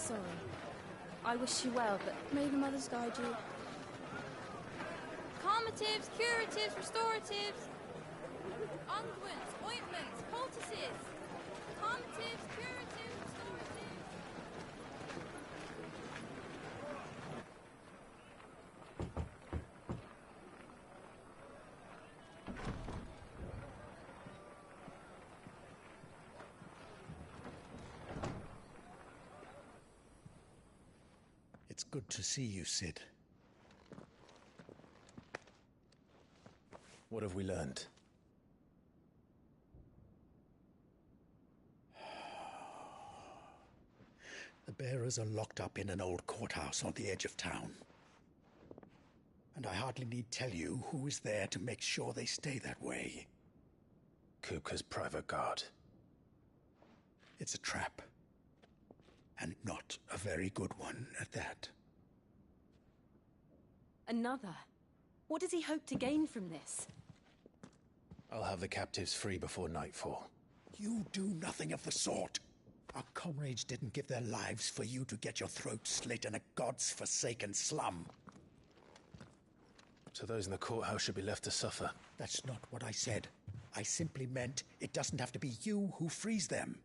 sorry. I wish you well, but may the mothers guide you. Calmatives, curatives, restoratives. Unguents, ointments, poultices. Calmatives, curatives, restoratives. It's good to see you, Cid. What have we learned? The bearers are locked up in an old courthouse on the edge of town. And I hardly need tell you who is there to make sure they stay that way. Kupka's private guard. It's a trap. And not a very good one at that. Another? What does he hope to gain from this? I'll have the captives free before nightfall. You do nothing of the sort. Our comrades didn't give their lives for you to get your throat slit in a god's forsaken slum. So those in the courthouse should be left to suffer. That's not what I said. I simply meant it doesn't have to be you who frees them.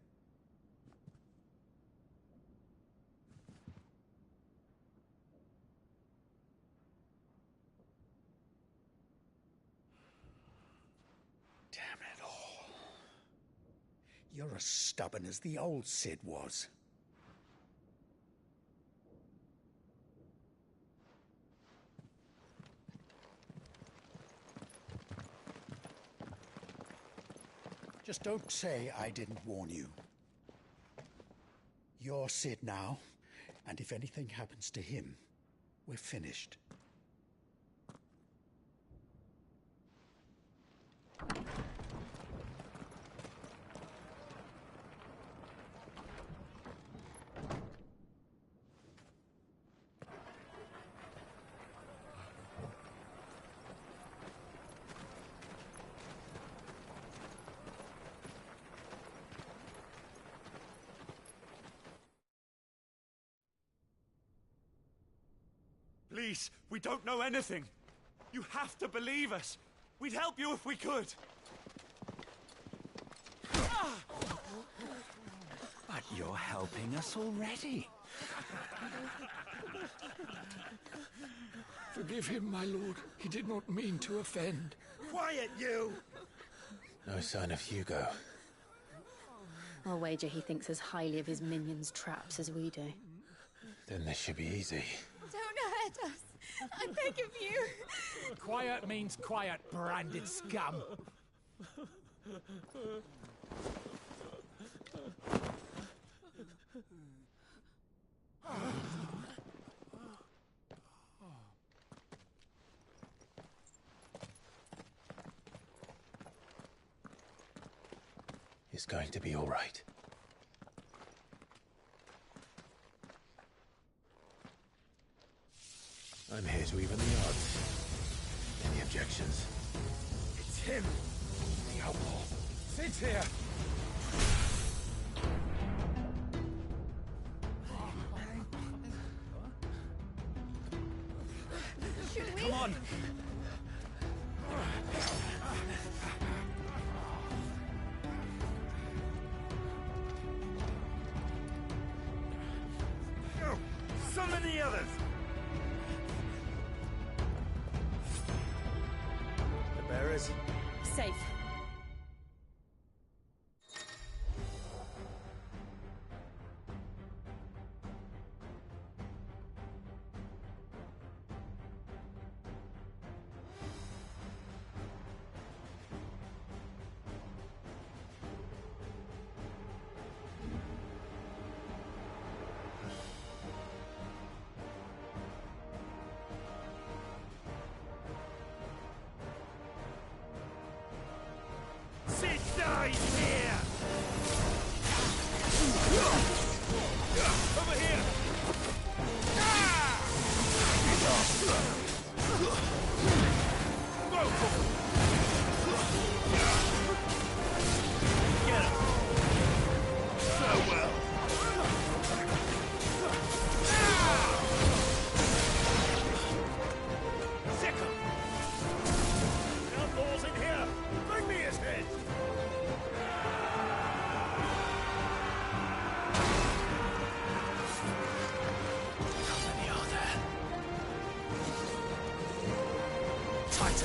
Damn it all. You're as stubborn as the old Cid was. Just don't say I didn't warn you. You're Cid now, and if anything happens to him, we're finished. Please, we don't know anything. You have to believe us. We'd help you if we could. But you're helping us already. Forgive him, my lord. He did not mean to offend. Quiet, you! No sign of Hugo. I'll wager he thinks as highly of his minions' traps as we do. Then this should be easy. Don't hurt us. I beg of you. Quiet means quiet, branded scum. It's going to be all right. I'm here to even the odds. Any objections? It's him! The outlaw. Sid's here! Should we? Come on! Go! Summon the others! The bearers? Safe.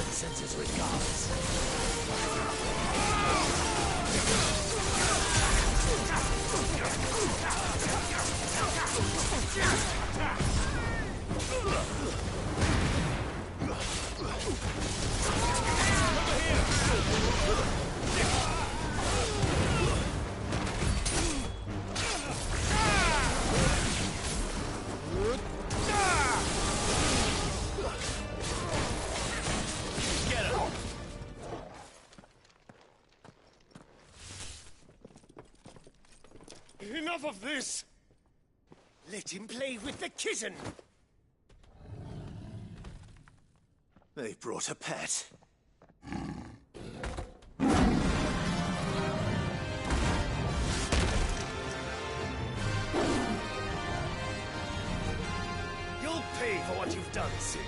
Vincent sends his regards. Enough of this! Let him play with the kitten! They brought a pet. You'll pay for what you've done, Sid.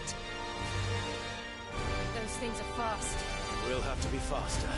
Those things are fast. We'll have to be faster.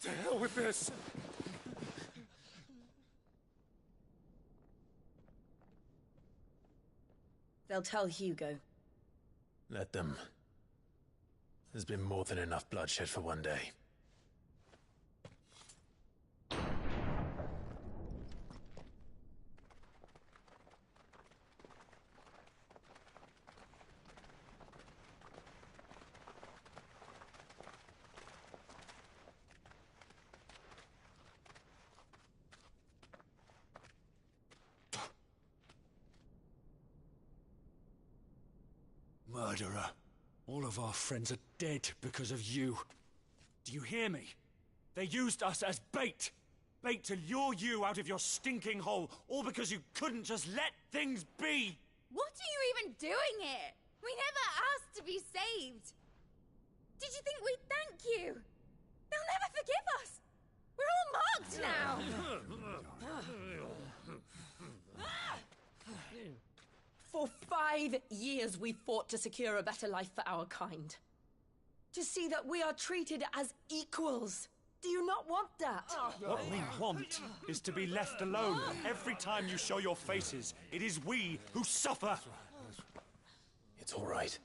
To hell with this! They'll tell Hugo. Let them. There's been more than enough bloodshed for one day. Murderer. All of our friends are dead because of you. Do you hear me? They used us as bait. Bait to lure you out of your stinking hole, all because you couldn't just let things be. What are you even doing here? We never asked to be saved. Did you think we'd thank you? They'll never forgive us. We're all marked now. For 5 years we fought to secure a better life for our kind. To see that we are treated as equals. Do you not want that? What we want is to be left alone. Every time you show your faces, it is we who suffer. It's all right.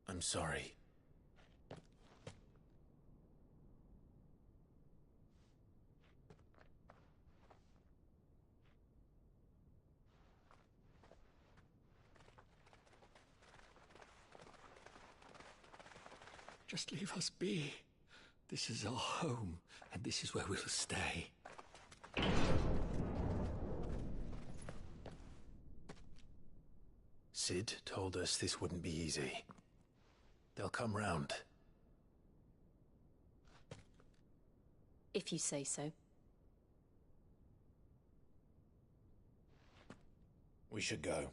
I'm sorry. Just leave us be. This is our home, and this is where we'll stay. Sid told us this wouldn't be easy. They'll come round. If you say so. We should go.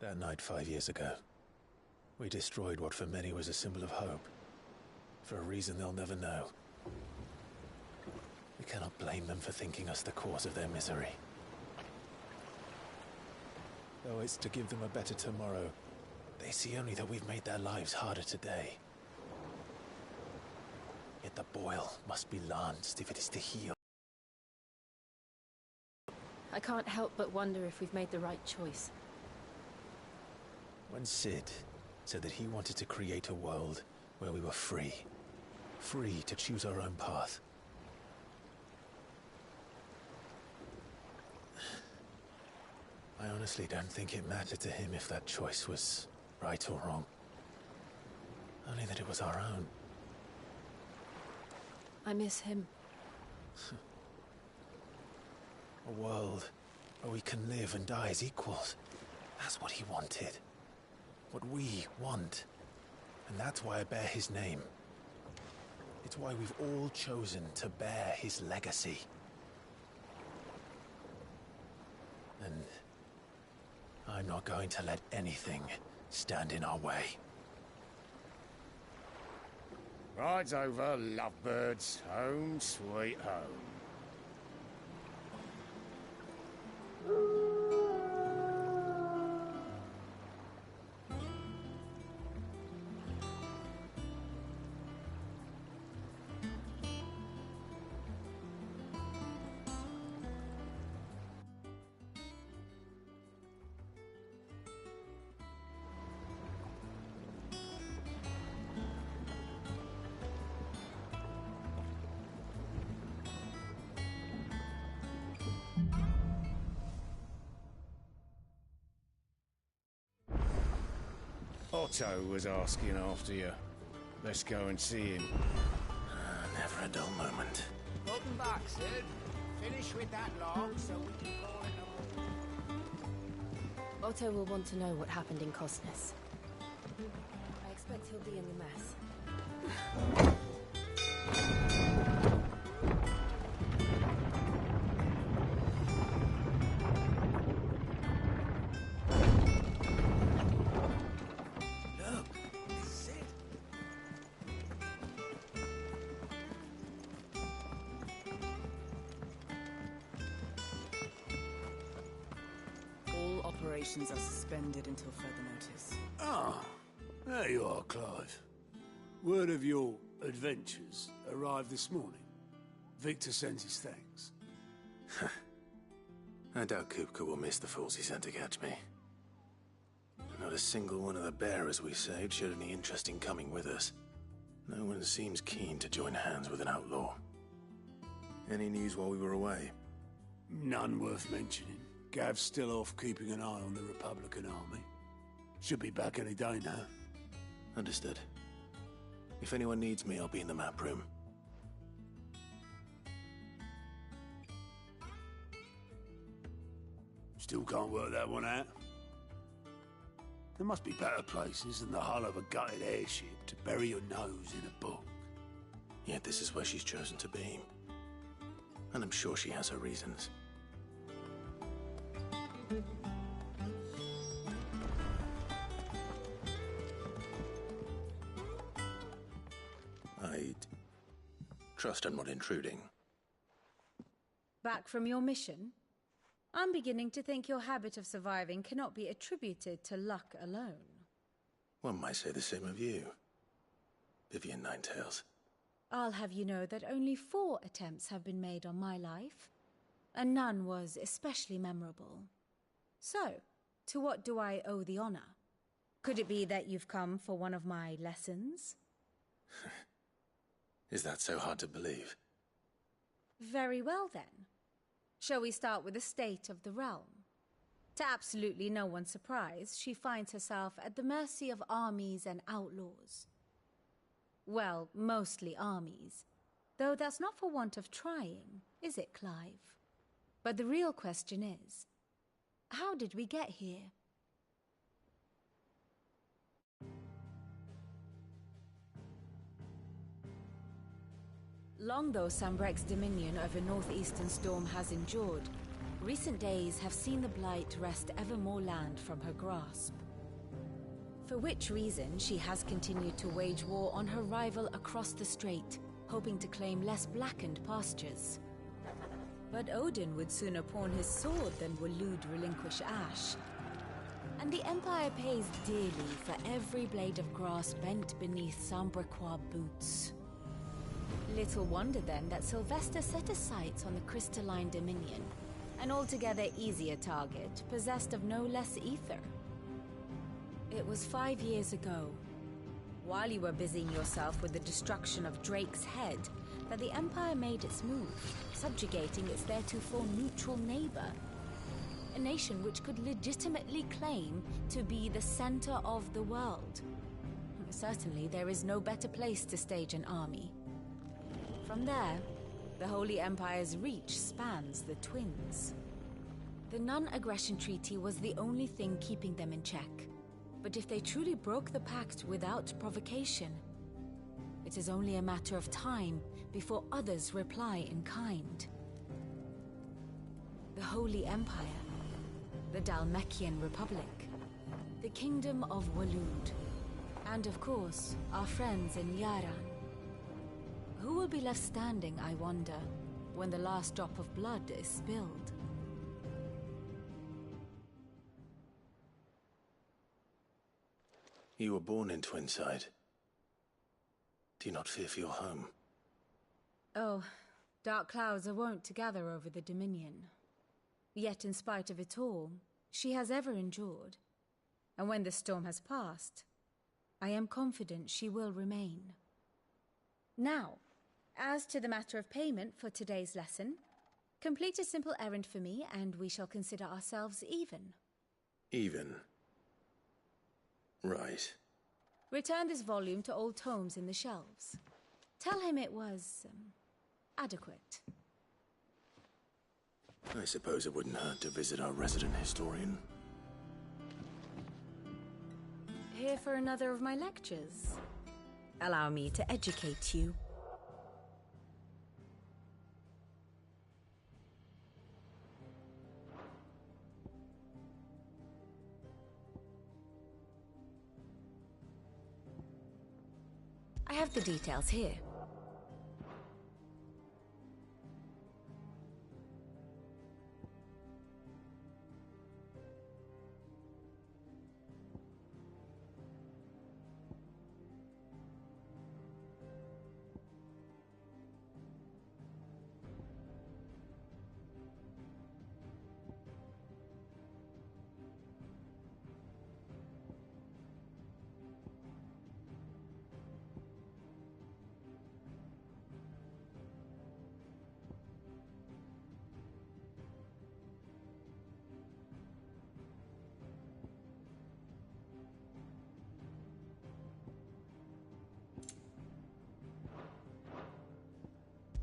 That night 5 years ago, we destroyed what for many was a symbol of hope. For a reason they'll never know. We cannot blame them for thinking us the cause of their misery. Though it's to give them a better tomorrow, they see only that we've made their lives harder today. Yet the boil must be lanced if it is to heal. I can't help but wonder if we've made the right choice. When Sid said that he wanted to create a world where we were free. Free to choose our own path. I honestly don't think it mattered to him if that choice was right or wrong. Only that it was our own. I miss him. A world where we can live and die as equals. That's what he wanted. What we want. And that's why I bear his name. It's why we've all chosen to bear his legacy. And I'm not going to let anything stand in our way. Rides over, lovebirds. Home sweet home. Otto was asking after you. Let's go and see him. Never a dull moment. Welcome back, Sid. Finish with that log so we can call it a... Otto will want to know what happened in Cosnes. I expect he'll be in the mess. Operations are suspended until further notice. Ah, there you are, Clive. Word of your adventures arrived this morning. Victor sends his thanks. I doubt Kupka will miss the fools he sent to catch me. Not a single one of the bearers we saved showed any interest in coming with us. No one seems keen to join hands with an outlaw. Any news while we were away? None worth mentioning. Gav's still off keeping an eye on the Republican army. Should be back any day now. Understood. If anyone needs me, I'll be in the map room. Still can't work that one out. There must be better places than the hull of a gutted airship to bury your nose in a book. Yet this is where she's chosen to be. And I'm sure she has her reasons. I'd trust I'm not intruding. Back from your mission? I'm beginning to think your habit of surviving cannot be attributed to luck alone. One might say the same of you. Vivian Ninetails. I'll have you know that only 4 attempts have been made on my life, and none was especially memorable. So, to what do I owe the honor? Could it be that you've come for one of my lessons? Is that so hard to believe? Very well then. Shall we start with the state of the realm? To absolutely no one's surprise, she finds herself at the mercy of armies and outlaws. Well, mostly armies. Though that's not for want of trying, is it, Clive? But the real question is, how did we get here? Long though Sanbreque's dominion over northeastern Storm has endured, recent days have seen the Blight wrest ever more land from her grasp. For which reason she has continued to wage war on her rival across the strait, hoping to claim less blackened pastures. But Odin would sooner pawn his sword than Waloed relinquish Ash. And the Empire pays dearly for every blade of grass bent beneath Sanbrequois boots. Little wonder then that Sylvester set his sights on the Crystalline Dominion, an altogether easier target, possessed of no less ether. It was 5 years ago, while you were busying yourself with the destruction of Drake's head, that the Empire made its move, subjugating its theretofore neutral neighbor. A nation which could legitimately claim to be the center of the world. Certainly, there is no better place to stage an army. From there, the Holy Empire's reach spans the Twins. The non-aggression treaty was the only thing keeping them in check. But if they truly broke the pact without provocation, it is only a matter of time before others reply in kind. The Holy Empire, the Dhalmekian Republic, the Kingdom of Waloed, and of course, our friends in Yaran. Who will be left standing, I wonder, when the last drop of blood is spilled? You were born in Twinside. Do you not fear for your home? Oh, dark clouds are wont to gather over the Dominion. Yet in spite of it all, she has ever endured. And when the storm has passed, I am confident she will remain. Now, as to the matter of payment for today's lesson, complete a simple errand for me and we shall consider ourselves even. Even? Right. Return this volume to old tomes in the shelves. Tell him it was, adequate. I suppose it wouldn't hurt to visit our resident historian. Here for another of my lectures. Allow me to educate you. I have the details here.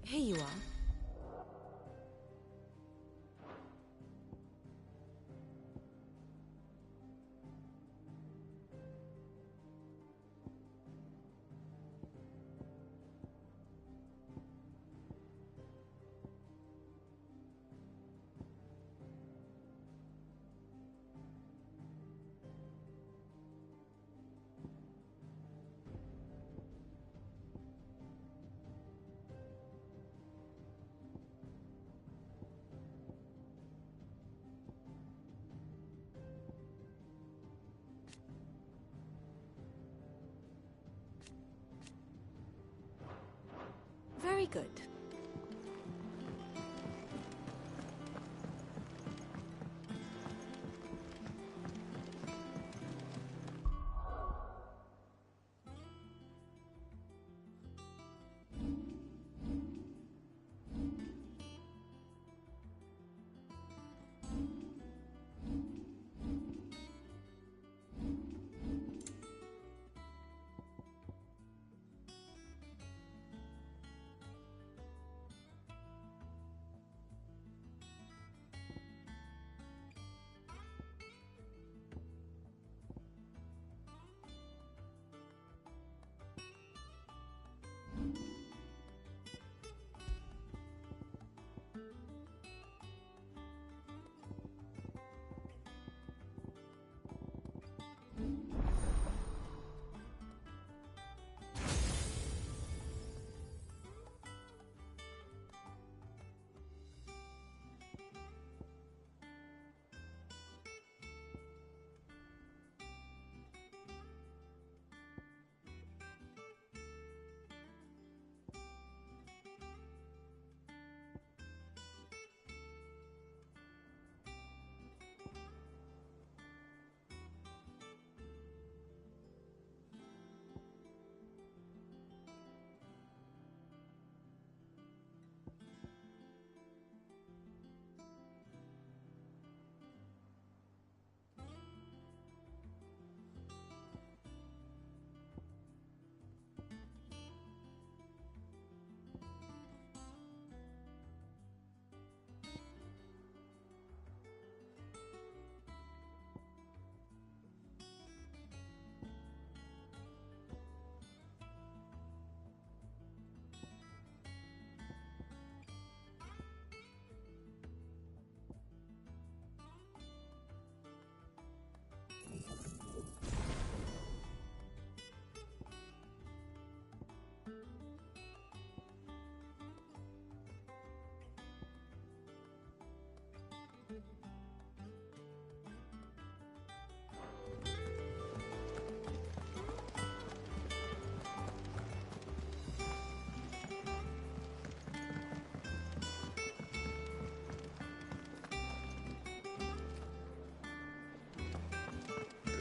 Here you are. Very good.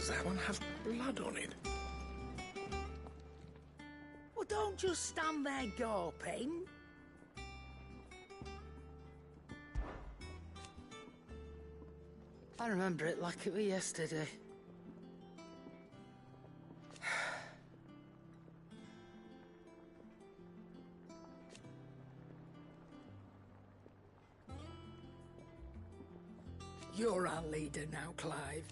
Does that one have blood on it? Well, don't just stand there gawping. I remember it like it was yesterday. You're our leader now, Clive.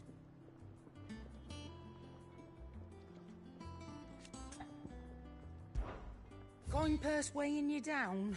Coin purse weighing you down?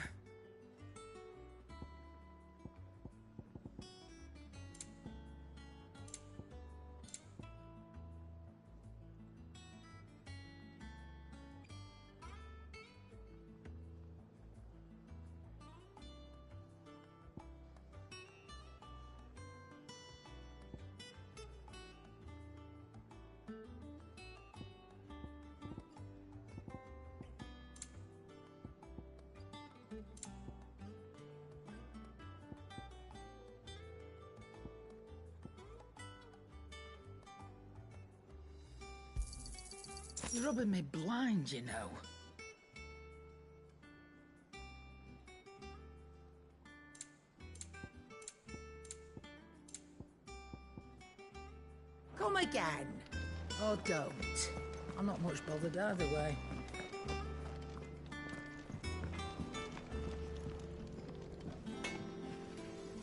You're rubbing me blind, you know. Come again. Or don't. I'm not much bothered either way.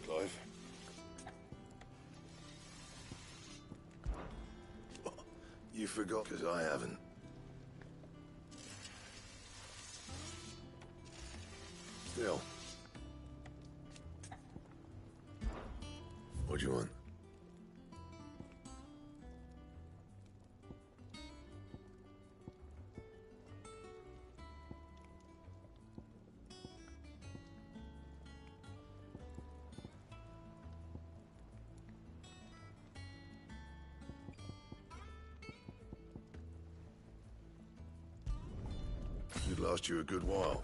Clive? You forgot, because I haven't. Still. What do you want? It'd last you a good while.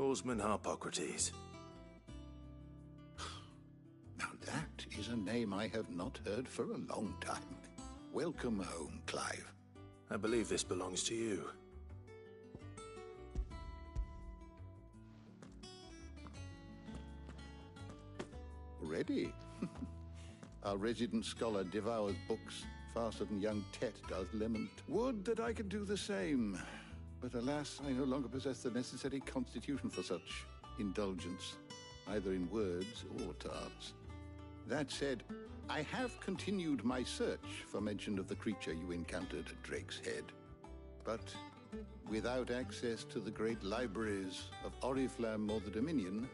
Orsman Harpocrates. Now that is a name I have not heard for a long time. Welcome home, Clive. I believe this belongs to you. Ready? Our resident scholar devours books faster than young Tet does lemon. Would that I could do the same. But alas, I no longer possess the necessary constitution for such indulgence, either in words or tarts. That said, I have continued my search for mention of the creature you encountered at Drake's Head. But without access to the great libraries of Oriflamme or the Dominion,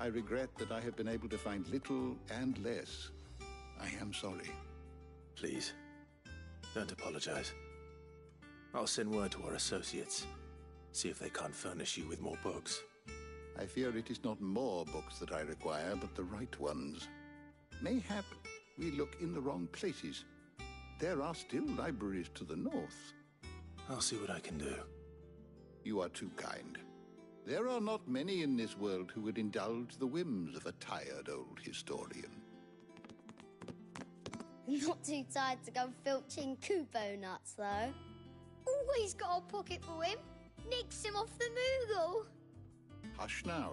I regret that I have been able to find little and less. I am sorry. Please, don't apologize. I'll send word to our associates. See if they can't furnish you with more books. I fear it is not more books that I require, but the right ones. Mayhap we look in the wrong places. There are still libraries to the north. I'll see what I can do. You are too kind. There are not many in this world who would indulge the whims of a tired old historian. Not too tired to go filching Kupo nuts, though. Always got a pocket for him. Nicks him off the Moogle. Hush now.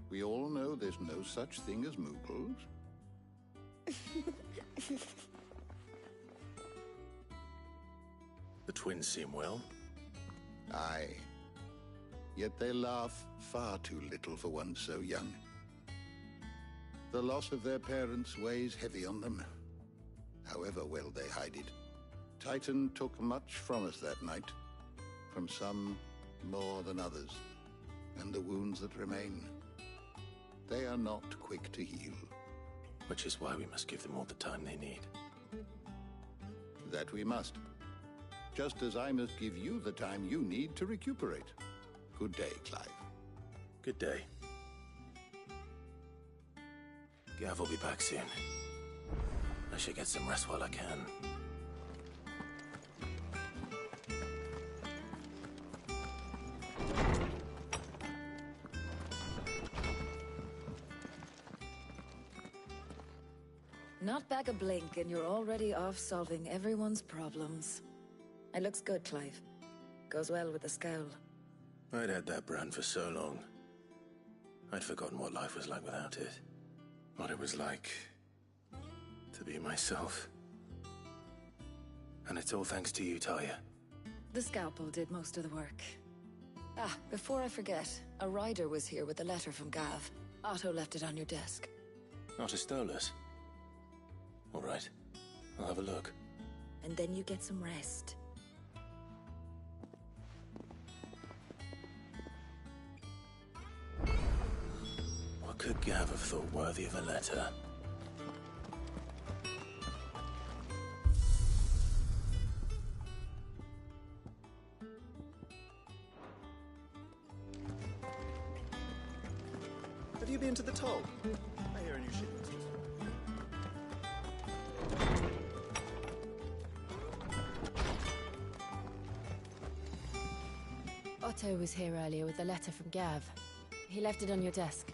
We all know there's no such thing as Moogles. The twins seem well. Aye. Yet they laugh far too little for one so young. The loss of their parents weighs heavy on them, however well they hide it. Titan took much from us that night, from some more than others, and the wounds that remain, they are not quick to heal. Which is why we must give them all the time they need. That we must. Just as I must give you the time you need to recuperate. Good day, Clive. Good day. Gav will be back soon. I should get some rest while I can. Not back a blink and you're already off solving everyone's problems. It looks good, Clive. Goes well with the scowl. I'd had that brand for so long. I'd forgotten what life was like without it. What it was like to be myself. And it's all thanks to you, Talia. The scalpel did most of the work. Ah, before I forget, a rider was here with a letter from Gav. Otto left it on your desk. Otto stole us. All right, I'll have a look. And then you get some rest. What could Gav have thought worthy of a letter? Have you been to the toll? I hear a new shipment. Otto was here earlier with a letter from Gav. He left it on your desk.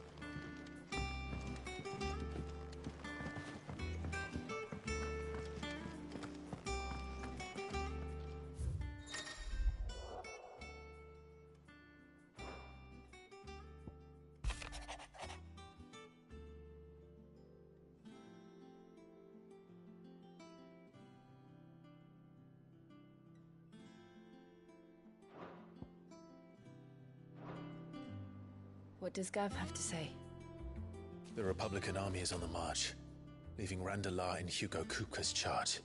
What does Gav have to say? The Republican army is on the march, leaving Randalar in Hugo Kupka's charge.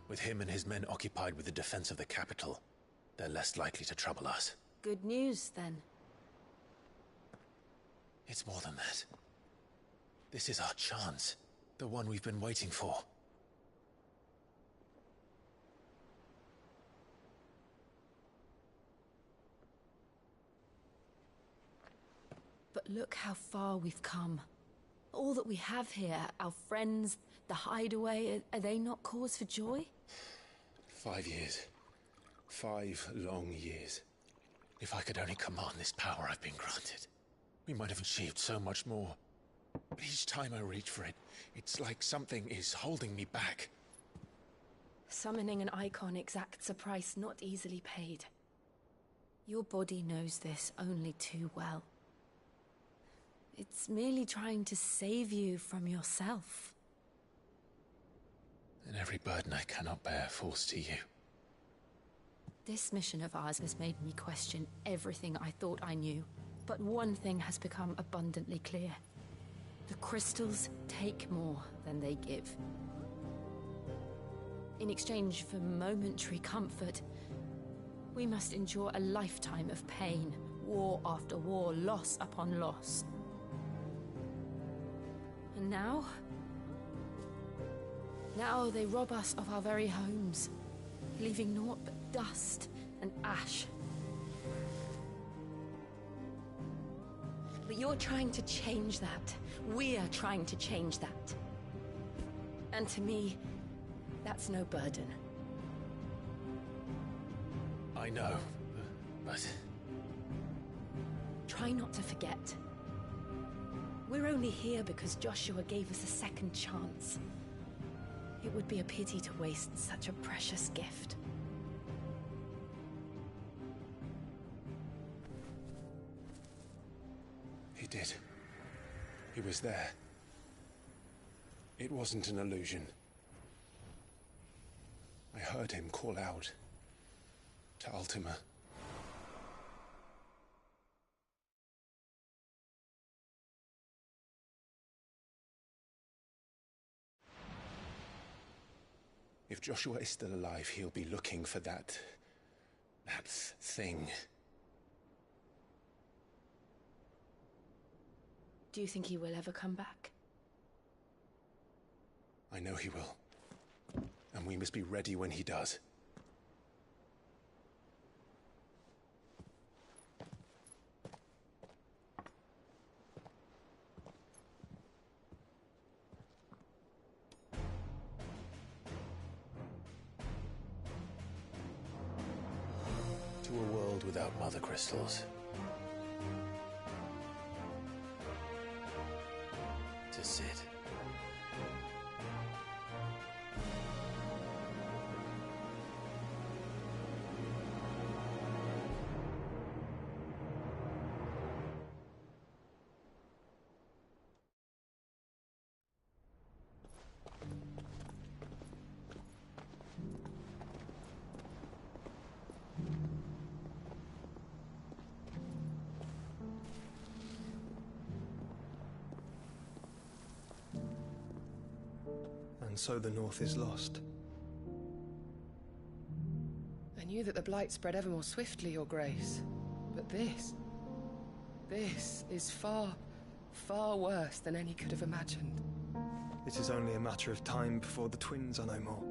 With him and his men occupied with the defense of the capital, they're less likely to trouble us. Good news, then. It's more than that. This is our chance. The one we've been waiting for. But look how far we've come. All that we have here, our friends, the hideaway, are they not cause for joy? 5 years. 5 long years. If I could only command this power I've been granted, we might have achieved so much more. But each time I reach for it, it's like something is holding me back. Summoning an icon exacts a price not easily paid. Your body knows this only too well. It's merely trying to save you from yourself. And every burden I cannot bear falls to you. This mission of ours has made me question everything I thought I knew. But one thing has become abundantly clear. The crystals take more than they give. In exchange for momentary comfort, we must endure a lifetime of pain, war after war, loss upon loss. And now they rob us of our very homes, leaving naught but dust and ash. But you're trying to change that. We're trying to change that. And to me, that's no burden. I know, but... Try not to forget. We're only here because Joshua gave us a second chance. It would be a pity to waste such a precious gift. He did. He was there. It wasn't an illusion. I heard him call out to Ultima. If Joshua is still alive, he'll be looking for that thing. Do you think he will ever come back? I know he will. And we must be ready when he does. To a world without mother crystals. To Cid. And so the North is lost. I knew that the Blight spread ever more swiftly, Your Grace. But this is far, far worse than any could have imagined. It is only a matter of time before the twins are no more.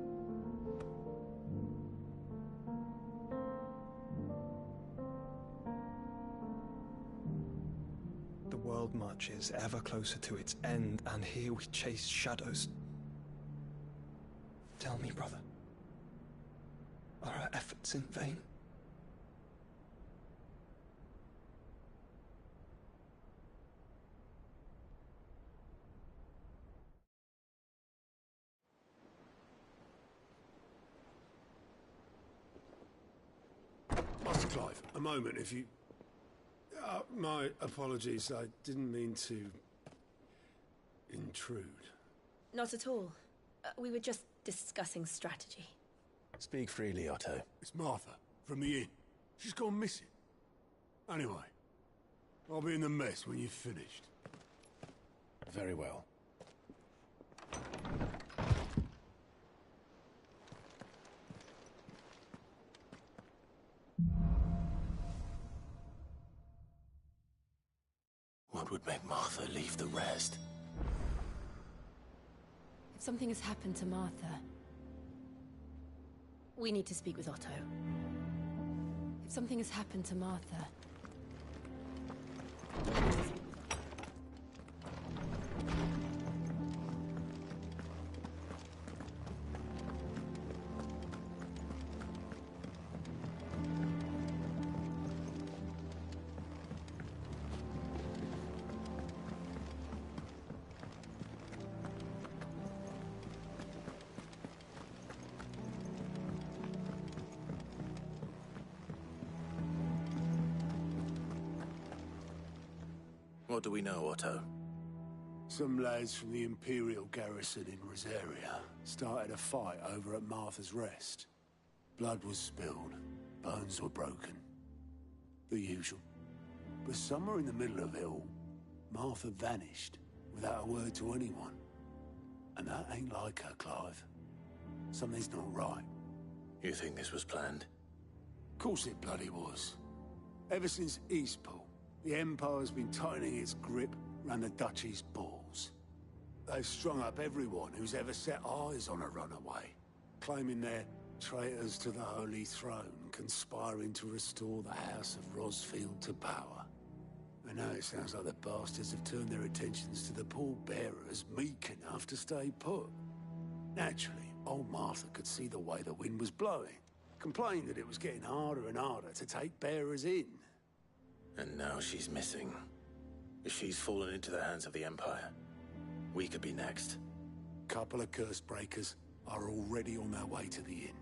The world marches ever closer to its end, and here we chase shadows. Tell me, brother, are our efforts in vain? Master Clive, a moment, if you... my apologies, I didn't mean to... intrude. Not at all. We were just discussing strategy. Speak freely, Otto. It's Martha, from the inn. She's gone missing. Anyway, I'll be in the mess when you've finished. Very well. What would make Martha leave the rest? If something has happened to Martha, we need to speak with Otto. If something has happened to Martha... What do we know, Otto? Some lads from the Imperial garrison in Rosaria started a fight over at Martha's Rest. Blood was spilled, bones were broken. The usual. But somewhere in the middle of it all, Martha vanished without a word to anyone. And that ain't like her, Clive. Something's not right. You think this was planned? Of course it bloody was. Ever since Eastpool, the Empire's been tightening its grip around the Duchy's balls. They've strung up everyone who's ever set eyes on a runaway, claiming they're traitors to the Holy Throne, conspiring to restore the House of Rosfield to power. And now it sounds like the bastards have turned their attentions to the pallbearers meek enough to stay put. Naturally, old Martha could see the way the wind was blowing, complained that it was getting harder and harder to take bearers in. And now she's missing. If she's fallen into the hands of the Empire, we could be next. Couple of curse breakers are already on their way to the inn.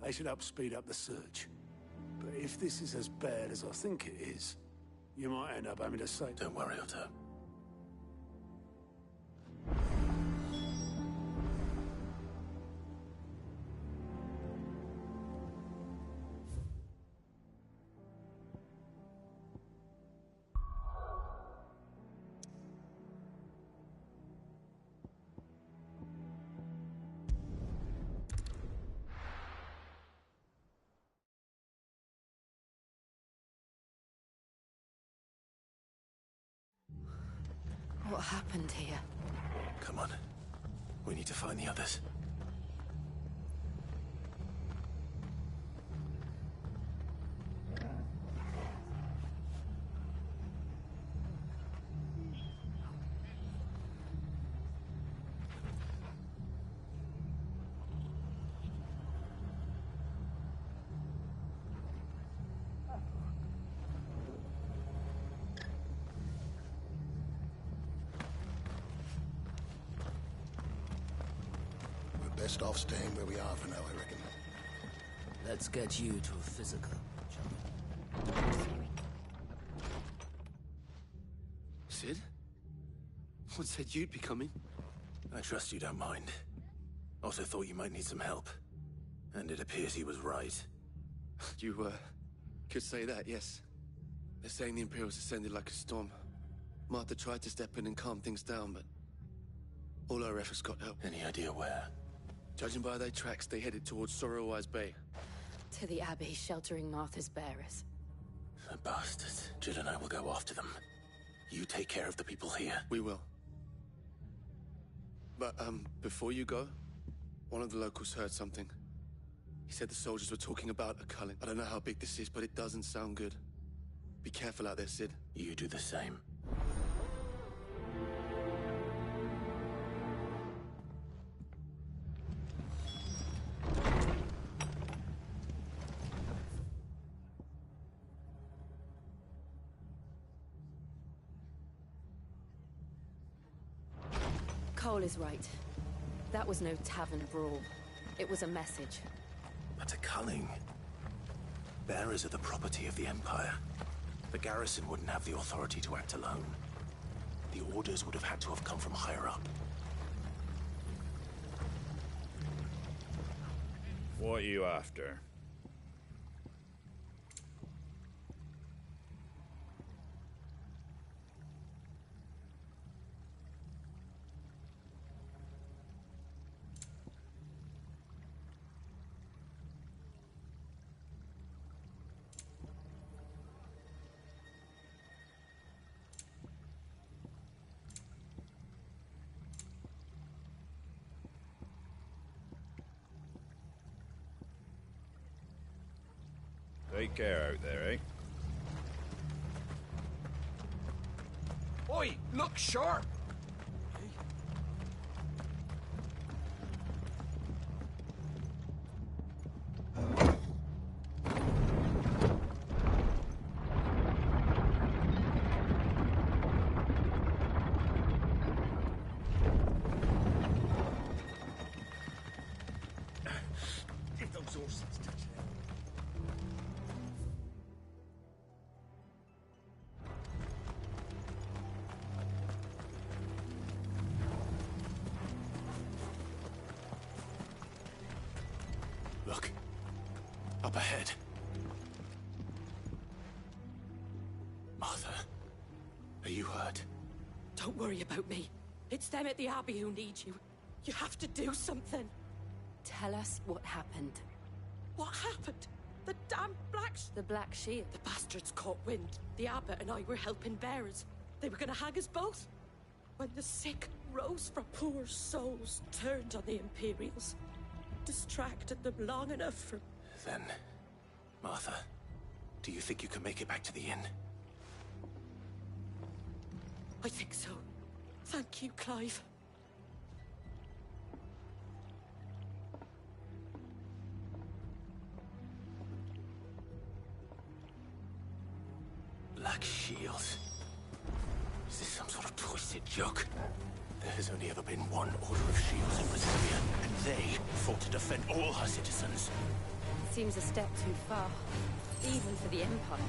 They should help speed up the search. But if this is as bad as I think it is, you might end up having to say... Don't worry, Otto. What happened here? Come on. We need to find the others. Best off staying where we are for now, I reckon. Let's get you to a physical, shall we? Sid? What said you'd be coming? I trust you don't mind. Also thought you might need some help. And it appears he was right. You, could say that, yes. They're saying the Imperials ascended like a storm. Martha tried to step in and calm things down, but all our efforts got help. Any idea where? Judging by their tracks, they headed towards Sorrowwise Bay. To the Abbey sheltering Martha's bearers. The bastards. Jill and I will go after them. You take care of the people here. We will. But, before you go, one of the locals heard something. He said the soldiers were talking about a culling. I don't know how big this is, but it doesn't sound good. Be careful out there, Sid. You do the same. Cole is right. That was no tavern brawl. It was a message. But a culling. Bearers are the property of the Empire. The garrison wouldn't have the authority to act alone. The orders would have had to have come from higher up. What are you after? Take care out there, eh? Oi, look sharp! If those horses touch it. Look. Up ahead. Martha, are you hurt? Don't worry about me. It's them at the Abbey who need you. You have to do something. Tell us what happened. What happened? The damn The Black Shield. The bastards caught wind. The Abbot and I were helping bearers. They were gonna hang us both. When the sick rose from poor souls turned on the Imperials. Distracted them long enough from... Then, Martha, do you think you can make it back to the inn? I think so. Thank you, Clive. Black Shields? Is this some sort of twisted joke? There has only ever been one Order of Shields in Brasilia, and they fought to defend all her citizens. Seems a step too far, even for the Empire.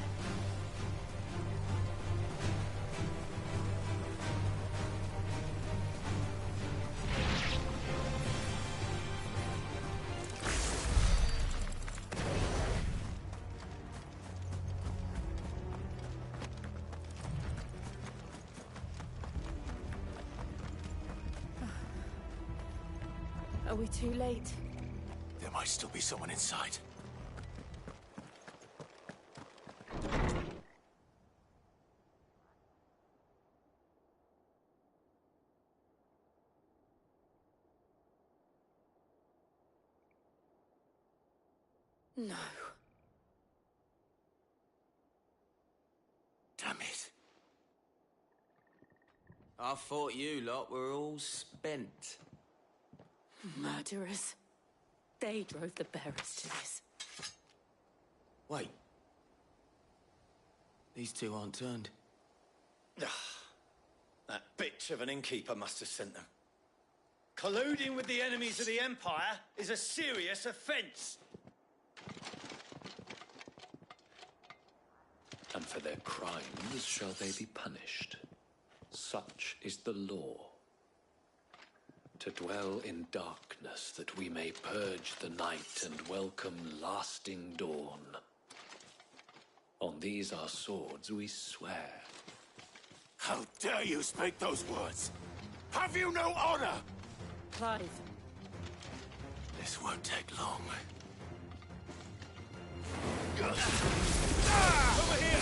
Are we too late? There might still be someone inside. No. Damn it. I thought you lot were all spent. Murderers. They drove the bearers to this. Wait. These two aren't turned. That bitch of an innkeeper must have sent them. Colluding with the enemies of the Empire is a serious offence. And for their crimes shall they be punished. Such is the law. To dwell in darkness that we may purge the night and welcome lasting dawn. On these our swords we swear. How dare you speak those words? Have you no honor? Clive. This won't take long. Over here!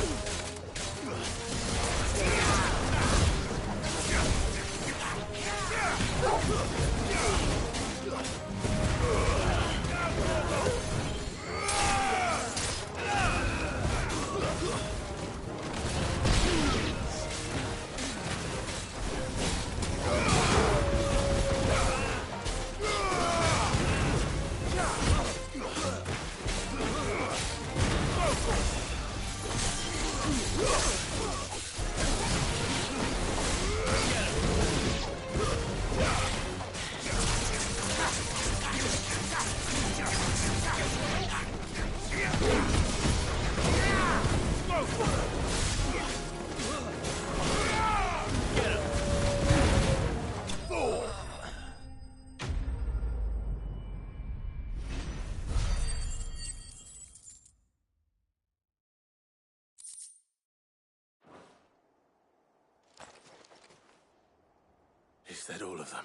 Is that all of them?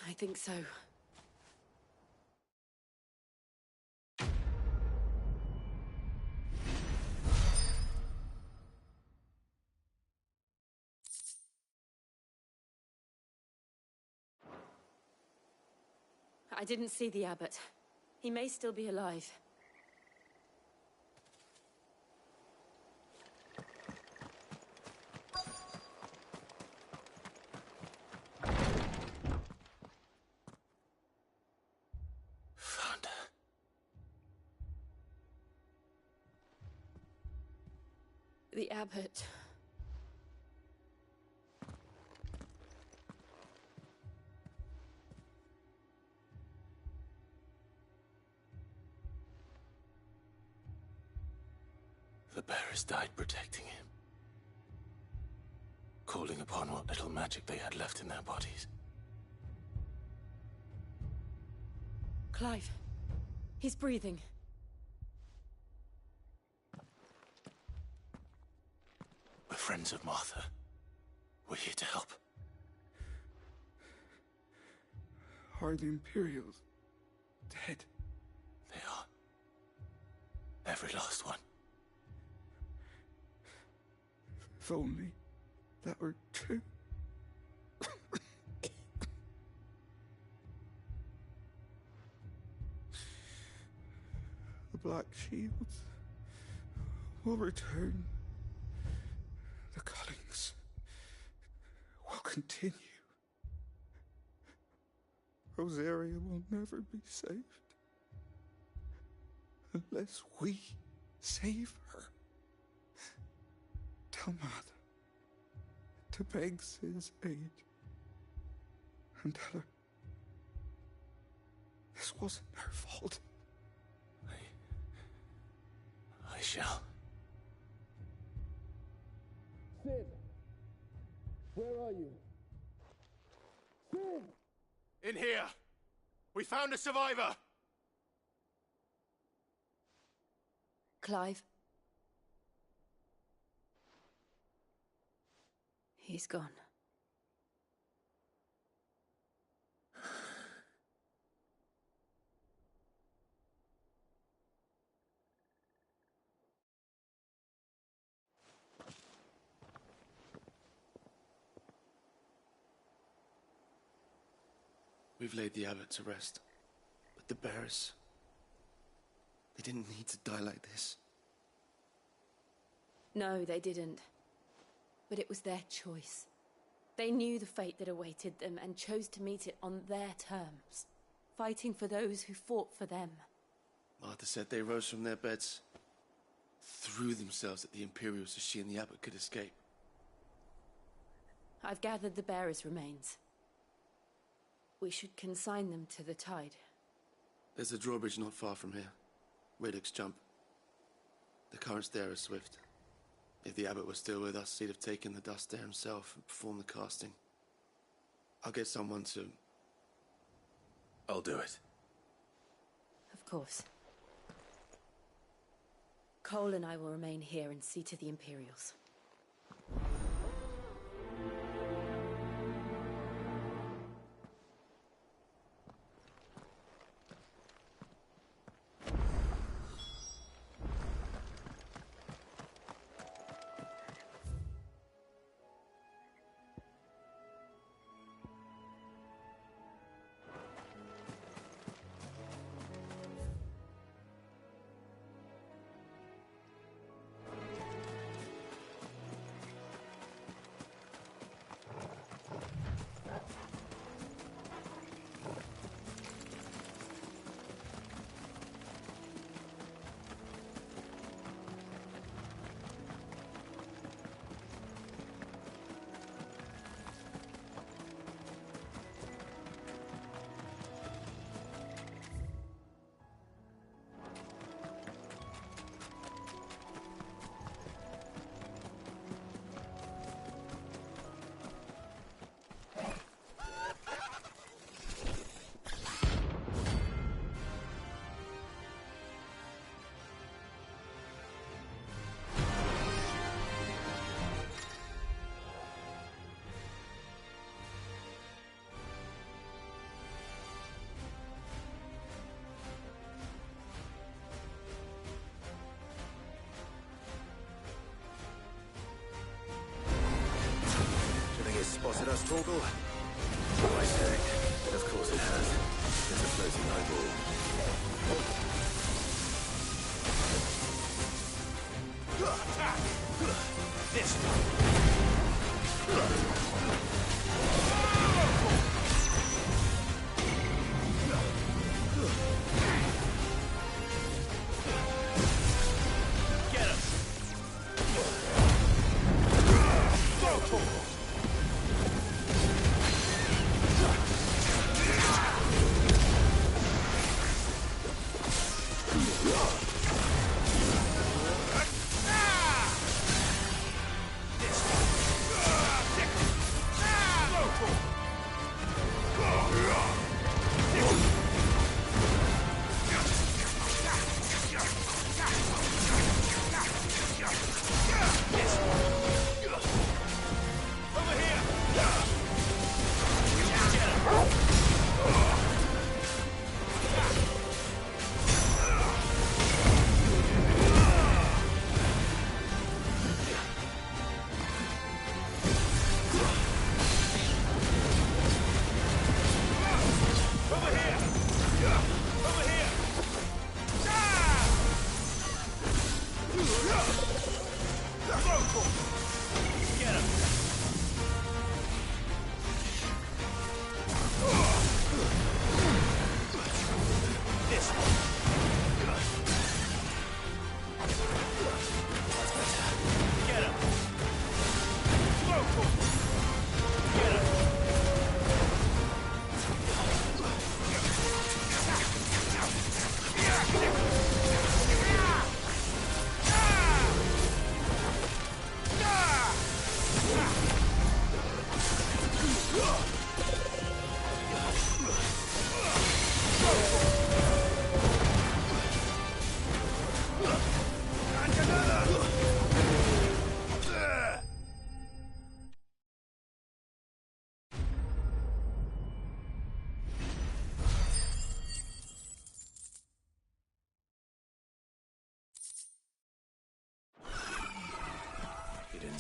I think so. I didn't see the Abbot. He may still be alive. Found her. The Abbot. The bearers died protecting him. Calling upon what little magic they had left in their bodies. Clive. He's breathing. We're friends of Martha. We're here to help. Are the Imperials dead? They are. Every last one. If only that were true. The Black Shields will return. The cuttings will continue. Rosaria will never be saved unless we save her. Tell Mother to beg Cid's aid and tell her this wasn't her fault. I shall. Cid! Where are you? Cid! In here! We found a survivor! Clive? He's gone. We've laid the abbot to rest, but the bearers, they didn't need to die like this. No, they didn't. But it was their choice. They knew the fate that awaited them and chose to meet it on their terms, fighting for those who fought for them. Martha said they rose from their beds, threw themselves at the Imperials so she and the abbot could escape. I've gathered the bearers' remains. We should consign them to the tide. There's a drawbridge not far from here. Radix Jump. The currents there are swift. If the abbot was still with us, he'd have taken the dust there himself and performed the casting. I'll get someone to... I'll do it. Of course. Cole and I will remain here and see to the Imperials. Spotted us, Torgal? I say, of course it has. It's a floating eyeball. This get him! Go, Torgal!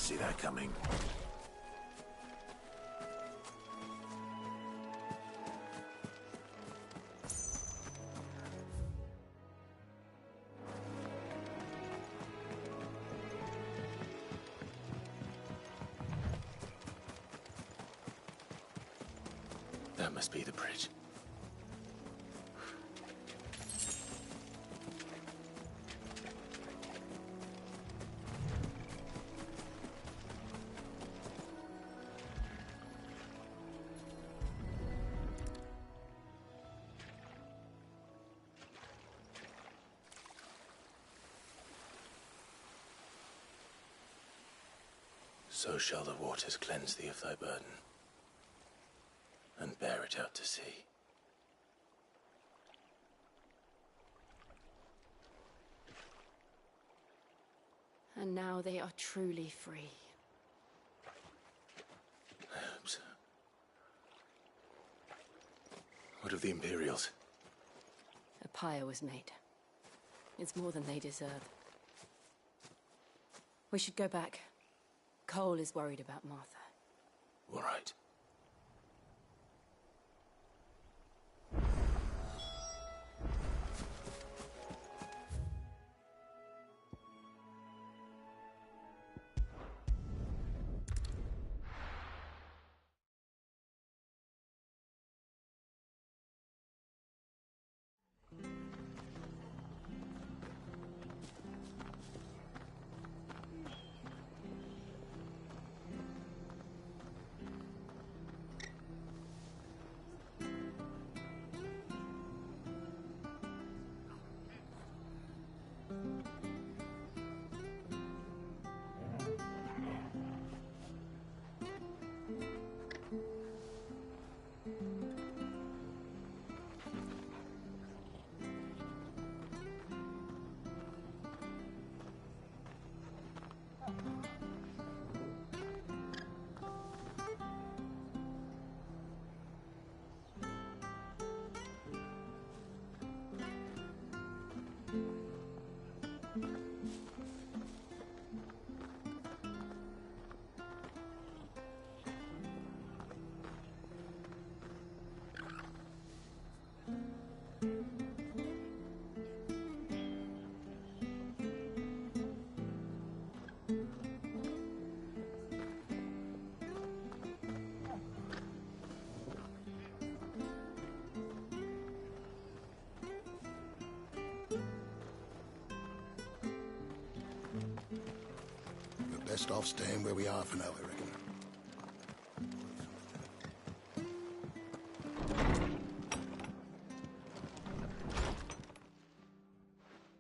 see that coming. That must be the bridge. So shall the waters cleanse thee of thy burden, and bear it out to sea. And now they are truly free. I hope so. What of the Imperials? A pyre was made. It's more than they deserve. We should go back. Cole is worried about Martha. All right. Best off staying where we are for now, I reckon.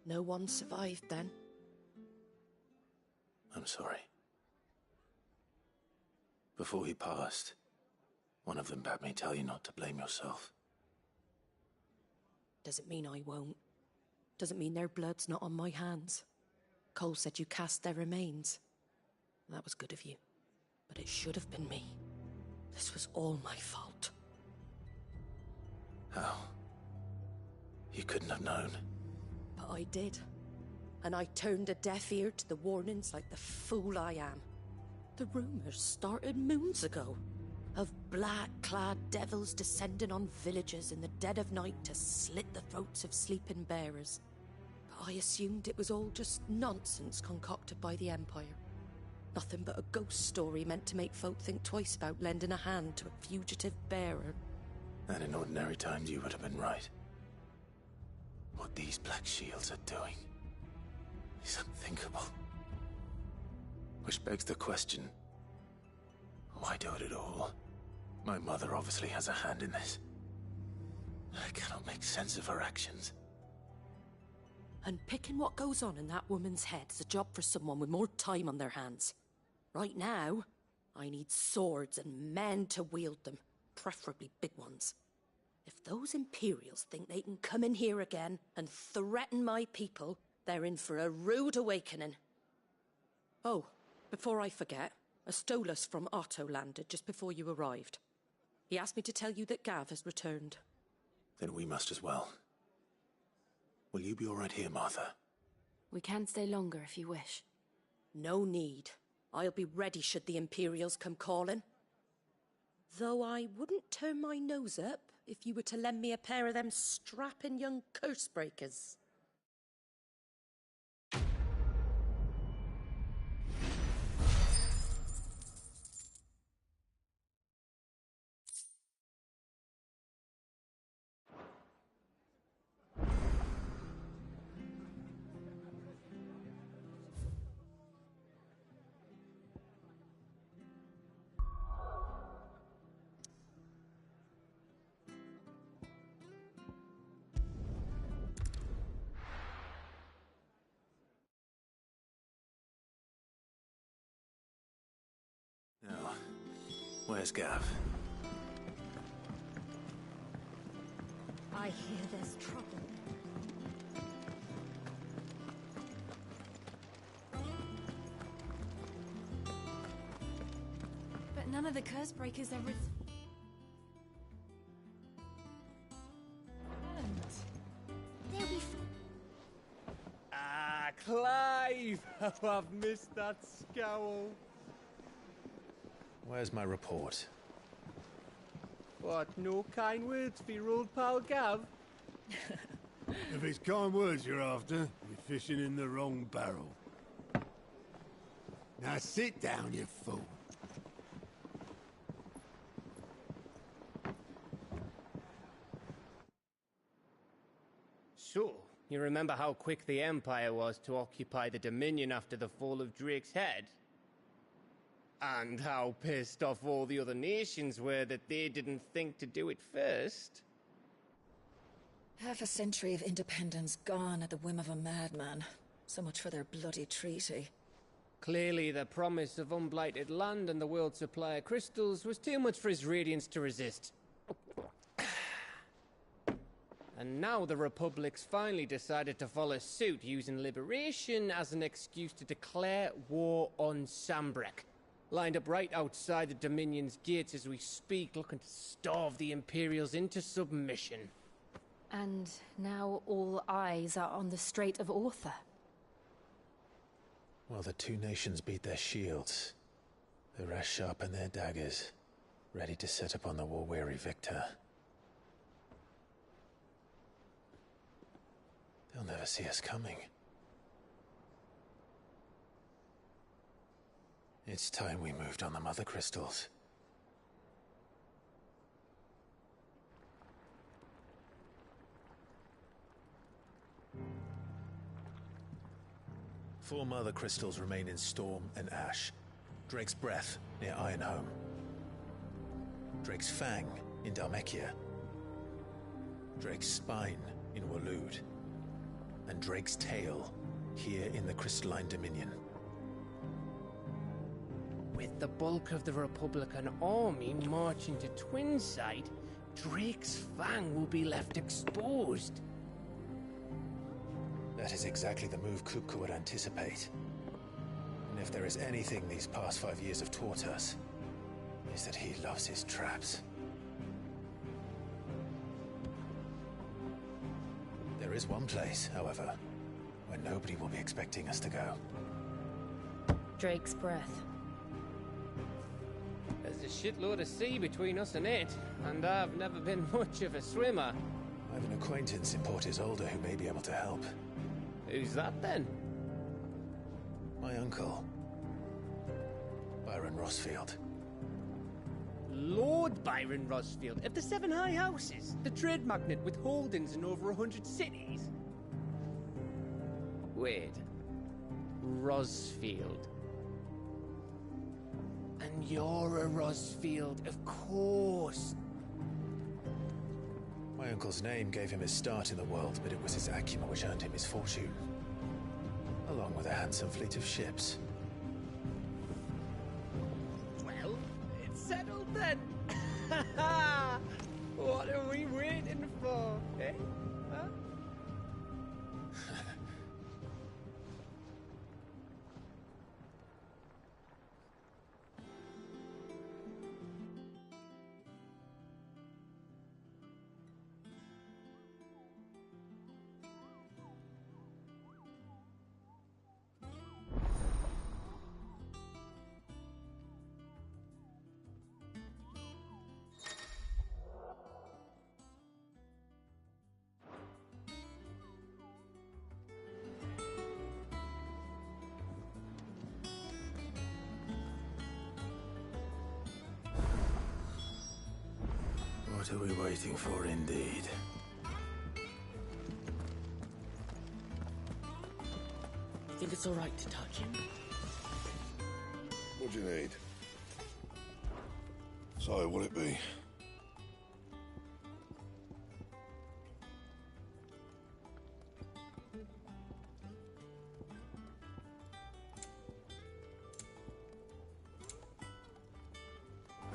No one survived then? I'm sorry. Before he passed, one of them bade me tell you not to blame yourself. Doesn't mean I won't. Doesn't mean their blood's not on my hands. Cole said you cast their remains. That was good of you. But it should have been me. This was all my fault. How? You couldn't have known. But I did. And I turned a deaf ear to the warnings like the fool I am. The rumors started moons ago. Of black-clad devils descending on villages in the dead of night to slit the throats of sleeping bearers. But I assumed it was all just nonsense concocted by the Empire. Nothing but a ghost story meant to make folk think twice about lending a hand to a fugitive bearer. And in ordinary times you would have been right. What these Black Shields are doing is unthinkable. Which begs the question, why do it at all? My mother obviously has a hand in this. I cannot make sense of her actions. And picking what goes on in that woman's head is a job for someone with more time on their hands. Right now, I need swords and men to wield them, preferably big ones. If those Imperials think they can come in here again and threaten my people, they're in for a rude awakening. Oh, before I forget, a Stolas from Otto landed just before you arrived. He asked me to tell you that Gav has returned. Then we must as well. Will you be all right here, Martha? We can stay longer if you wish. No need. I'll be ready should the Imperials come calling. Though I wouldn't turn my nose up if you were to lend me a pair of them strapping young curse-breakers. Now, where's Gav? I hear there's trouble. But none of the curse breakers ever... They'll be Ah, Clive! How I've missed that scowl. Where's my report? What, no kind words for your old pal Gav? If it's kind words you're after, you're fishing in the wrong barrel. Now sit down, you fool. So, you remember how quick the Empire was to occupy the Dominion after the fall of Drake's head? And how pissed off all the other nations were that they didn't think to do it first? Half a century of independence gone at the whim of a madman. So much for their bloody treaty. Clearly, the promise of unblighted land and the world's supply of crystals was too much for his radiance to resist. And now the Republic's finally decided to follow suit, using liberation as an excuse to declare war on Sambrek. Lined up right outside the Dominion's gates as we speak, looking to starve the Imperials into submission. And now all eyes are on the Strait of Author. While the two nations beat their shields, the rest sharpen their daggers, ready to set upon the war-weary victor. They'll never see us coming. It's time we moved on the Mother Crystals. Four Mother Crystals remain in Storm and Ash. Drake's Breath near Ironhome. Drake's Fang in Dhalmekia. Drake's Spine in Waloed. And Drake's Tail here in the Crystalline Dominion. With the bulk of the Republican army marching to Twinside, Drake's Fang will be left exposed. That is exactly the move Kupka would anticipate. And if there is anything these past 5 years have taught us, is that he loves his traps. There is one place, however, where nobody will be expecting us to go. Drake's Breath. There's a shitload of sea between us and it, and I've never been much of a swimmer. I have an acquaintance in Port Isolde who may be able to help. Who's that then? My uncle, Byron Rosfield. Lord Byron Rosfield of the Seven High Houses, the trade magnate with holdings in over 100 cities. Wait, Rosfield. And you're a Rosfield, of course. My uncle's name gave him his start in the world, but it was his acumen which earned him his fortune. Along with a handsome fleet of ships. Well, it's settled then. What are we waiting for, eh? Huh? What are we waiting for, indeed? You think it's all right to touch him? What do you need? So, will it be?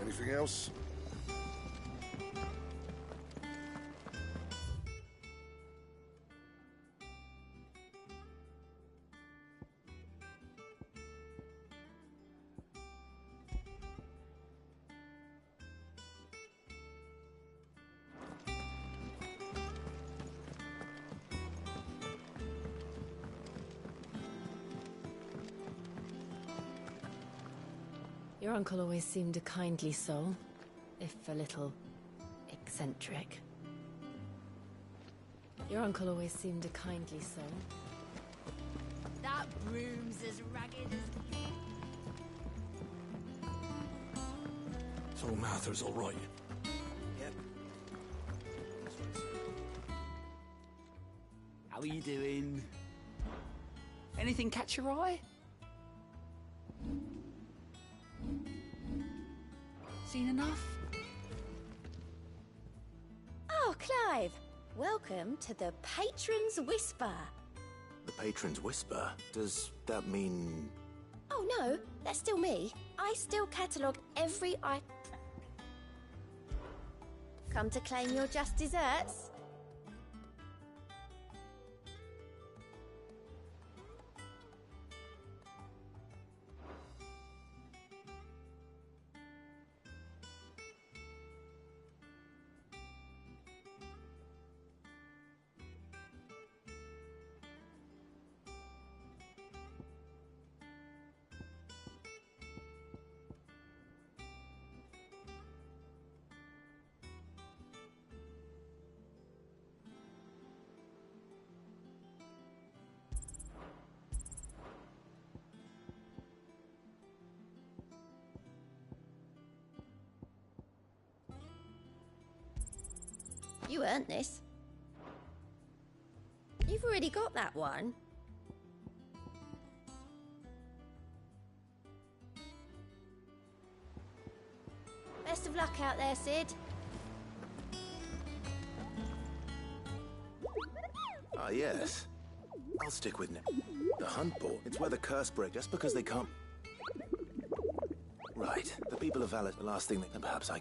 Anything else? Your uncle always seemed a kindly soul, if a little eccentric. Your uncle always seemed a kindly soul. That broom's as ragged as... So Mather's all right. Yep. How are you doing? Anything catch your eye? Seen enough? Oh, Clive! Welcome to the Patron's Whisper. The Patron's Whisper? Does that mean... Oh no, that's still me. I still catalogue every Come to claim your just desserts? You earned this. You've already got that one. Best of luck out there, Sid. Ah, yes. I'll stick with Nip. The Hunt Boar. It's where the curse break, just because they can't... Right. The people of Valor, the last thing that... Perhaps I...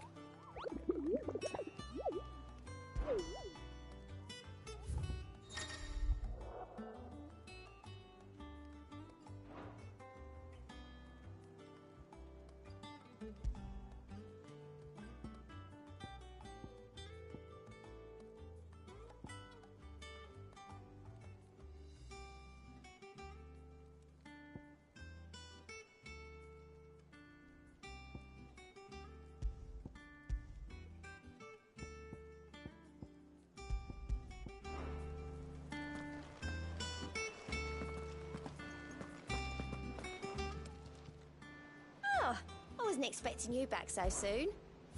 Oh, I wasn't expecting you back so soon.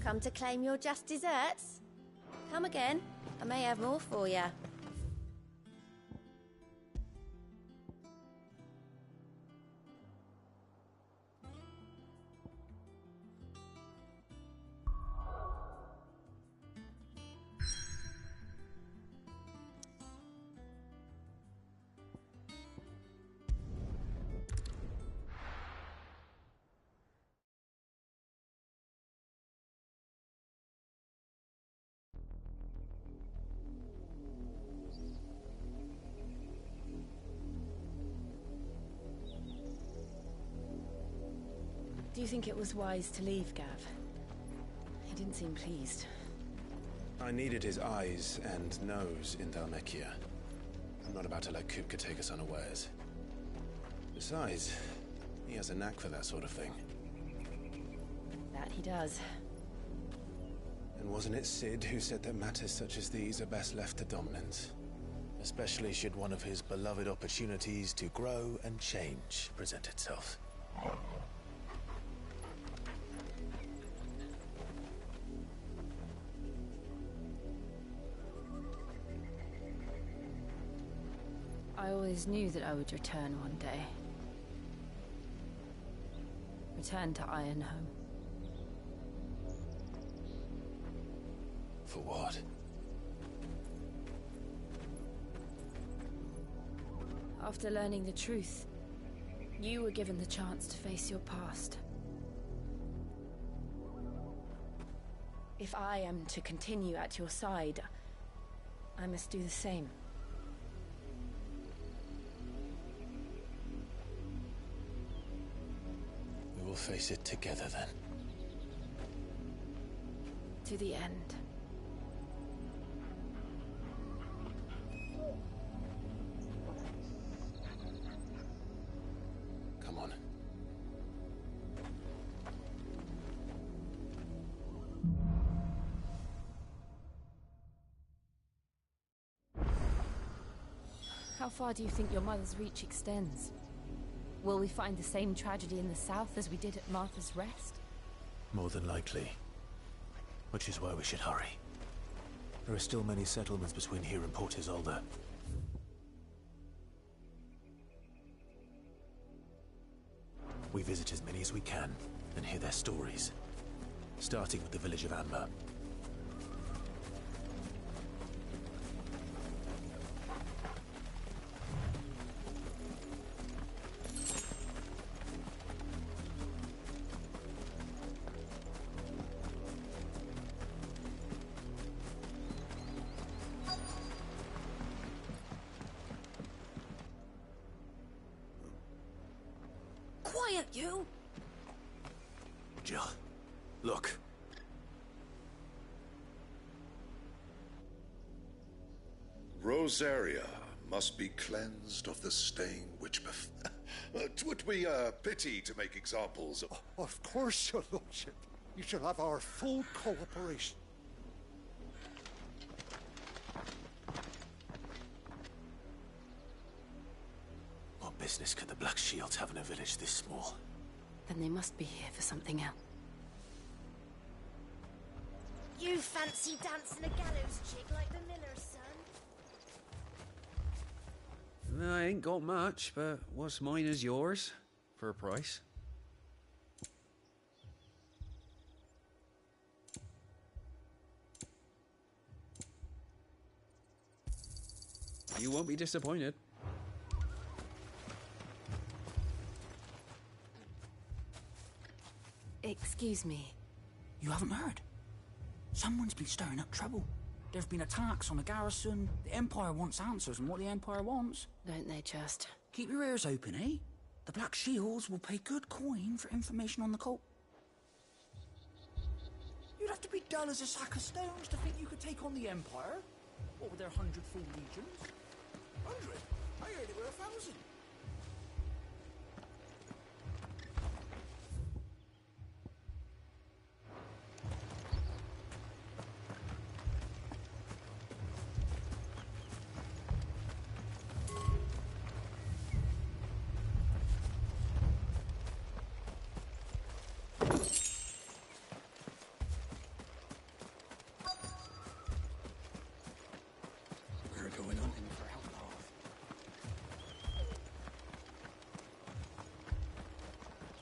Come to claim your just desserts? Come again. I may have more for you. Do you think it was wise to leave, Gav? He didn't seem pleased. I needed his eyes and nose in Dhalmekia. I'm not about to let Kupka take us unawares. Besides, he has a knack for that sort of thing. That he does. And wasn't it Sid who said that matters such as these are best left to dominance? Especially should one of his beloved opportunities to grow and change present itself. I always knew that I would return one day. Return to Ironhome. For what? After learning the truth, you were given the chance to face your past. If I am to continue at your side, I must do the same. We will face it together then. To the end. Come on. How far do you think your mother's reach extends? Will we find the same tragedy in the south as we did at Martha's Rest? More than likely. Which is why we should hurry. There are still many settlements between here and Port Isolde. We visit as many as we can and hear their stories. Starting with the village of Amber. Quiet, you! Jill, look. Rosaria must be cleansed of the stain which Twould be a pity to make examples of... Of course, your lordship. You shall have our full cooperation. What business could the Black Shields have in a village this small? Then they must be here for something else. You fancy dancing a gallows chick like the miller's son? I ain't got much, but what's mine is yours, for a price. You won't be disappointed. Excuse me. You haven't heard? Someone's been stirring up trouble. There've been attacks on the garrison. The Empire wants answers on what the Empire wants. Don't they just? Keep your ears open, eh? The Black Shields will pay good coin for information on the cult. You'd have to be dull as a sack of stones to think you could take on the Empire. What with their 100 full legions? 100? I heard it were 1,000.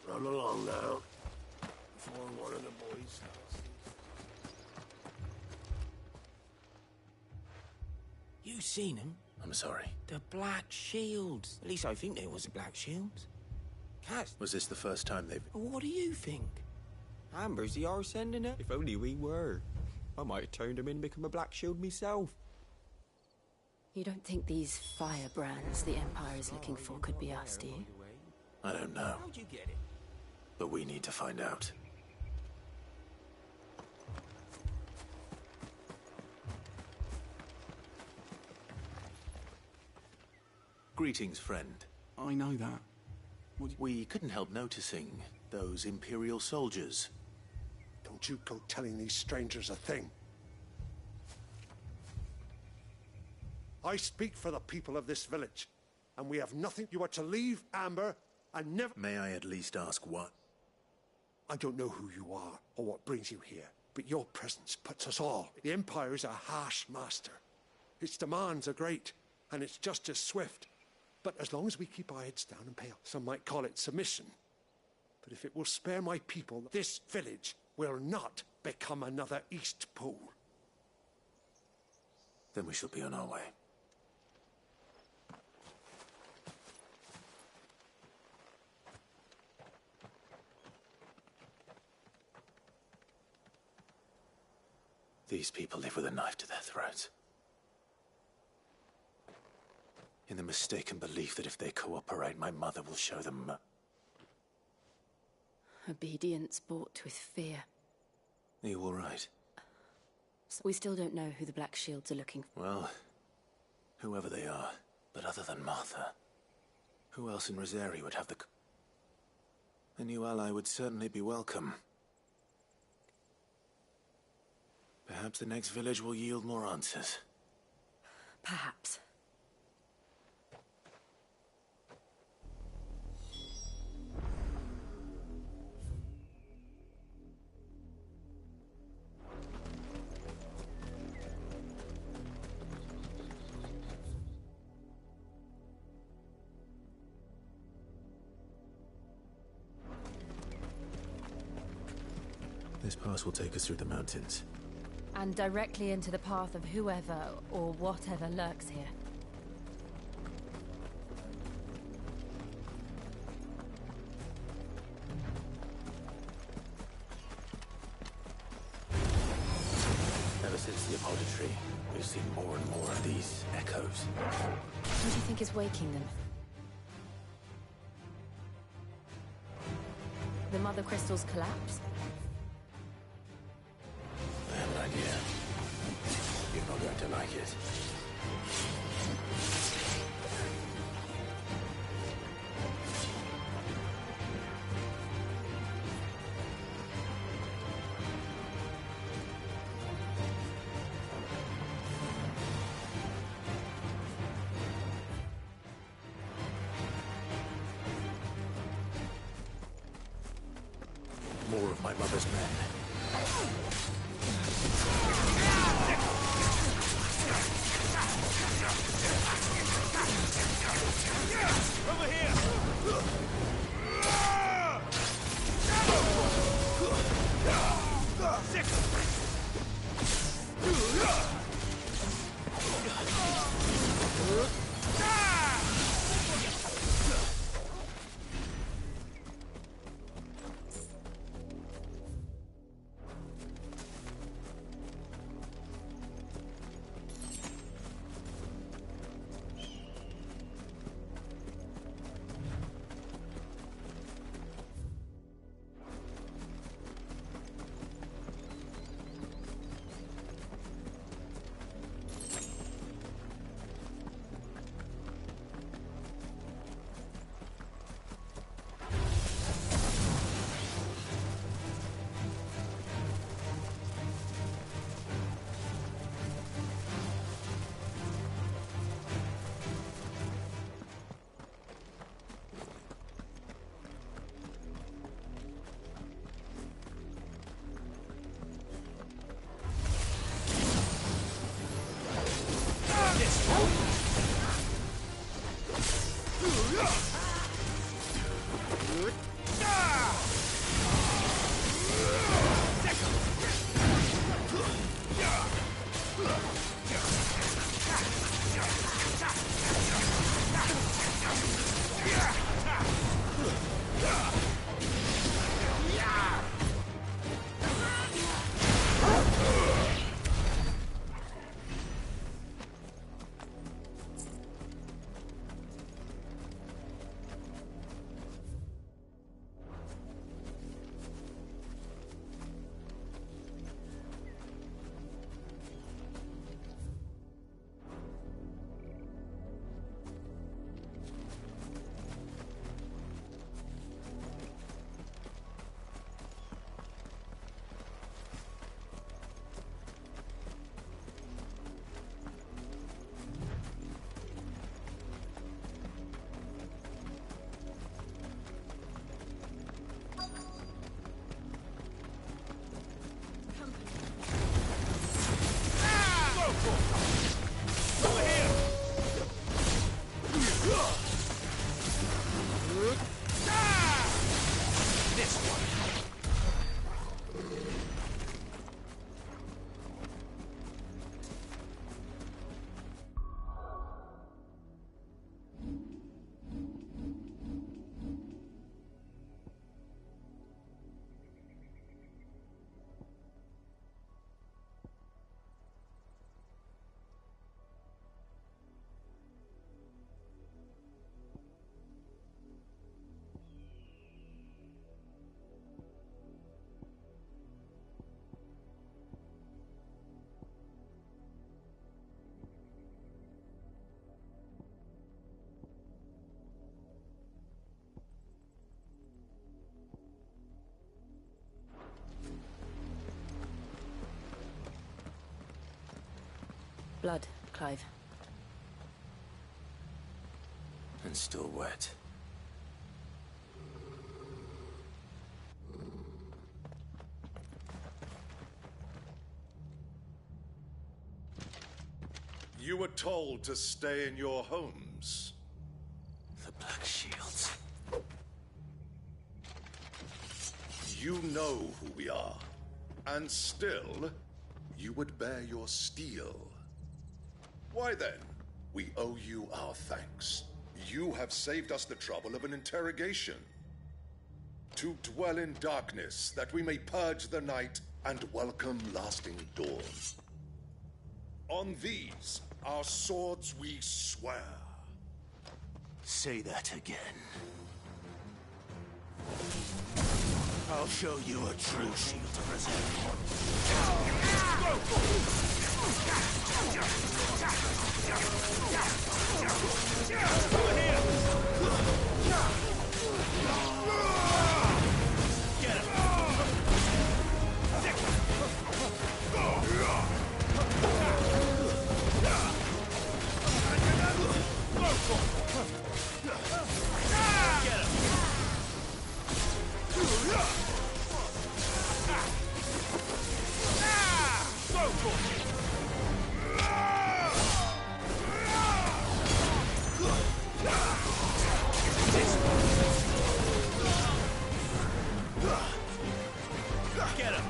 Run along now, before one of the boys starts. You seen him? I'm sorry. The Black Shields. At least I think they was the Black Shields. Cat. Was this the first time they've... What do you think? Amber's the arse ending it. If only we were. I might have turned him in and become a Black Shield myself. You don't think these firebrands the Empire is looking for could be us, do you? I don't know. How'd you get it? But we need to find out. Greetings, friend. I know that. We couldn't help noticing those Imperial soldiers. Don't you go telling these strangers a thing. I speak for the people of this village, and we have nothing. You are to leave Amber and never... May I at least ask what? I don't know who you are or what brings you here, but your presence puts us all. The Empire is a harsh master. Its demands are great, and its justice swift. But as long as we keep our heads down and pay up, some might call it submission. But if it will spare my people, this village will not become another Eastpool. Then we shall be on our way. These people live with a knife to their throats. In the mistaken belief that if they cooperate, my mother will show them... Obedience bought with fear. Are you all right? We still don't know who the Black Shields are looking for. Well, whoever they are, but other than Martha, who else in Rosari would have the... A new ally would certainly be welcome. Perhaps the next village will yield more answers. Perhaps. This pass will take us through the mountains. And directly into the path of whoever or whatever lurks here. Ever since the Apollo tree, we've seen more and more of these echoes. What do you think is waking them? The Mother Crystal's collapse? I have an idea. You're not going to like it. More of my mother's men. Over here! blood, Clive. And still wet. You were told to stay in your homes. The Black Shields. You know who we are. And still, you would bear your steel. Why then, we owe you our thanks. You have saved us the trouble of an interrogation. To dwell in darkness, that we may purge the night and welcome lasting dawn. On these, our swords we swear. Say that again. I'll show you a true shield to Get him!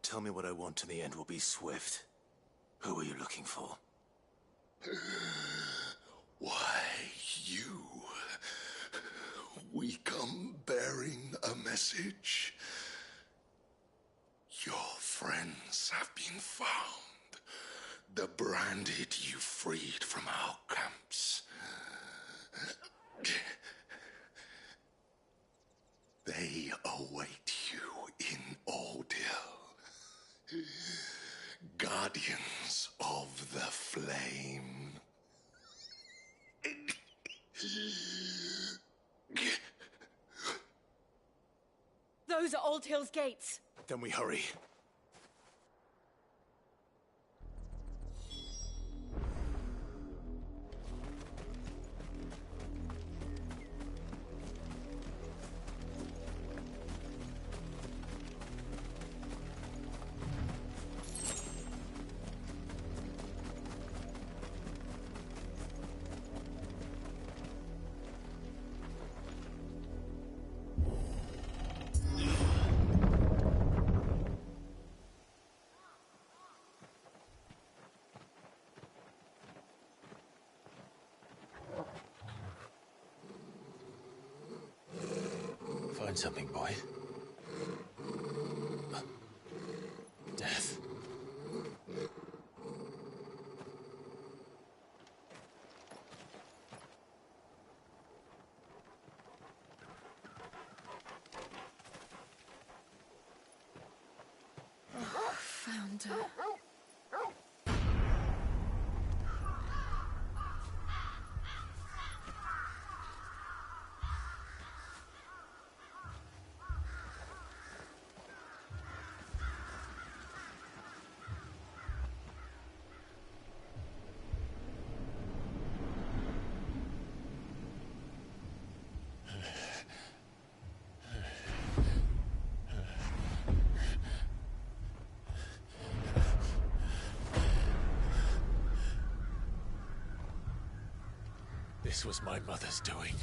Tell me what I want and the end will be swift. Who are you looking for? Why, you. We come bearing a message. Your friends have been found. The branded you freed from our camps. They await you in Ordeal. Guardians of the Flame. Those are Old Hill's gates. Then we hurry. Find something, boy. Death. Found her. This was my mother's doing.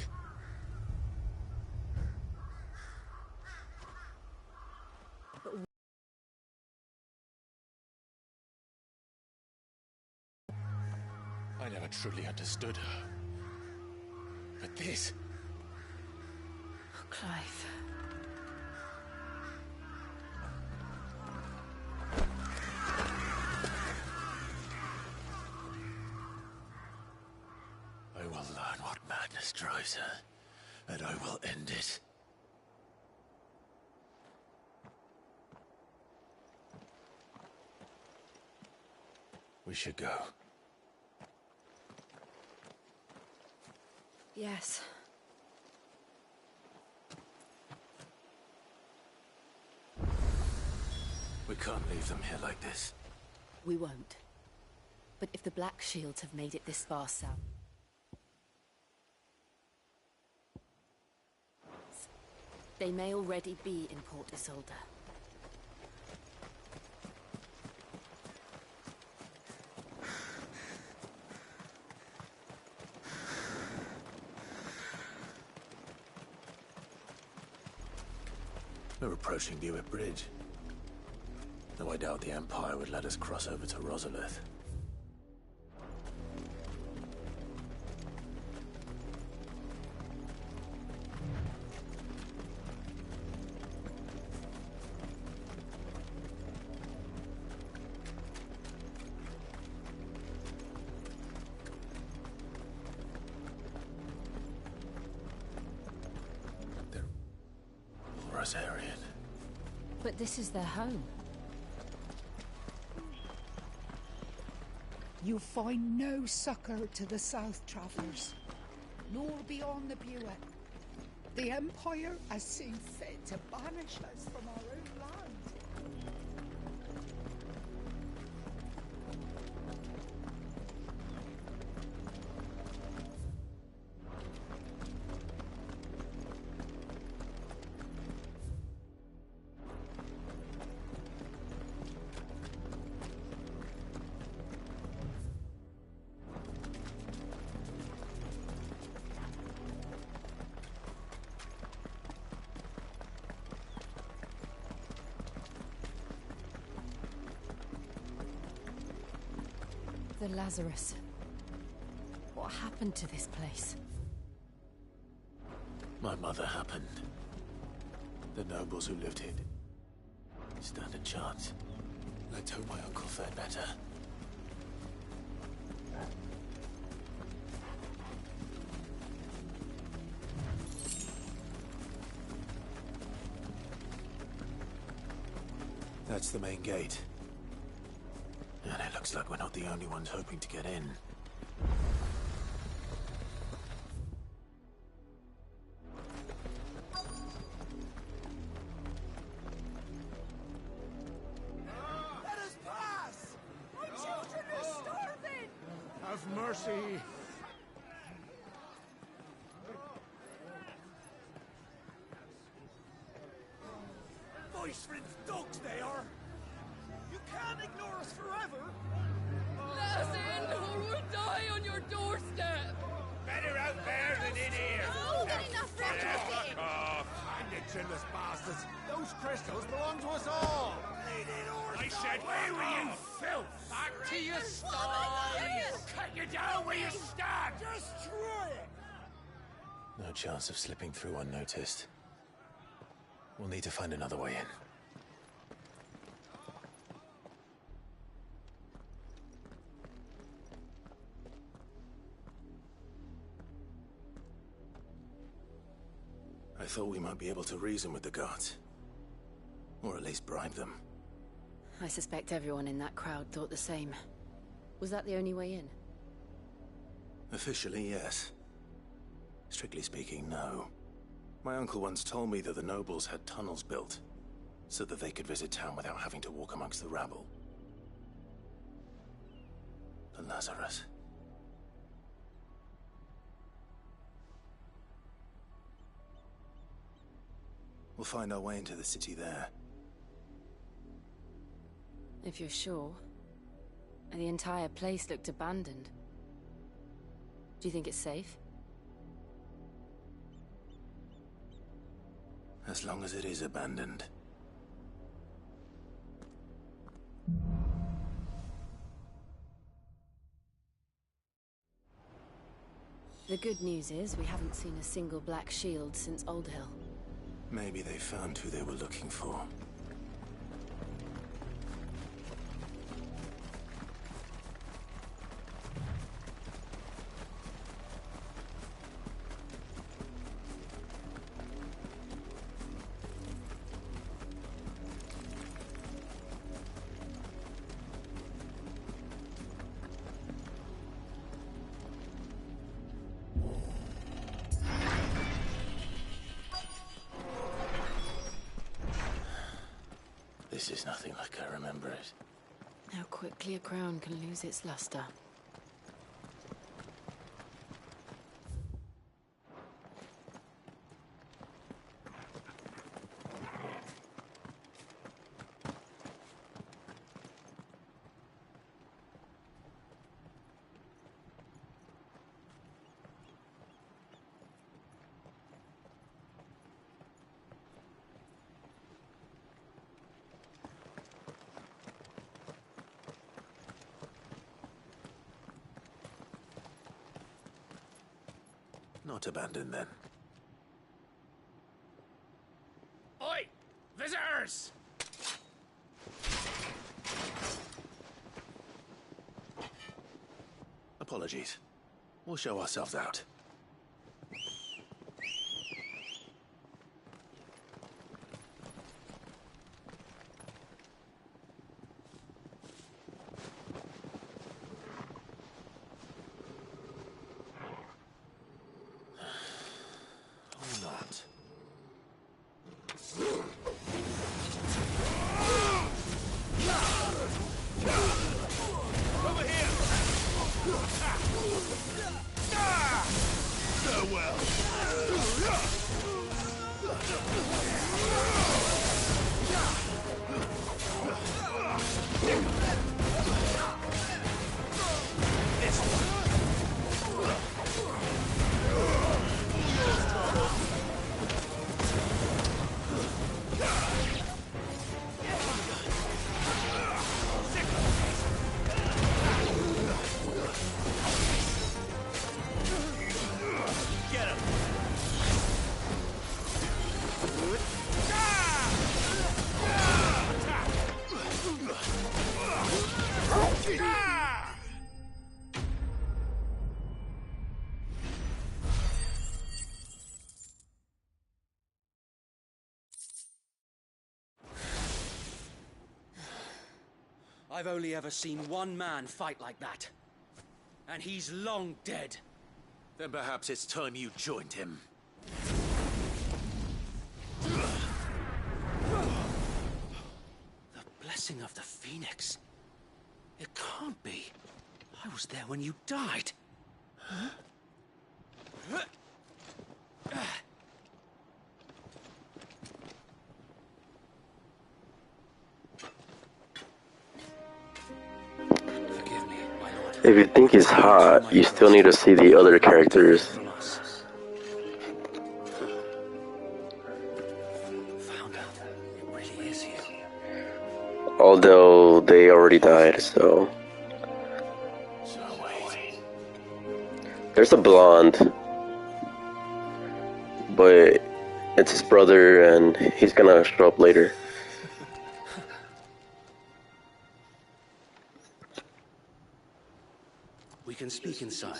I never truly understood her. But this... Oh, Clive. I will learn what madness drives her, and I will end it. We should go. Yes. We can't leave them here like this. We won't. But if the Black Shields have made it this far south, they may already be in Port Isolde. We're approaching Buick Bridge. Though I doubt the Empire would let us cross over to Rosalith. Rosarian. But this is their home. You find no succor to the South Travelers, nor beyond the Buet. The Empire has seen fit to banish us from our own land. The Lazarus. What happened to this place? My mother happened. The nobles who lived here stand a chance. Let's hope my uncle fared better. That's the main gate. And it looks like we're not the only ones hoping to get in. Let us pass! My children are starving! Have mercy! Voice-rinsed dogs they are! You can't ignore us forever! Let us in, or we'll die on your doorstep! Better out there than in here! Oh, get enough rhetoric! Hang the chinless bastards! Those crystals belong to us all! I said, where were you, filth? Back to your sties! Cut you down where you stand! Destroy it! No chance of slipping through unnoticed. We'll need to find another way in. I thought we might be able to reason with the guards. Or at least bribe them. I suspect everyone in that crowd thought the same. Was that the only way in? Officially, yes. Strictly speaking, no. My uncle once told me that the nobles had tunnels built, so that they could visit town without having to walk amongst the rabble. The Lazarus. We'll find our way into the city there. If you're sure. The entire place looked abandoned. Do you think it's safe? As long as it is abandoned. The good news is we haven't seen a single Black Shield since Old Hill. Maybe they found who they were looking for. This is nothing like I remember it. How quickly a crown can lose its luster. Not abandoned, then. Oi! Visitors! Apologies. We'll show ourselves out. I've only ever seen one man fight like that. And he's long dead. Then perhaps it's time you joined him. The blessing of the Phoenix. It can't be. I was there when you died. Huh? If you think he's hot, you still need to see the other characters. Although they already died, so... There's a blonde. But it's his brother and he's gonna show up later. We can speak inside.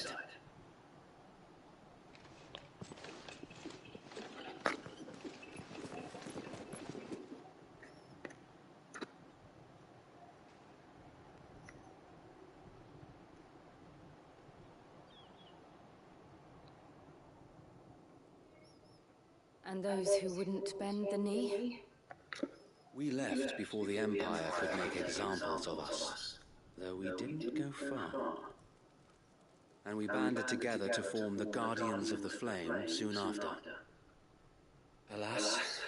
And those who wouldn't bend the knee? We left before the Empire could make examples of us, though we didn't go far. And we banded together to form the Guardians of the Flame soon after. Alas,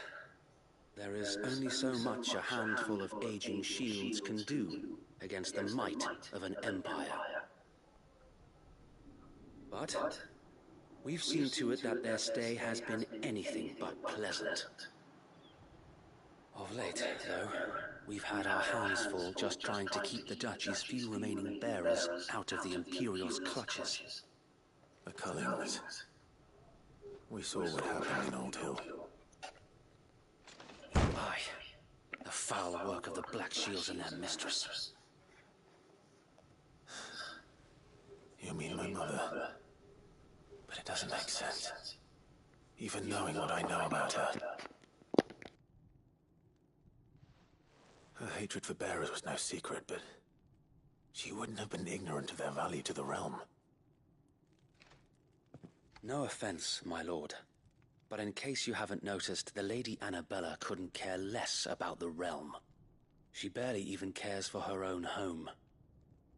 there is only so much a handful of aging shields can do against the might of an empire. But we've seen to it that their stay has been anything but pleasant. Of late, though, we've had our hands full just trying to keep the Duchy's few remaining bearers out of the Imperial's clutches. The Cullings. We saw what happened in Old Hill. Aye. The foul work of the Black Shields and their mistress. You mean my mother? But it doesn't make sense. Even knowing what I know about her. Her hatred for bearers was no secret, but she wouldn't have been ignorant of their value to the realm. No offense, my lord, but in case you haven't noticed, the Lady Annabella couldn't care less about the realm. She barely even cares for her own home.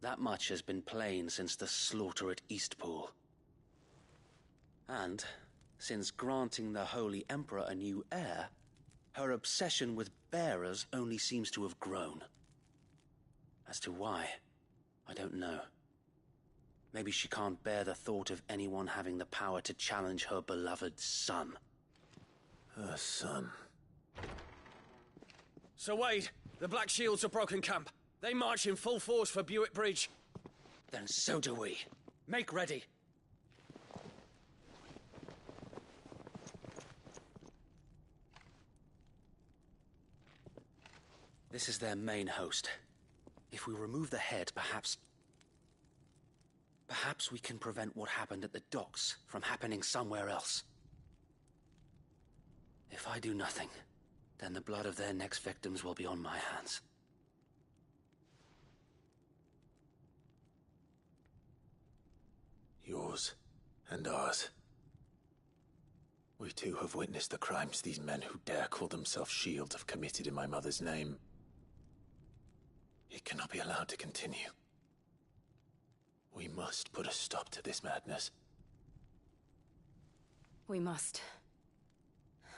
That much has been plain since the slaughter at Eastpool. And, since granting the Holy Emperor a new heir, her obsession with bearers only seems to have grown. As to why, I don't know. Maybe she can't bear the thought of anyone having the power to challenge her beloved son. Her son. Sir Wade, the Black Shields have broken camp. They march in full force for Buick Bridge. Then so do we. Make ready. This is their main host. If we remove the head, perhaps we can prevent what happened at the docks from happening somewhere else. If I do nothing, then the blood of their next victims will be on my hands. Yours and ours. We too have witnessed the crimes these men who dare call themselves Shields have committed in my mother's name. It cannot be allowed to continue. We must put a stop to this madness. We must.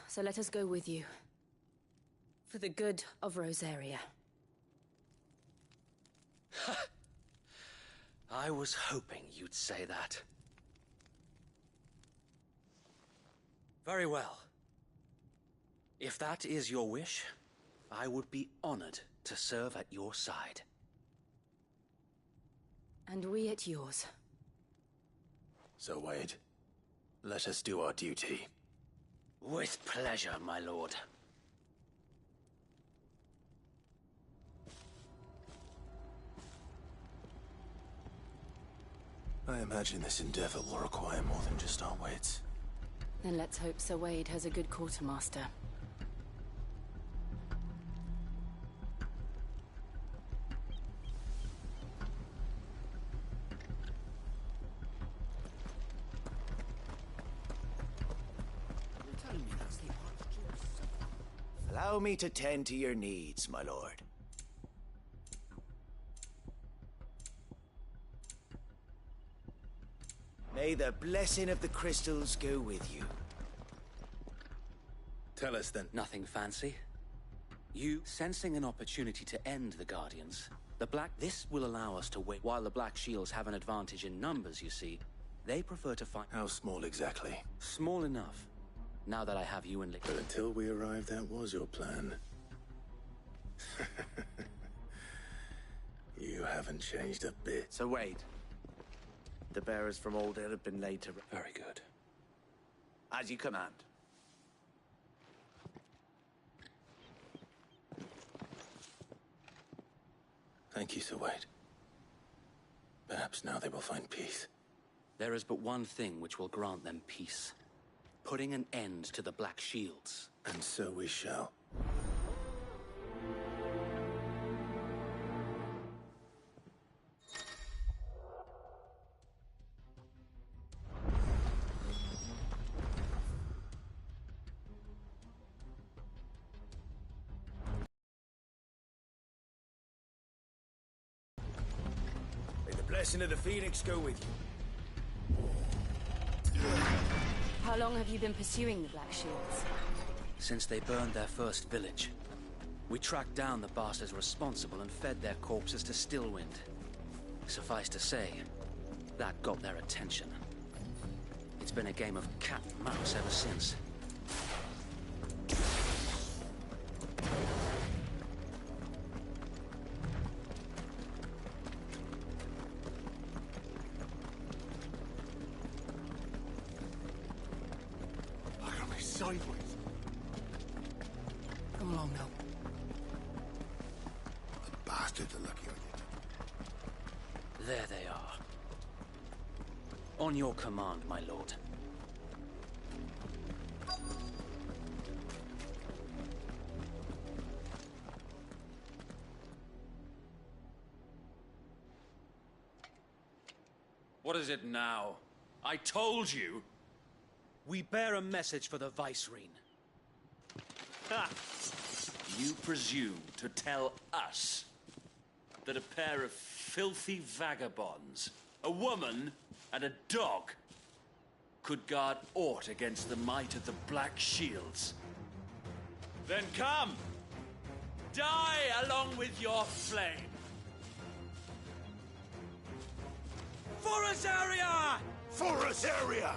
So let us go with you. For the good of Rosaria. I was hoping you'd say that. Very well. If that is your wish, I would be honored to serve at your side. And we at yours. So, Wade, let us do our duty. With pleasure, my lord. I imagine this endeavor will require more than just our wits. Then let's hope Sir Wade has a good quartermaster. Allow me to tend to your needs, my lord. May the blessing of the crystals go with you. Tell us then. Nothing fancy. You, sensing an opportunity to end the Guardians, this will allow us to wait. While the Black Shields have an advantage in numbers, you see, they prefer to fight. How small exactly? Small enough. Now that I have you in But until we arrived, that was your plan. You haven't changed a bit. So Wade, the bearers from Oldale have been laid to... Very good. As you command. Thank you, Sir Wade. Perhaps now they will find peace. There is but one thing which will grant them peace. Putting an end to the Black Shields. And so we shall. May the blessing of the Phoenix go with you. How long have you been pursuing the Black Shields? Since they burned their first village. We tracked down the bastards responsible and fed their corpses to Stillwind. Suffice to say, that got their attention. It's been a game of cat and mouse ever since. Sideways. Come along now. The bastards are lucky on you. There they are. On your command, my lord. What is it now? I told you! We bear a message for the Vicereine. Ha! You presume to tell us that a pair of filthy vagabonds, a woman and a dog, could guard aught against the might of the Black Shields? Then come! Die along with your flame! For Azaria! For Azaria!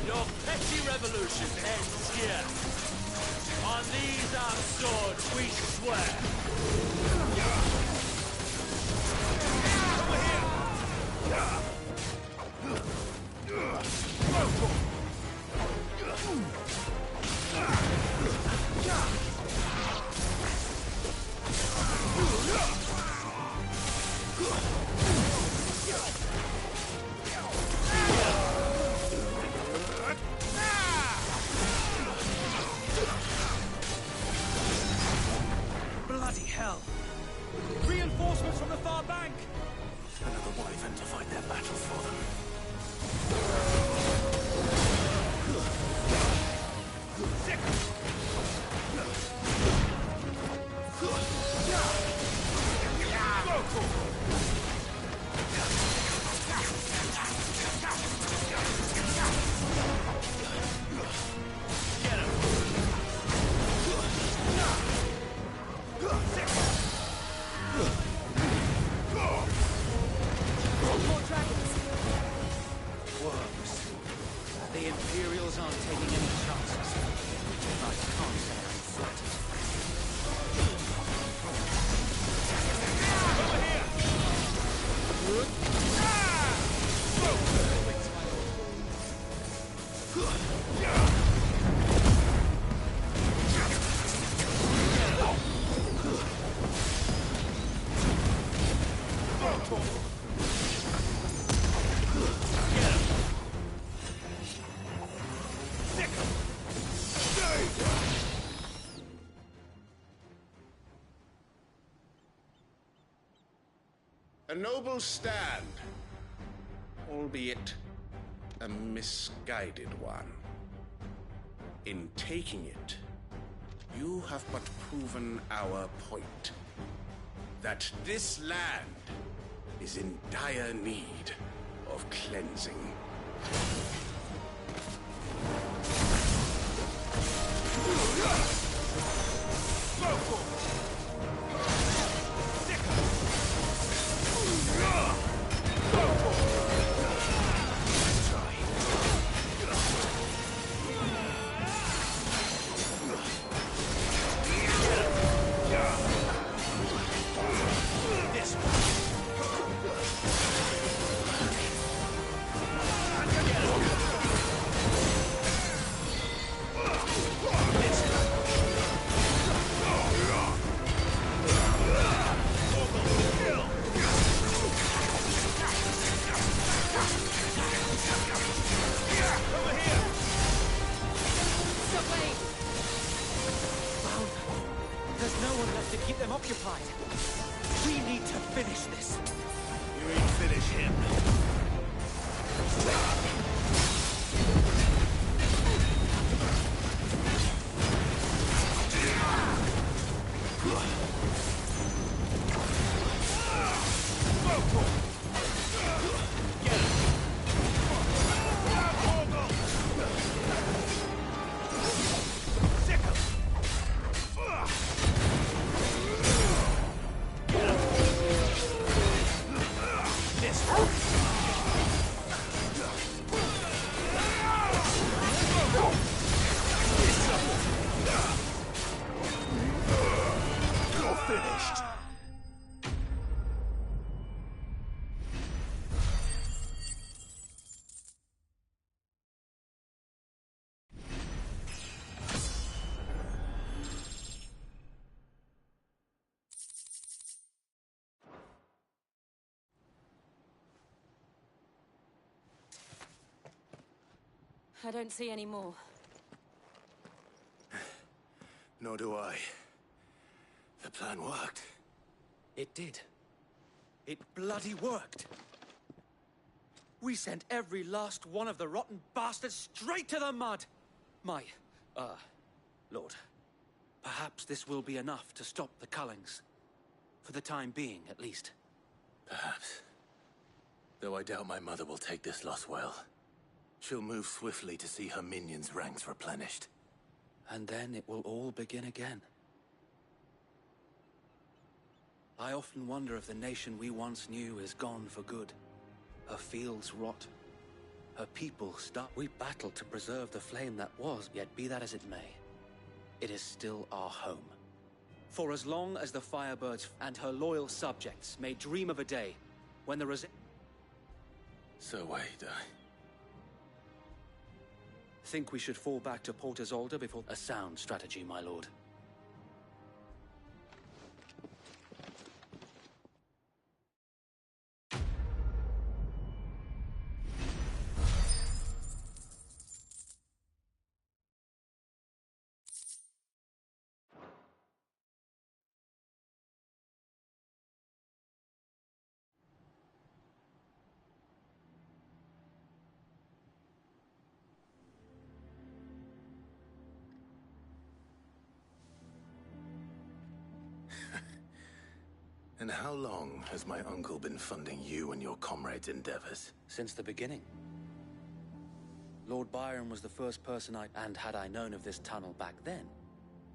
Your petty revolution ends here. On these our swords we swear. Bloody hell! Reinforcements from the far bank! Another wyvern to fight their battle for them. More dragons! Works. The Imperials aren't taking any chances. I can't say I'm flattered. A noble stand, albeit a misguided one. In taking it, you have but proven our point. That this land is in dire need of cleansing. There's no one left to keep them occupied. We need to finish this. You ain't finish him. I don't see any more. Nor do I. The plan worked. It did. It bloody worked. We sent every last one of the rotten bastards straight to the mud. My, Lord, perhaps this will be enough to stop the Cullings. For the time being, at least. Perhaps. Though I doubt my mother will take this loss well. She'll move swiftly to see her minions' ranks replenished. And then it will all begin again. I often wonder if the nation we once knew is gone for good. Her fields rot. Her people starve. We battled to preserve the flame that was, yet be that as it may, it is still our home. For as long as the Firebirds and her loyal subjects may dream of a day when the So wait, Think we should fall back to Port Isolde before a sound strategy, my lord. And how long has my uncle been funding you and your comrades' endeavors? Since the beginning. Lord Byron was the first person and had I known of this tunnel back then,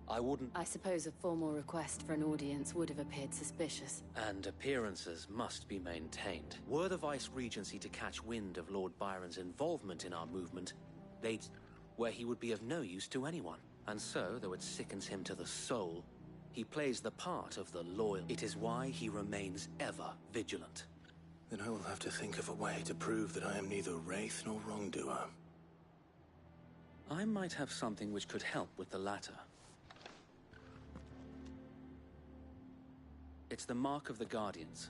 I wouldn't... I suppose a formal request for an audience would have appeared suspicious. And appearances must be maintained. Were the Vice-Regency to catch wind of Lord Byron's involvement in our movement, where he would be of no use to anyone. And so, though it sickens him to the soul, he plays the part of the loyal. It is why he remains ever vigilant. Then I will have to think of a way to prove that I am neither wraith nor wrongdoer. I might have something which could help with the latter. It's the mark of the Guardians.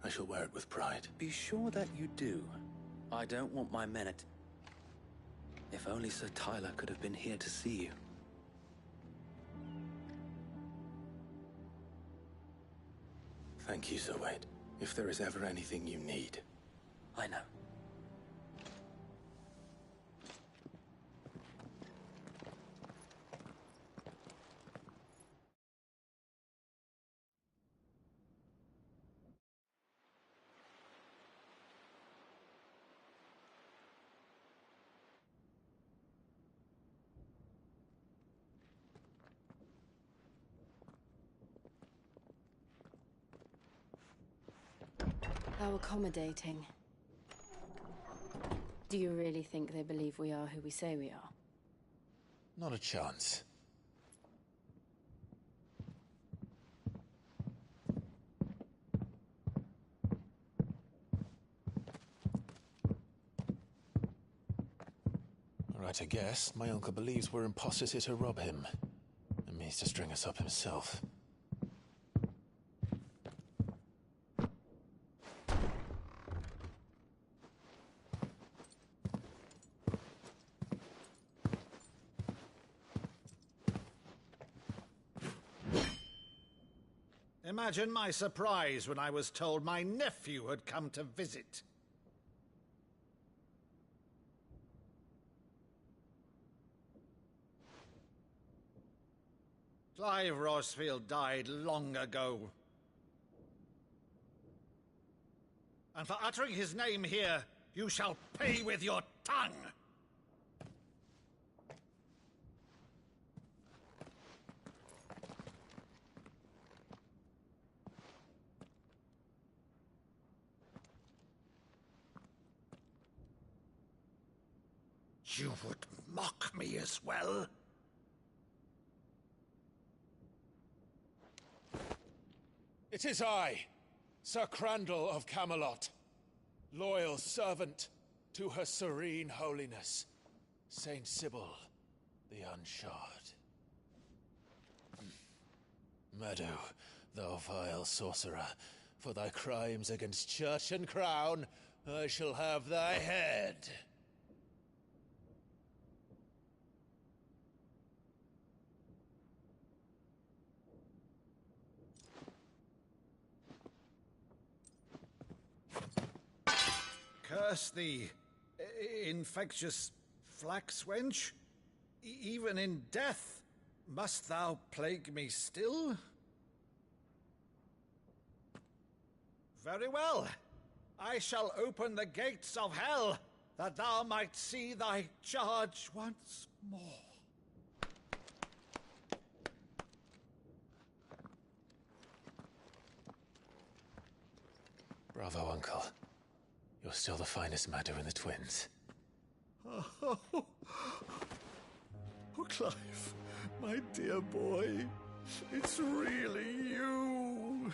I shall wear it with pride. Be sure that you do. I don't want my men at... If only Sir Tyler could have been here to see you. Thank you, Sir Wade. If there is ever anything you need. I know. How accommodating. Do you really think they believe we are who we say we are? Not a chance. Right, I guess. My uncle believes we're imposters here to rob him. And means to string us up himself. Imagine my surprise when I was told my nephew had come to visit. Clive Rosfield died long ago. And for uttering his name here, you shall pay with your tongue! You would mock me as well? It is I, Sir Crandall of Camelot, loyal servant to Her Serene Holiness, Saint Sybil the Unshod. Meadow, thou vile sorcerer, for thy crimes against church and crown, I shall have thy head. curse thee, infectious flax wench? Even in death, must thou plague me still? Very well. I shall open the gates of hell, that thou might see thy charge once more. Bravo, Uncle. You're still the finest Maddu in the twins. Oh, Clive, my dear boy, it's really you.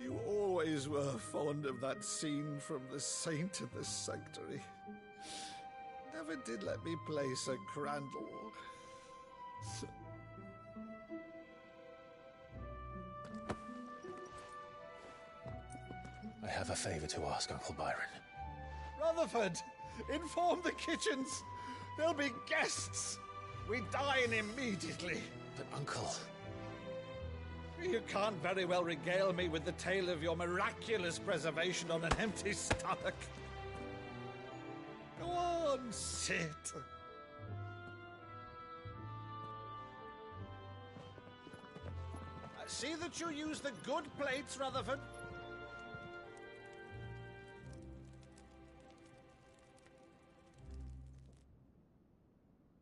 You always were fond of that scene from The Saint in the Sanctuary. Never did let me play Sir Crandall. I have a favor to ask, Uncle Byron. Rutherford, inform the kitchens. There'll be guests. We dine immediately. But, Uncle... You can't very well regale me with the tale of your miraculous preservation on an empty stomach. Go on, sit. See that you use the good plates, Rutherford.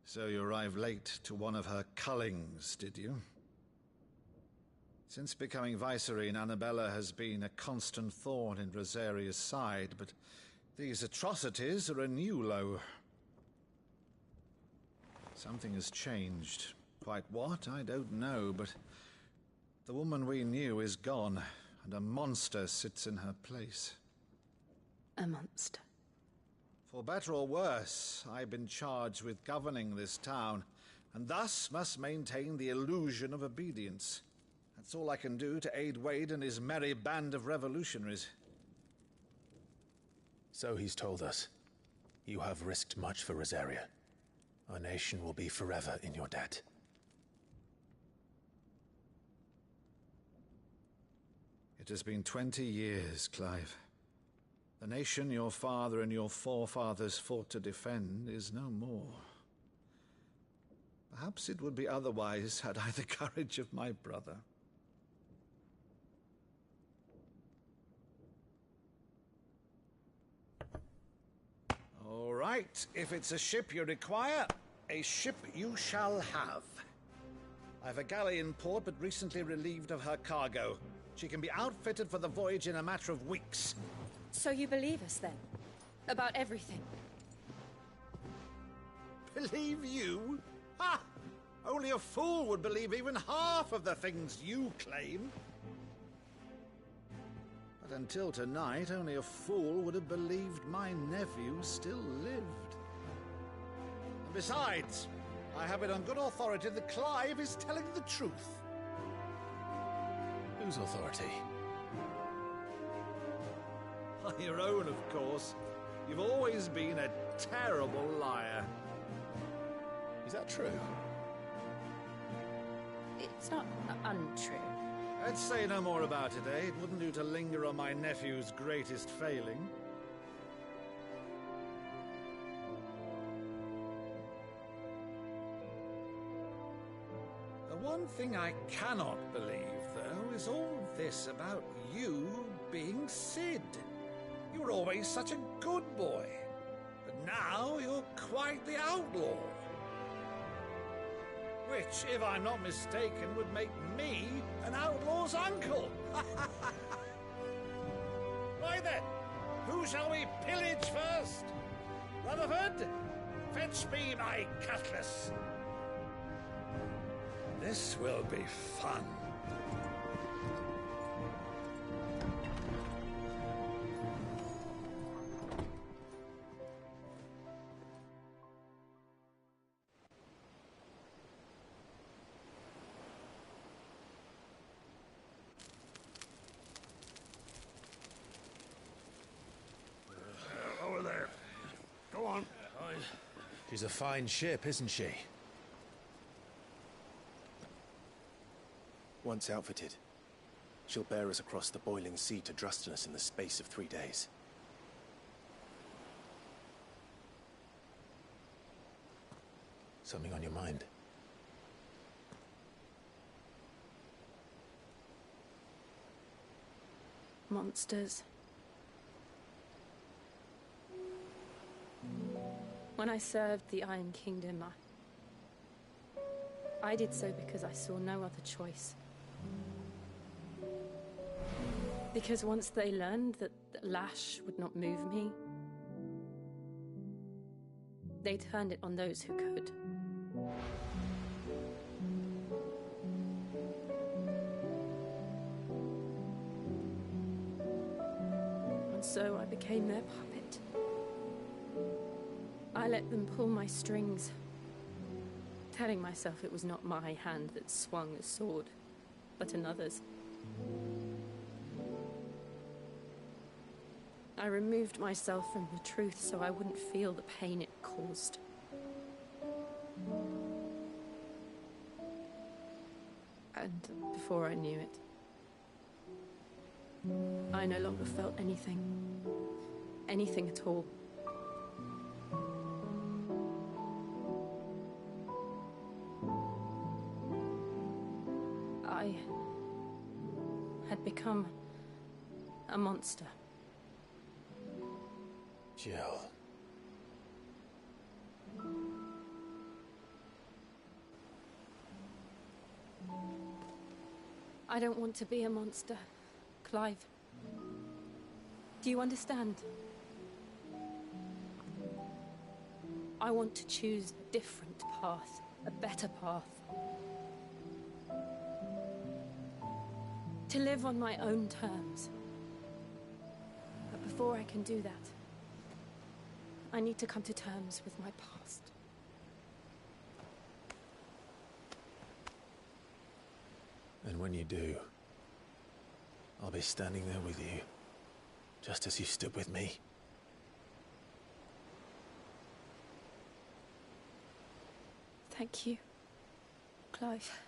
So you arrived late to one of her cullings, did you? Since becoming Vicereine, Annabella has been a constant thorn in Rosaria's side, but these atrocities are a new low. Something has changed. Quite what, I don't know, but the woman we knew is gone, and a monster sits in her place. A monster? For better or worse, I've been charged with governing this town, and thus must maintain the illusion of obedience. That's all I can do to aid Wade and his merry band of revolutionaries. So he's told us. You have risked much for Rosaria. Our nation will be forever in your debt. It has been 20 years, Clive. The nation your father and your forefathers fought to defend is no more. Perhaps it would be otherwise had I the courage of my brother. All right, if it's a ship you require, a ship you shall have. I've a galley in port, but recently relieved of her cargo. She can be outfitted for the voyage in a matter of weeks. So you believe us, then? About everything? Believe you? Ha! Only a fool would believe even half of the things you claim. But until tonight, only a fool would have believed my nephew still lived. And besides, I have it on good authority that Clive is telling the truth. Whose authority? Your own, of course. You've always been a terrible liar. Is that true? It's not untrue. Let's say no more about it, eh? It wouldn't do to linger on my nephew's greatest failing. The one thing I cannot believe, though, is all this about you being Cid. You were always such a good boy, but now you're quite the outlaw. Which, if I'm not mistaken, would make me an outlaw's uncle. Why then, who shall we pillage first? Rutherford, fetch me my cutlass. This will be fun. Over there. Go on. She's a fine ship, isn't she? Once outfitted, She'll bear us across the boiling sea to Drustinus in the space of 3 days. Something on your mind? Monsters. When I served the Iron Kingdom, I did so because I saw no other choice. Because once they learned that the lash would not move me, they turned it on those who could. And so I became their puppet. I let them pull my strings, telling myself it was not my hand that swung a sword, but another's. I removed myself from the truth so I wouldn't feel the pain it caused. And before I knew it, I no longer felt anything. Anything at all. I had become a monster. Jill. I don't want to be a monster, Clive. Do you understand? I want to choose a different path, a better path. To live on my own terms. But before I can do that, I need to come to terms with my past. And when you do, I'll be standing there with you, just as you stood with me. Thank you, Clive.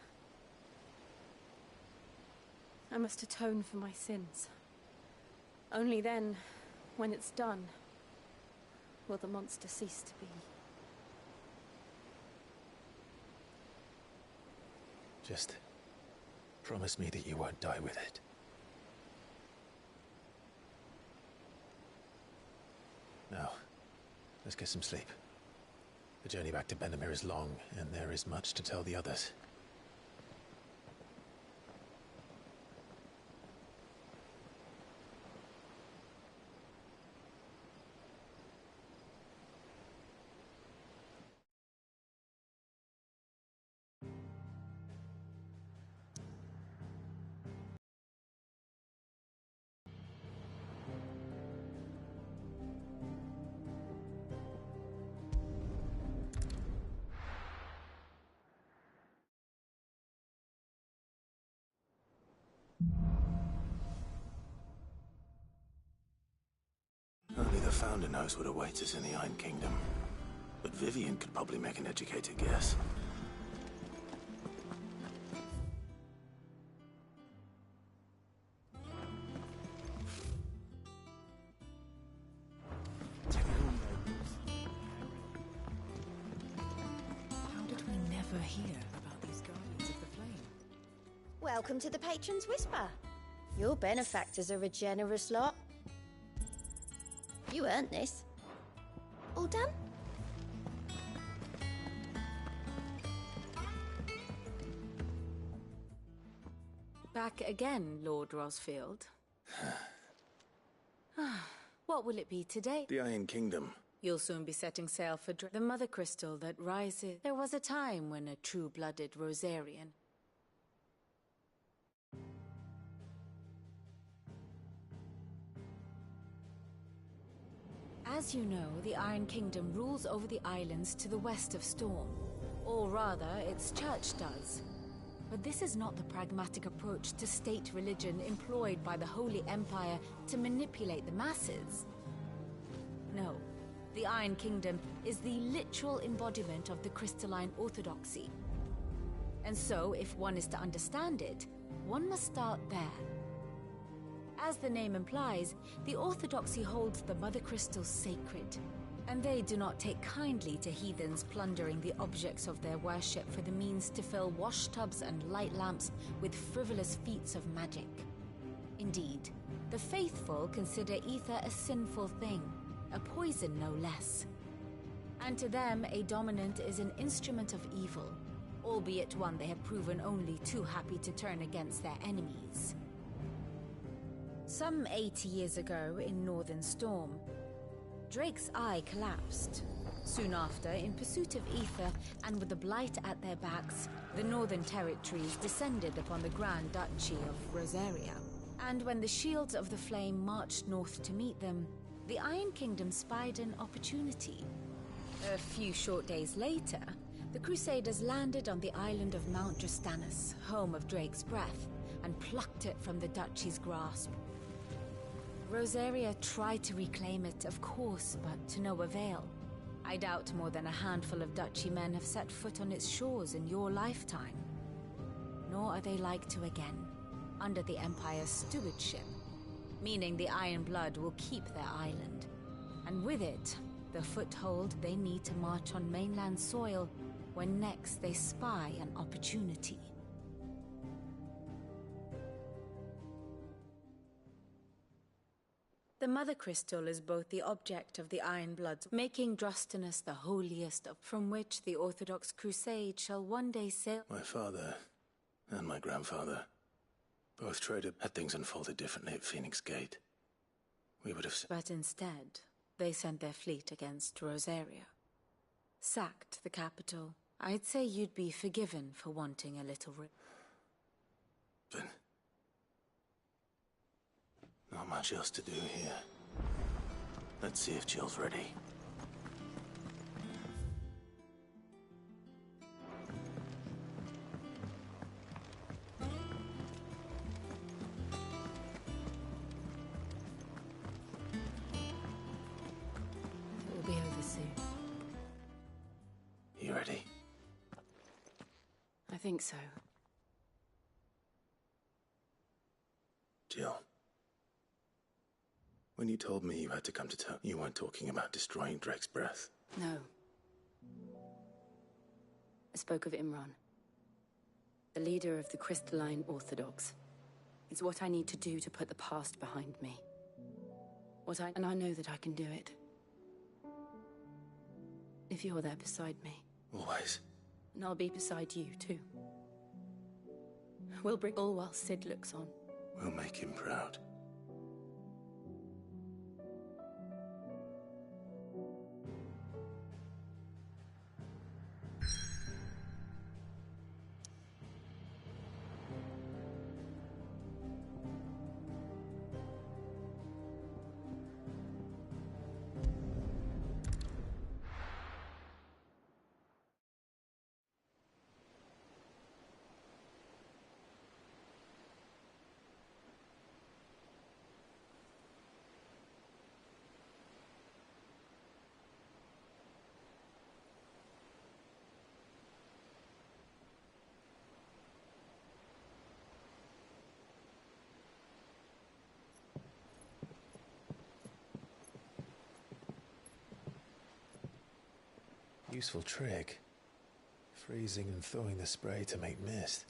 I must atone for my sins. Only then, when it's done, will the monster cease to be. Just promise me that you won't die with it. Now, let's get some sleep. The journey back to Benamir is long, and there is much to tell the others. Only the Founder knows what awaits us in the Iron Kingdom. But Vivian could probably make an educated guess. How did we never hear about these Guardians of the Flame? Welcome to the Patron's Whisper. Your benefactors are a generous lot. You earned this. All done? Back again, Lord Rosfield. What will it be today? The Iron Kingdom. You'll soon be setting sail for the Mother Crystal that rises. There was a time when a true-blooded Rosarian. As you know, the Iron Kingdom rules over the islands to the west of Storm. Or rather, its church does. But this is not the pragmatic approach to state religion employed by the Holy Empire to manipulate the masses. No, the Iron Kingdom is the literal embodiment of the crystalline orthodoxy. And so, if one is to understand it, one must start there, As the name implies, the Orthodoxy holds the Mother Crystals sacred, and they do not take kindly to heathens plundering the objects of their worship for the means to fill washtubs and light lamps with frivolous feats of magic. Indeed, the faithful consider ether a sinful thing, a poison no less. And to them, a dominant is an instrument of evil, albeit one they have proven only too happy to turn against their enemies. Some 80 years ago in Northern Storm, Drake's eye collapsed. Soon after, in pursuit of ether and with the Blight at their backs, the Northern Territories descended upon the Grand Duchy of Rosaria. And when the Shields of the Flame marched north to meet them, the Iron Kingdom spied an opportunity. A few short days later, the Crusaders landed on the island of Mount Justanus, home of Drake's breath, and plucked it from the Duchy's grasp. Rosaria tried to reclaim it, of course, but to no avail. I doubt more than a handful of Duchy men have set foot on its shores in your lifetime. Nor are they like to again, under the Empire's stewardship, meaning the Iron Blood will keep their island, and with it, the foothold they need to march on mainland soil when next they spy an opportunity. The Mother Crystal is both the object of the Iron Bloods, making Drostanus the holiest from which the Orthodox Crusade shall one day sail. My father and my grandfather both traded. Had things unfolded differently at Phoenix Gate, we would have... But instead, they sent their fleet against Rosaria. Sacked the capital. I'd say you'd be forgiven for wanting a little... Then... not much else to do here. Let's see if Jill's ready. It will be over soon. You ready? I think so. Jill. When you told me you had to come to town, you weren't talking about destroying Drake's breath. No. I spoke of Imran, the leader of the Crystalline Orthodox. It's what I need to do to put the past behind me. And I know that I can do it. If you're there beside me. Always. And I'll be beside you, too. We'll bring all while Sid looks on. We'll make him proud. Useful trick. Freezing and thawing the spray to make mist.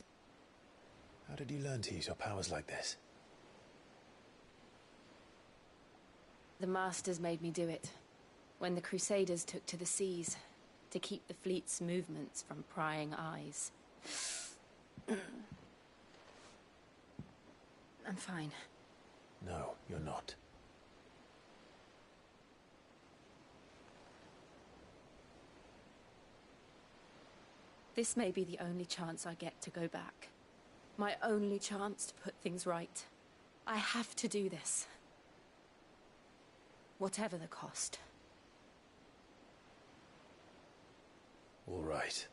How did you learn to use your powers like this? The Masters made me do it. When the Crusaders took to the seas, to keep the fleet's movements from prying eyes. I'm fine. No, you're not. This may be the only chance I get to go back. My only chance to put things right. I have to do this. Whatever the cost. All right.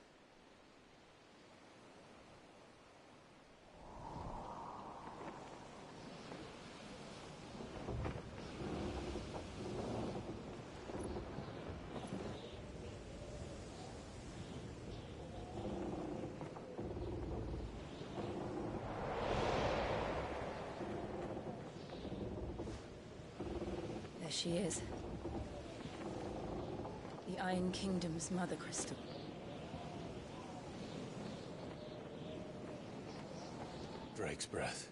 she is. The Iron Kingdom's Mother Crystal. Drake's breath.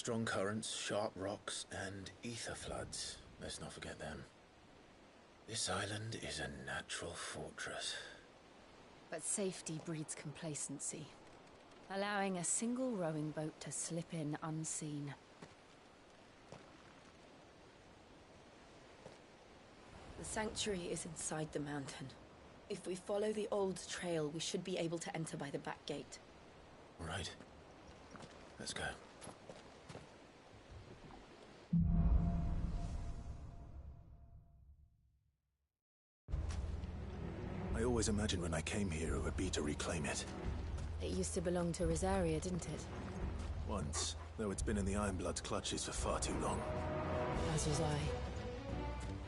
Strong currents, sharp rocks, and ether floods. Let's not forget them. This island is a natural fortress. But safety breeds complacency, allowing a single rowing boat to slip in unseen. The sanctuary is inside the mountain. If we follow the old trail, we should be able to enter by the back gate. Right. Let's go. I always imagined when I came here it would be to reclaim it. It used to belong to Rosaria, didn't it? Once, though it's been in the Ironblood's clutches for far too long. As was I.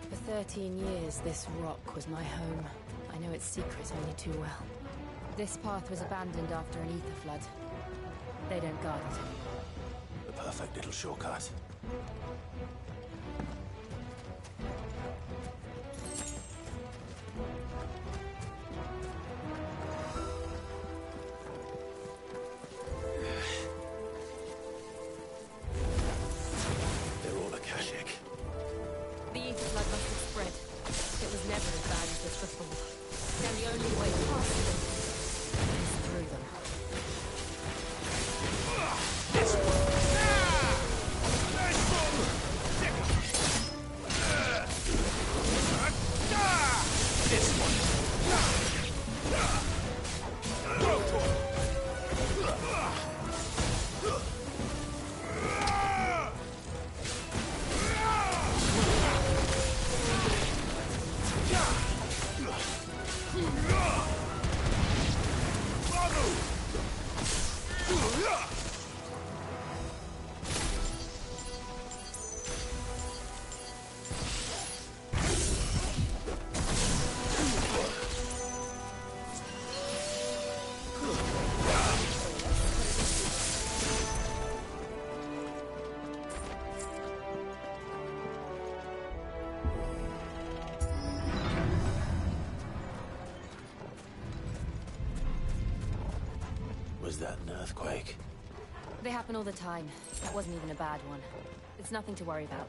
For 13 years, this rock was my home. I know its secret only too well. This path was abandoned after an ether flood. They don't guard it anymore. The perfect little shortcut. Was that an earthquake? They happen all the time. That wasn't even a bad one. It's nothing to worry about.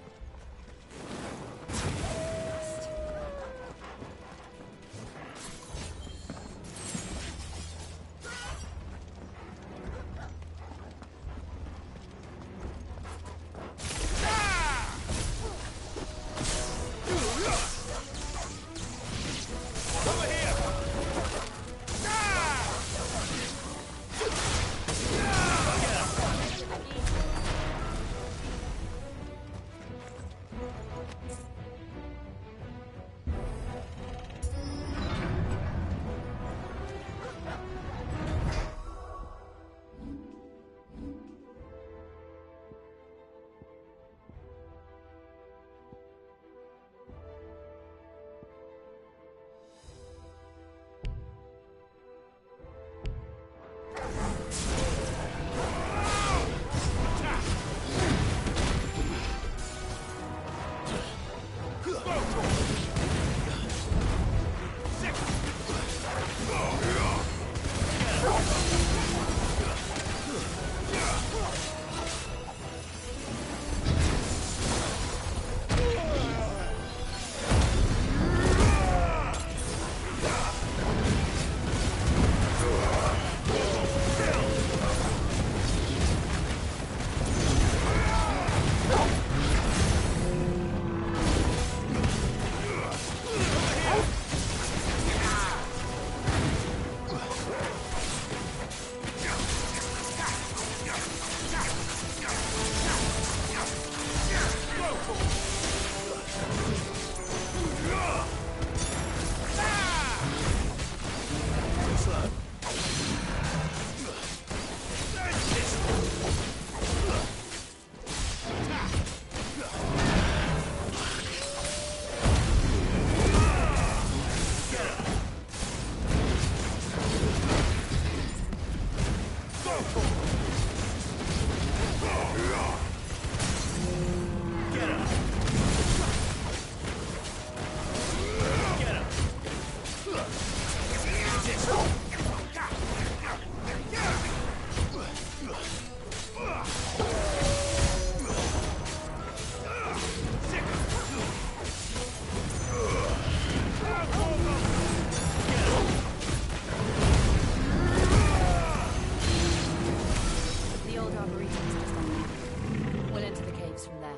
The old arboretum is just up there. We'll enter the caves from there.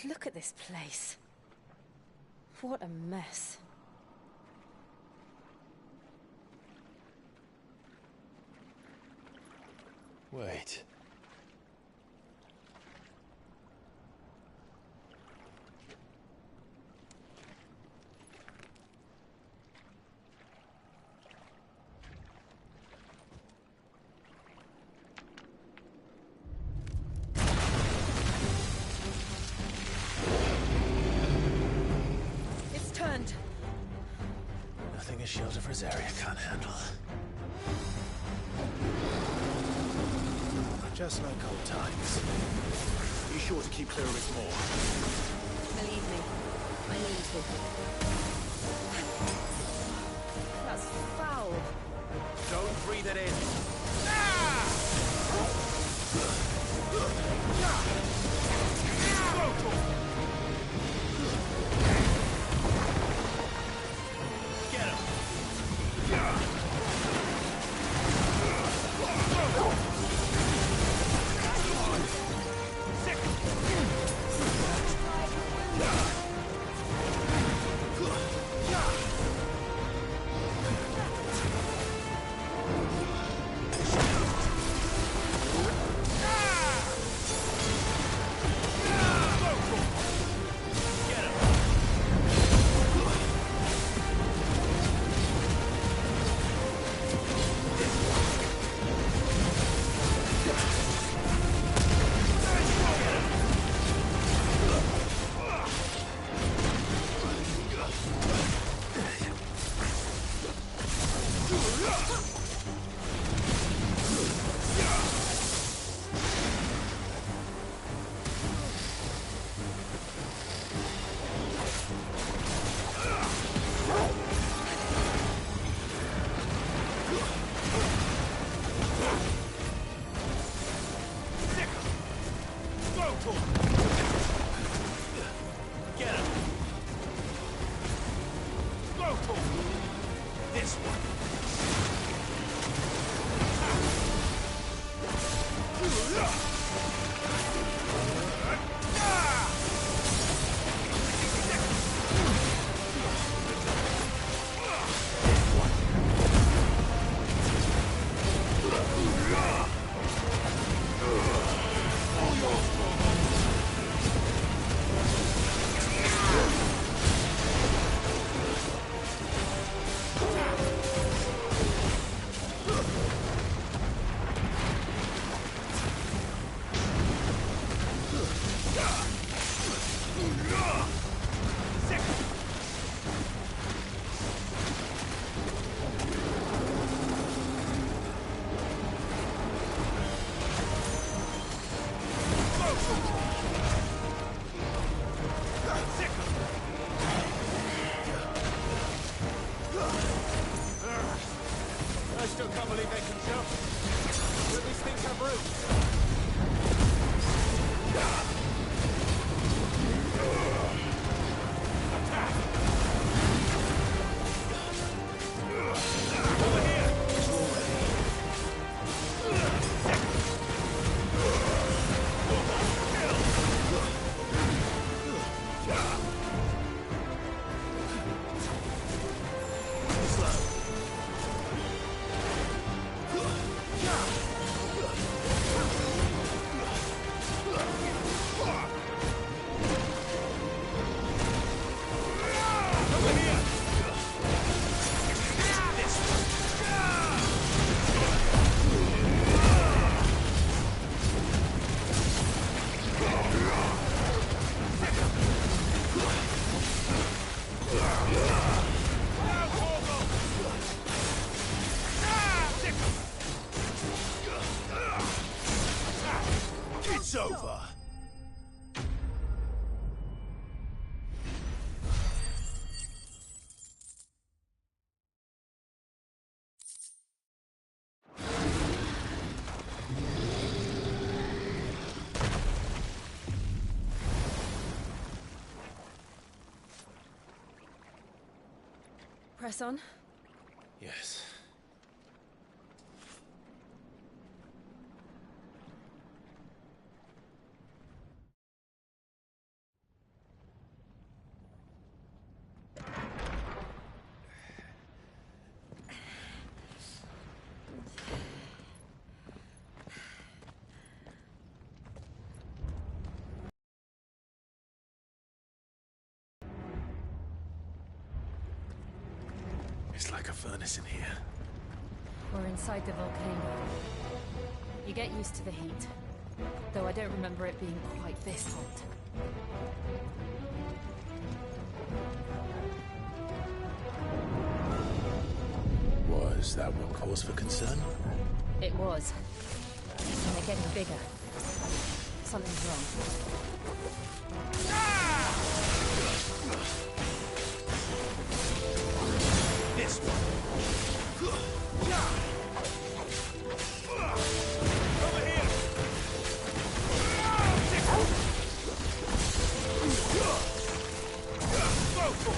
Look at this place. What a mess. Wait. It's turned. Nothing a shield of Rosaria can't handle. Just like old times. Be sure to keep clear of its maw. Believe me, I need to. That's foul. Don't breathe it in. still can't believe they can jump. Will these things have roots? It's over. Press on? Yes. It's like a furnace in here. We're inside the volcano. You get used to the heat. Though I don't remember it being quite this hot. Was that what cause for concern? It was. And they're getting bigger. Something's wrong. This one. Over here. Go for it.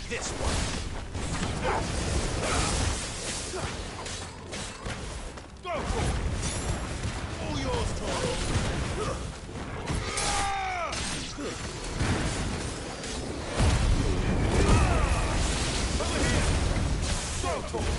This one. Go for it. All yours, Toro. Over here. Go for it.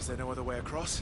Is there no other way across?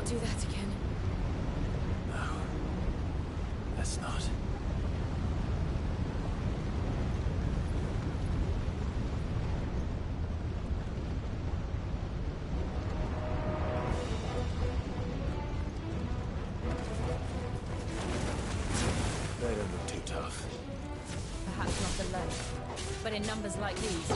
Do that again. No. Let's not. They don't look too tough. Perhaps not alone, but in numbers like these.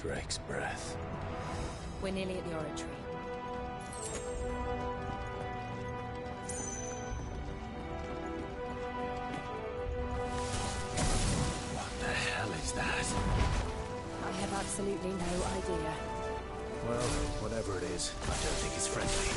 Drake's breath. We're nearly at the oratory. What the hell is that? I have absolutely no idea. Well, whatever it is, I don't think it's friendly.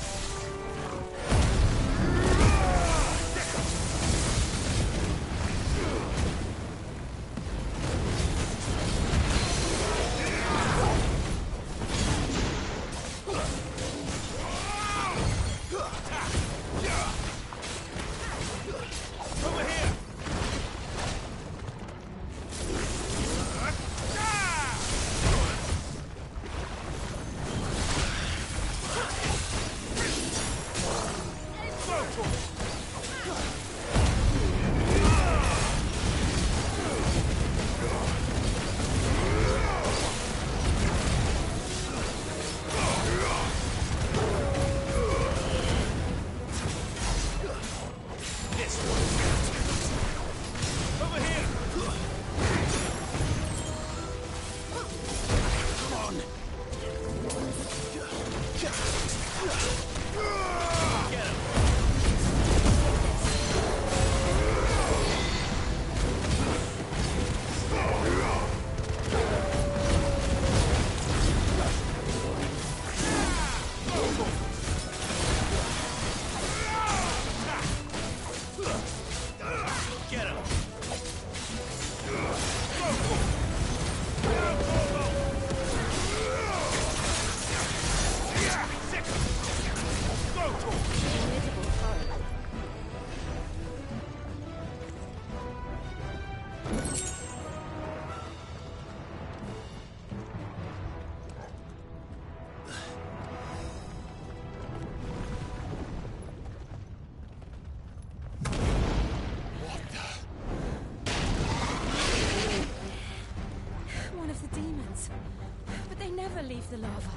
Leave the lava.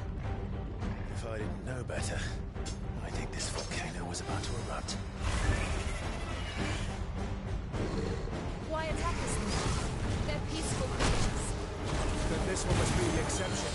If I didn't know better, I think this volcano was about to erupt. Why attack us then? They're peaceful creatures. Then this one must be the exception.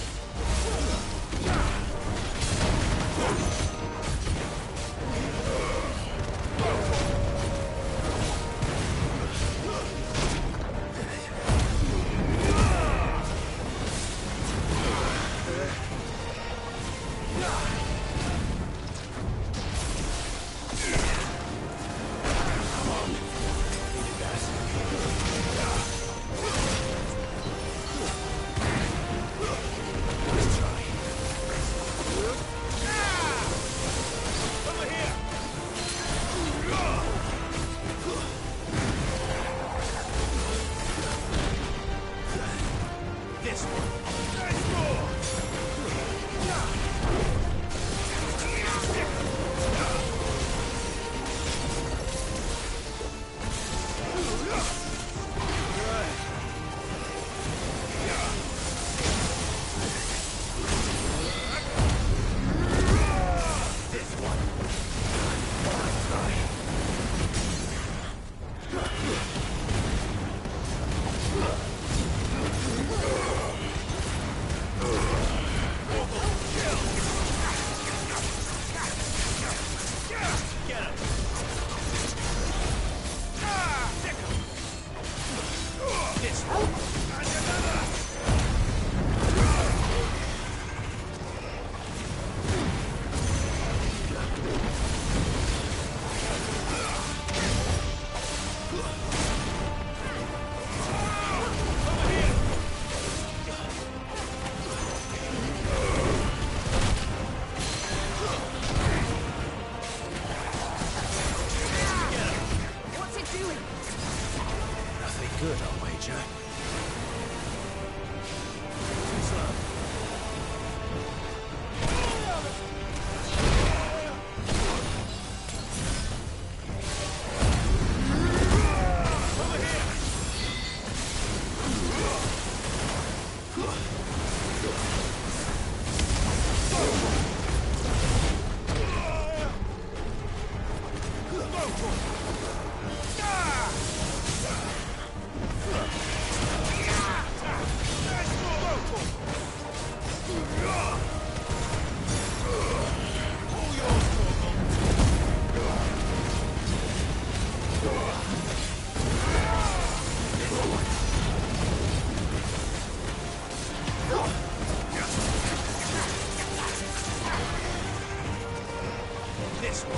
this one.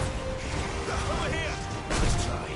Over here. Let's try.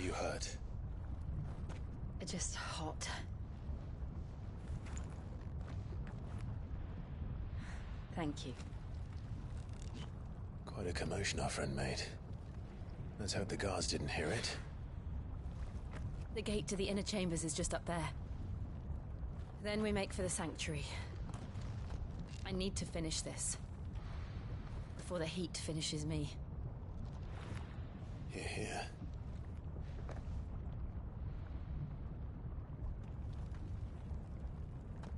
You hurt? Just hot. Thank you. Quite a commotion our friend made. Let's hope the guards didn't hear it. The gate to the inner chambers is just up there. Then we make for the sanctuary. I need to finish this. Before the heat finishes me. Hear, hear.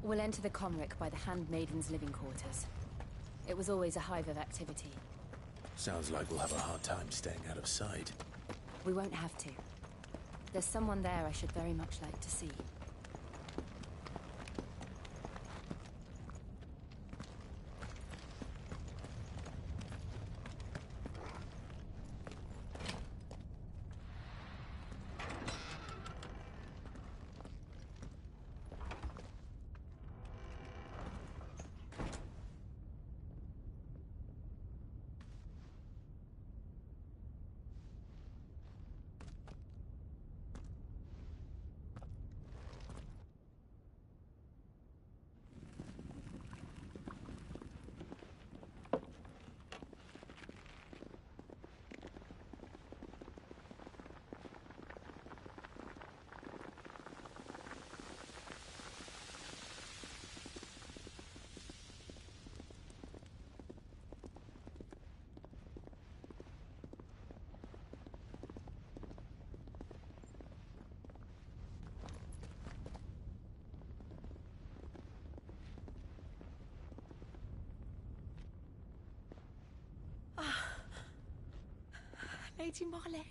We'll enter the Comric by the Handmaiden's living quarters. It was always a hive of activity. Sounds like we'll have a hard time staying out of sight. We won't have to. There's someone there I should very much like to see. Lady Marley.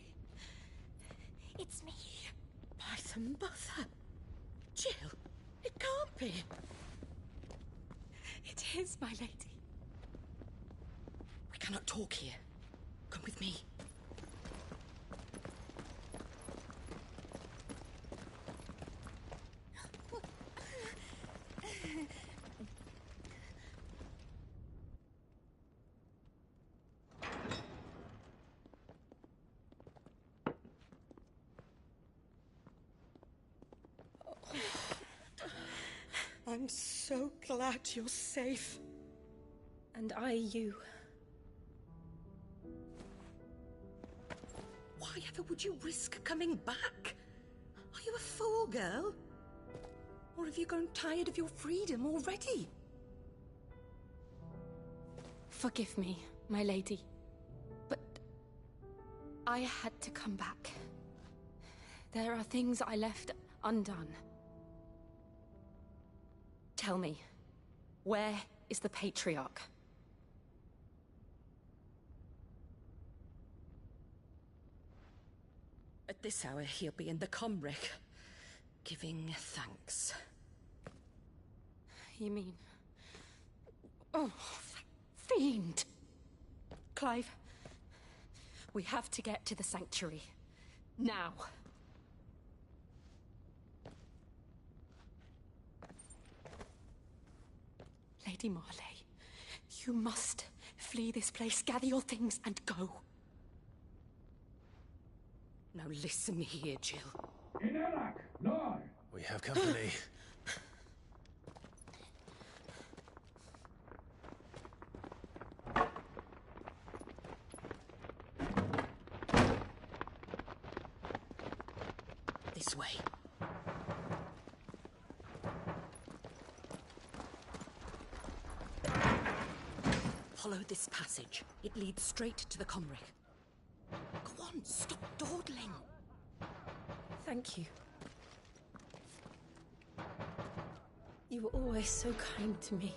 It's me. By the mother. Jill, it can't be. It is, my lady. We cannot talk here. Come with me. I'm so glad you're safe. And I you. Why ever would you risk coming back? Are you a fool, girl? Or have you grown tired of your freedom already? Forgive me, my lady. But I had to come back. There are things I left undone. Tell me, where is the Patriarch? At this hour, he'll be in the Comric, giving thanks. You mean... Oh, that fiend! Clive, we have to get to the sanctuary. Now. Lady Marley, you must flee this place, gather your things, and go. Now listen here, Jill. We have company. This way. Follow this passage. It leads straight to the Comric. Go on, stop dawdling. Thank you. You were always so kind to me.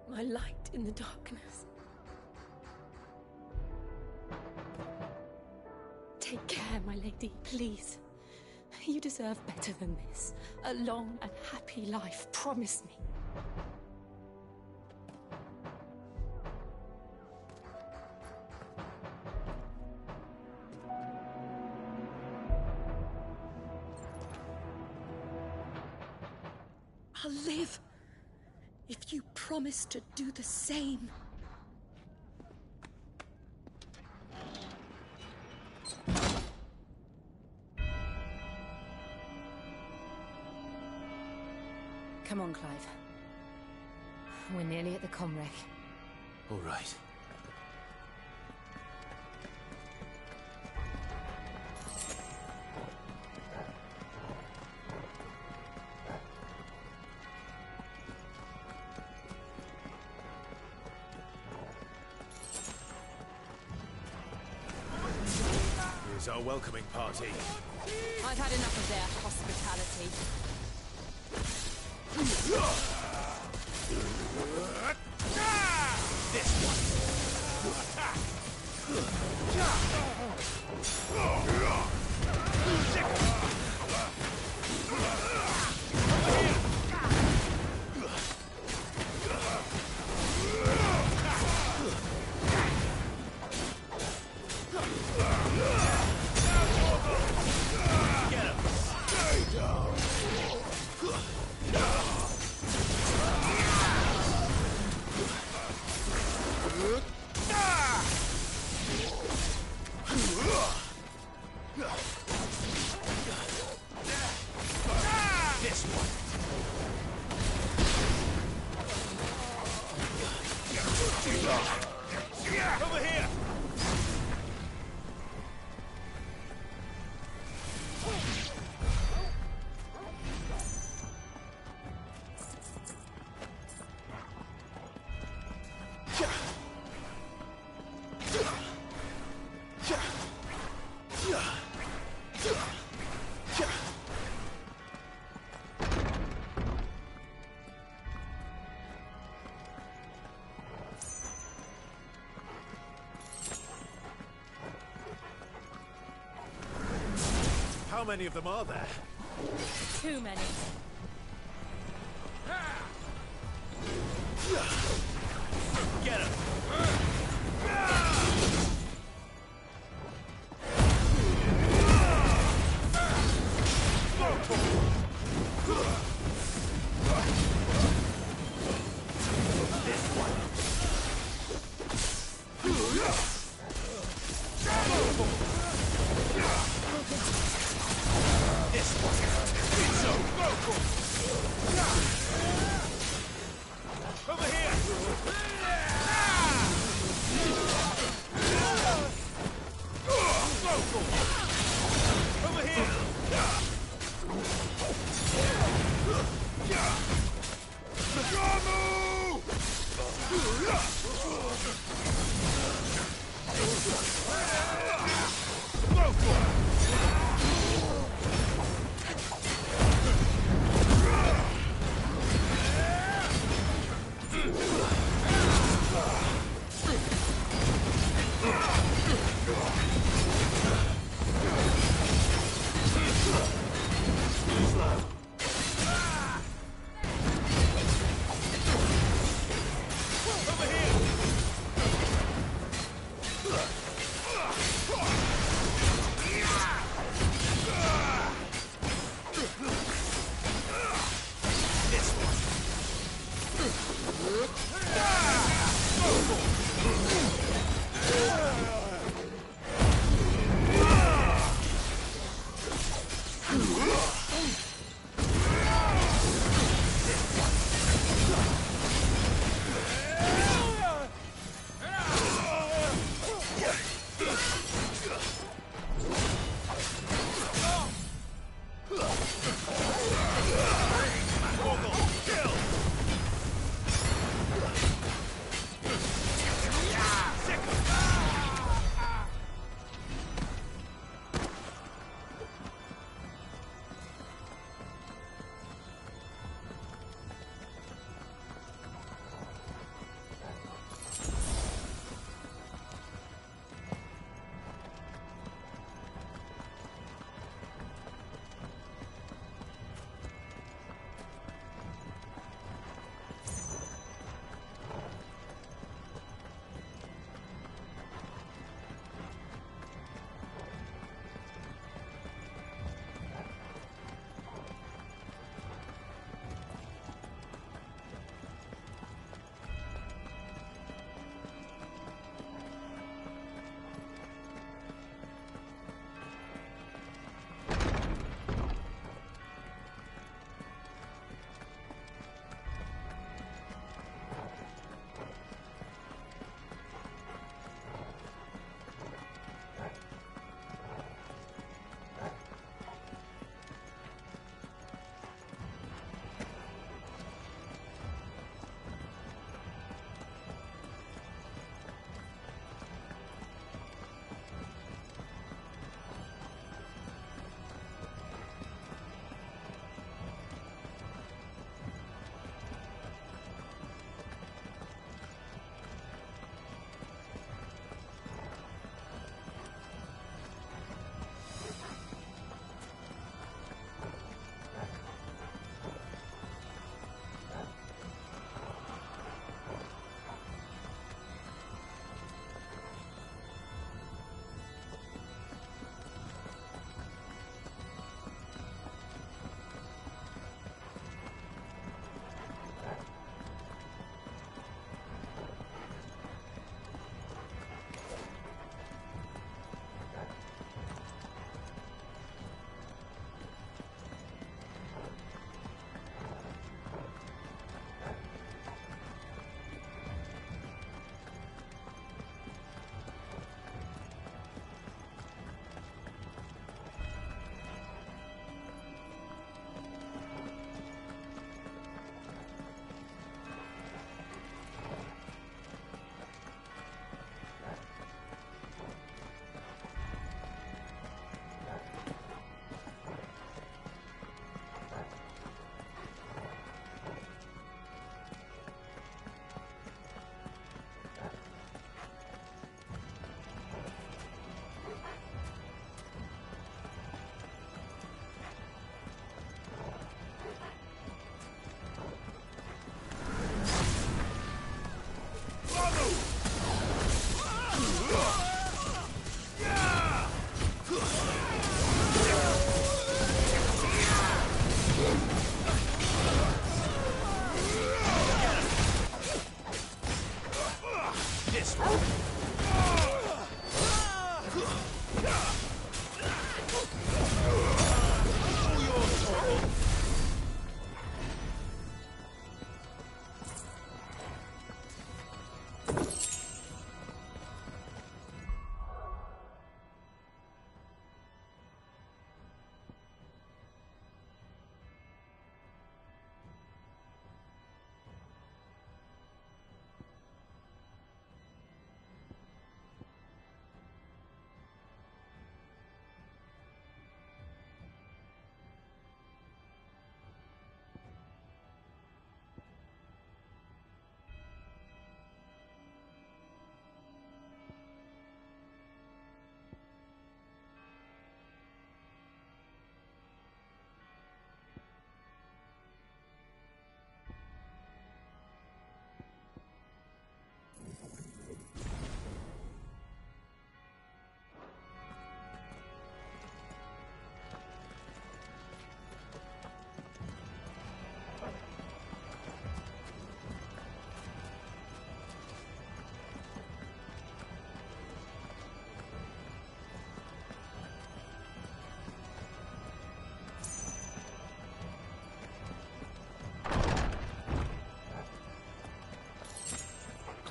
My light in the darkness. Take care, my lady, please. You deserve better than this. A long and happy life, promise me. I'll live if you promise to do the same. Come on, Clive. We're nearly at the Comrec. All right. Here's our welcoming party. I've had enough of their hospitality. This one. Over here! How many of them are there? Too many. Get him! Over here!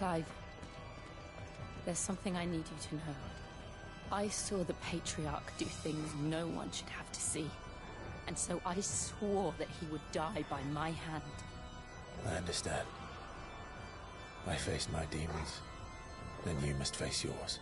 Clive, there's something I need you to know. I saw the Patriarch do things no one should have to see. And so I swore that he would die by my hand. I understand. I faced my demons. Then you must face yours.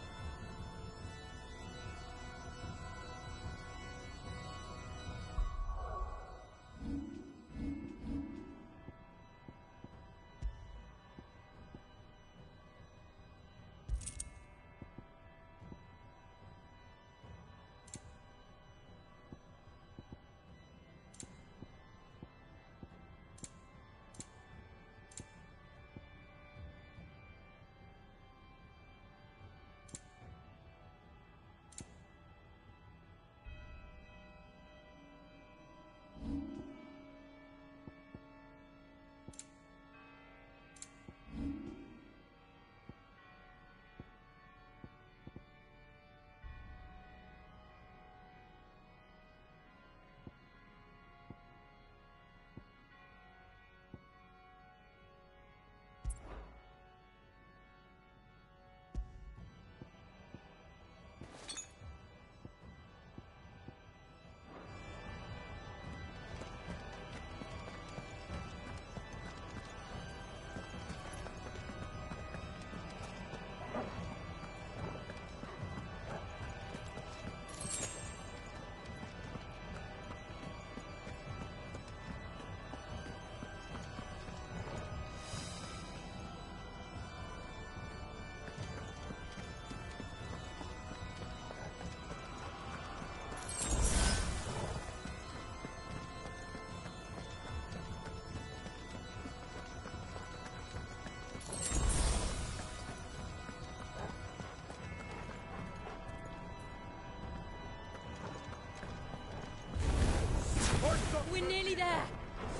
We're nearly there.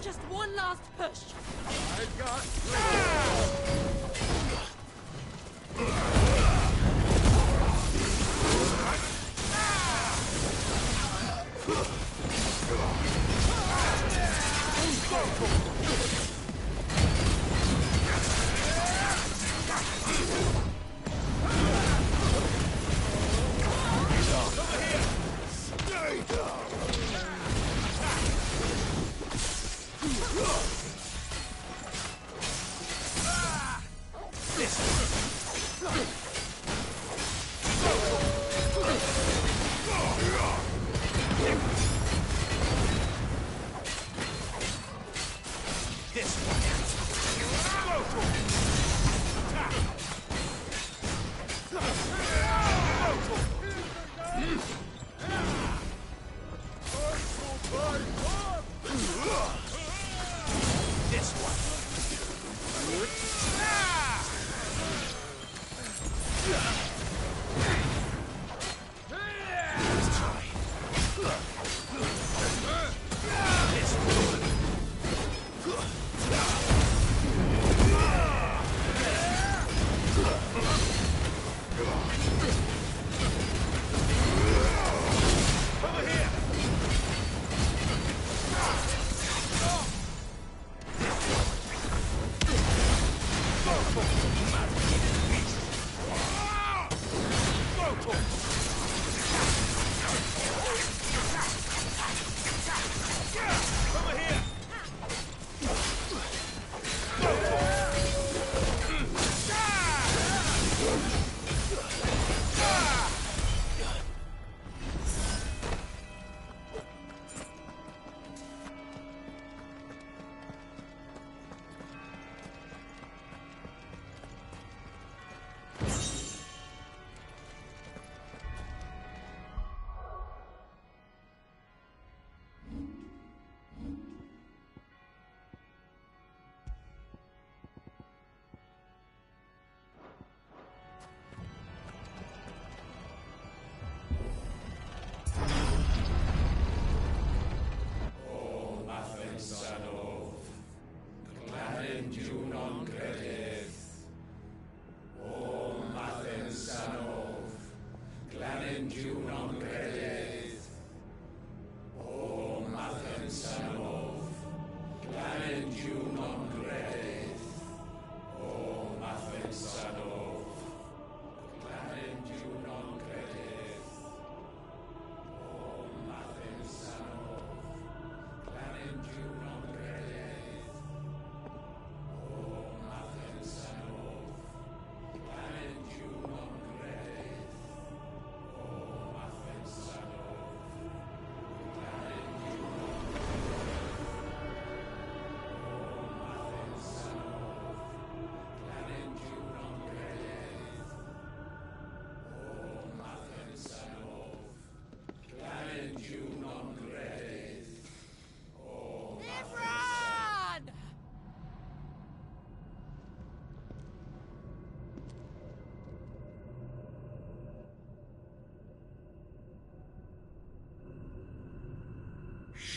Just one last push. I got...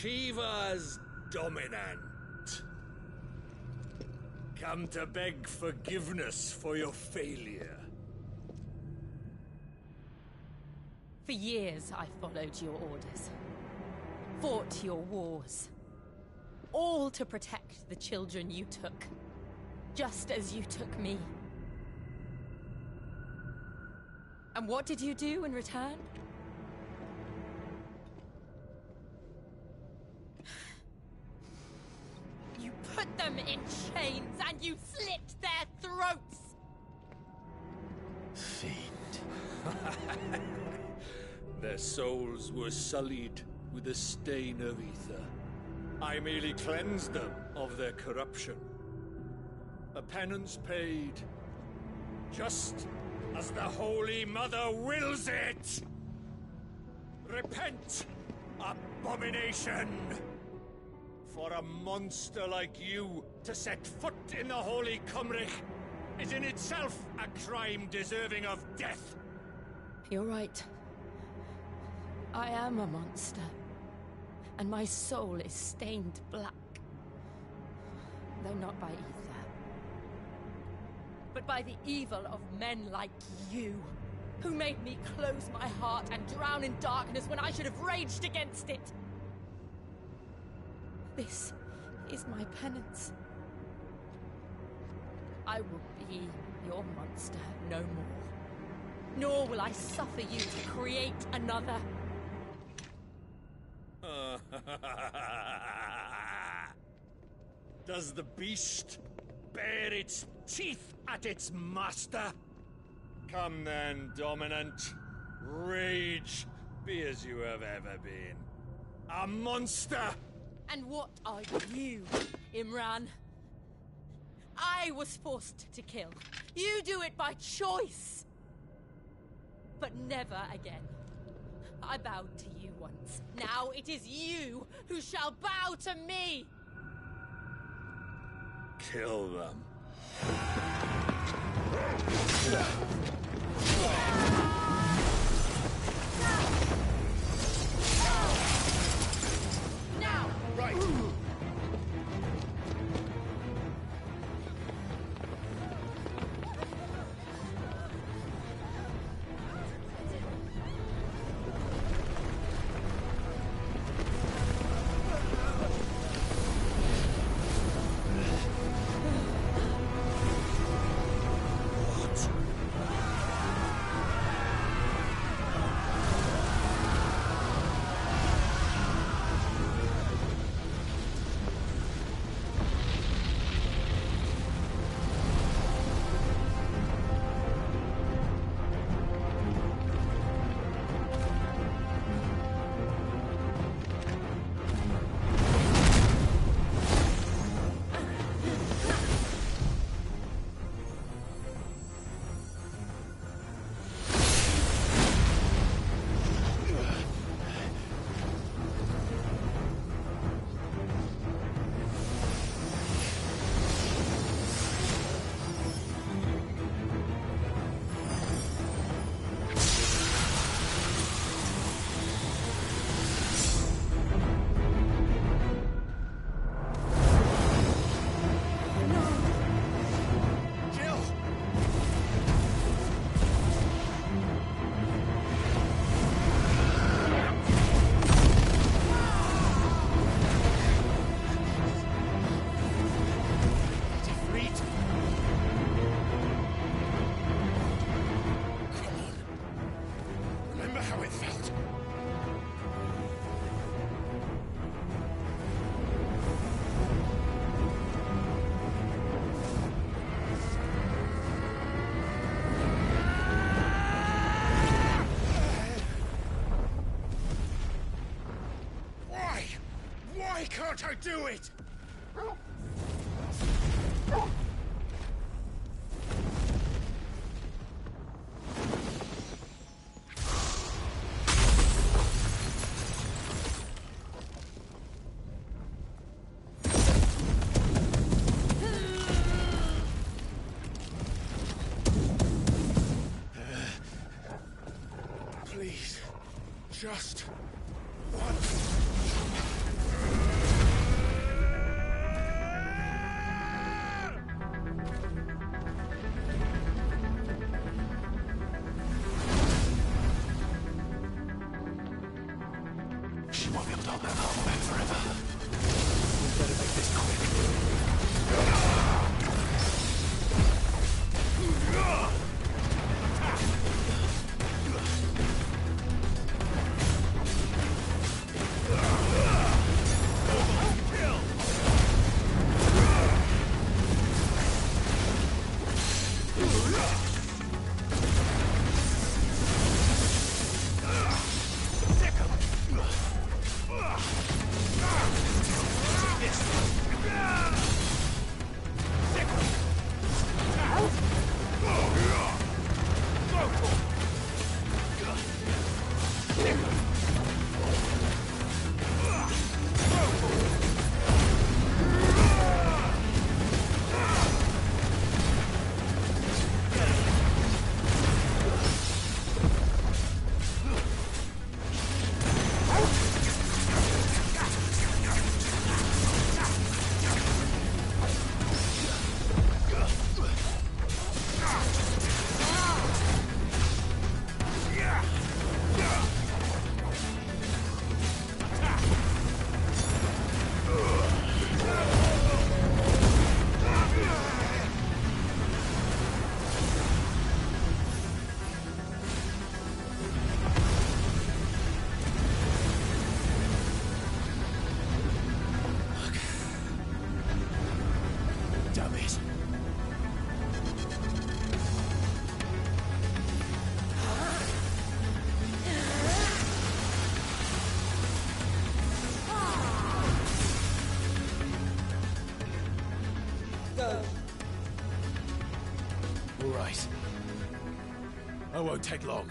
Shiva's dominant. Come to beg forgiveness for your failure. For years, I followed your orders. Fought your wars. All to protect the children you took. Just as you took me. And what did you do in return? You put them in chains and you slit their throats! Fiend. Their souls were sullied with the stain of ether. I merely cleansed them of their corruption. A penance paid, just as the Holy Mother wills it! Repent, abomination! For a monster like you to set foot in the Holy Cymric is in itself a crime deserving of death. You're right. I am a monster. And my soul is stained black. Though not by ether. But by the evil of men like you, who made me close my heart and drown in darkness when I should have raged against it. This is my penance. I will be your monster no more. Nor will I suffer you to create another. Does the beast bare its teeth at its master? Come then, Dominant. Rage, be as you have ever been. A monster! And what are you, Imran? I was forced to kill. You do it by choice. But never again. I bowed to you once. Now it is you who shall bow to me! Kill them. Now! Right! Why can't I do it? Please, just once. She won't be able to hold that armor back forever. We better make this quick. All right. I won't take long.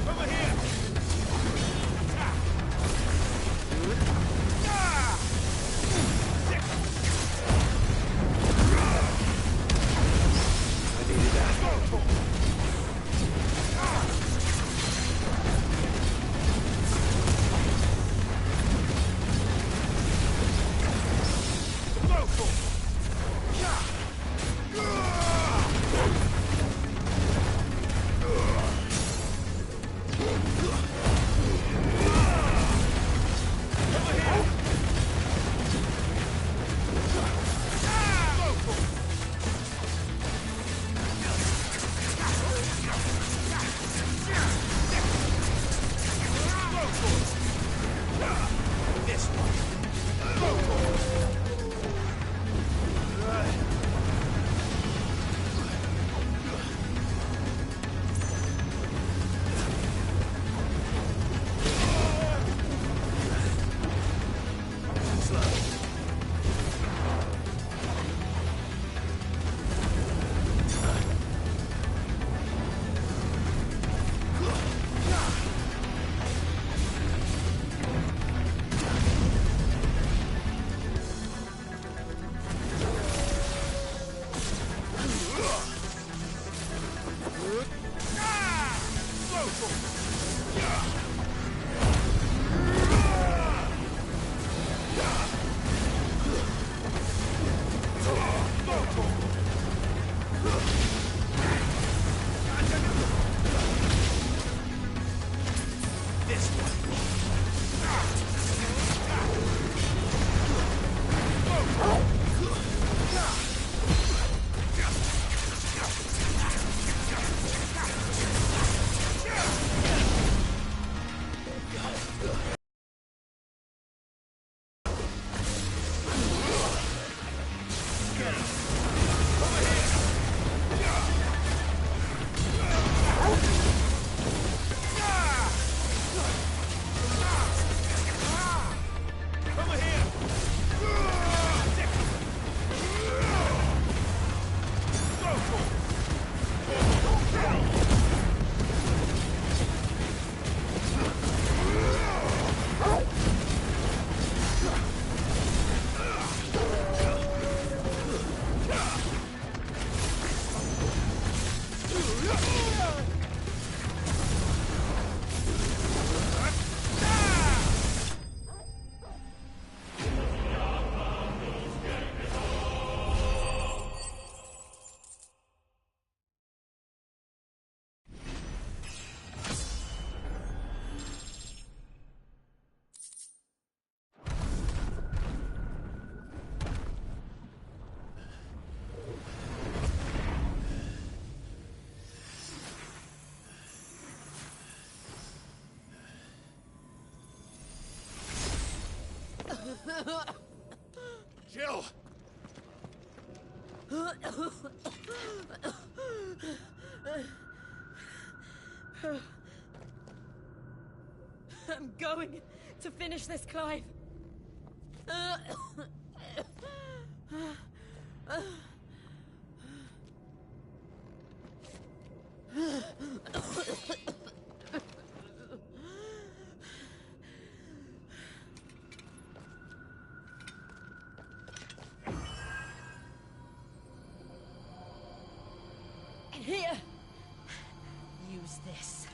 Over here! I needed that. Jill! I'm going to finish this, Clive. Here. Use this.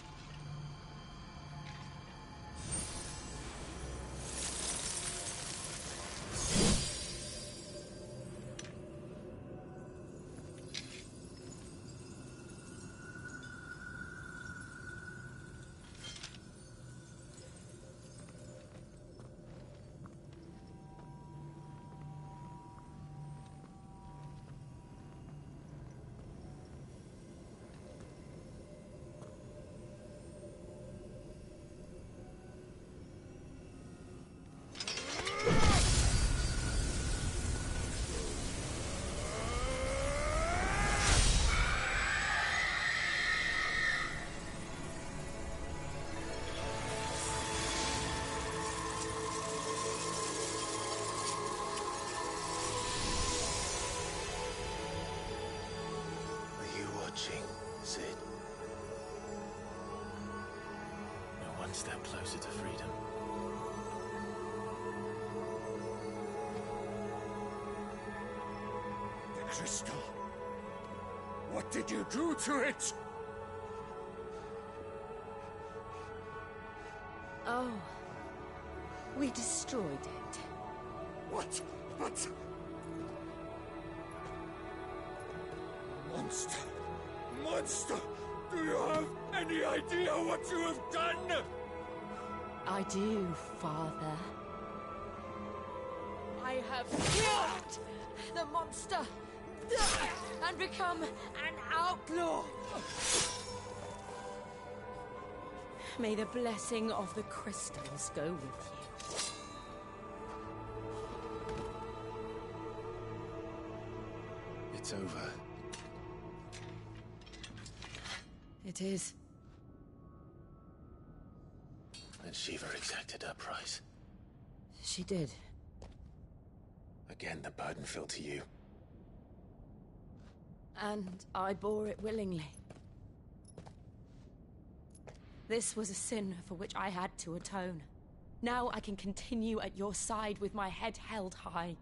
Cid. We're one step closer to freedom. The crystal. What did you do to it? Oh. We destroyed it. What? But... Monster! Monster! Do you have any idea what you have done? I do, Father. I have killed the monster and become an outlaw. May the blessing of the crystals go with you. It's over. It is. And Shiva exacted her price. She did. Again, the burden fell to you. And I bore it willingly. This was a sin for which I had to atone. Now I can continue at your side with my head held high.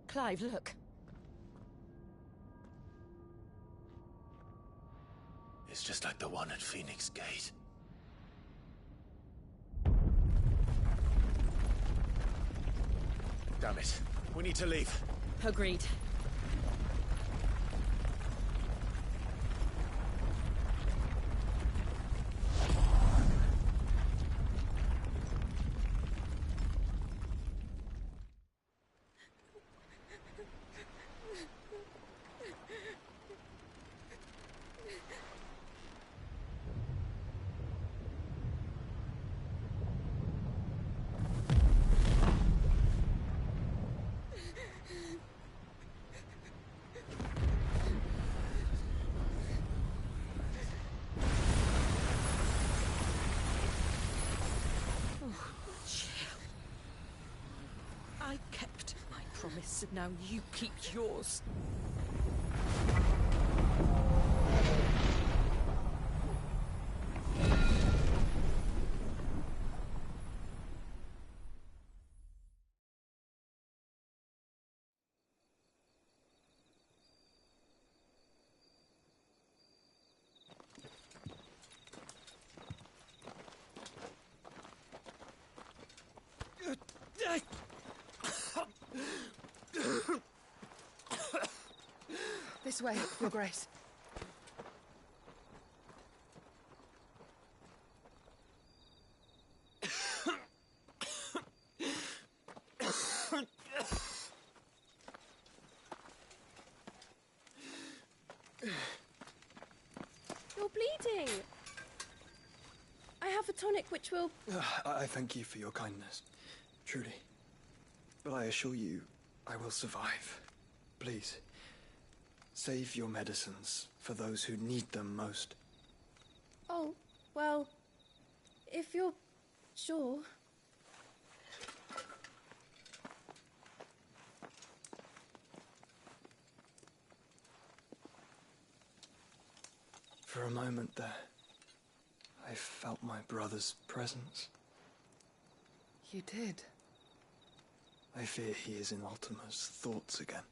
Clive, look. It's just like the one at Phoenix Gate. Damn it. We need to leave. Agreed. I kept my promise, and now you keep yours. This way, Your Grace. You're bleeding. I have a tonic which will... I thank you for your kindness, truly. But I assure you, I will survive. Please, save your medicines for those who need them most. Oh, well, if you're sure... For a moment there, I felt my brother's presence. You did? I fear he is in Ultima's thoughts again.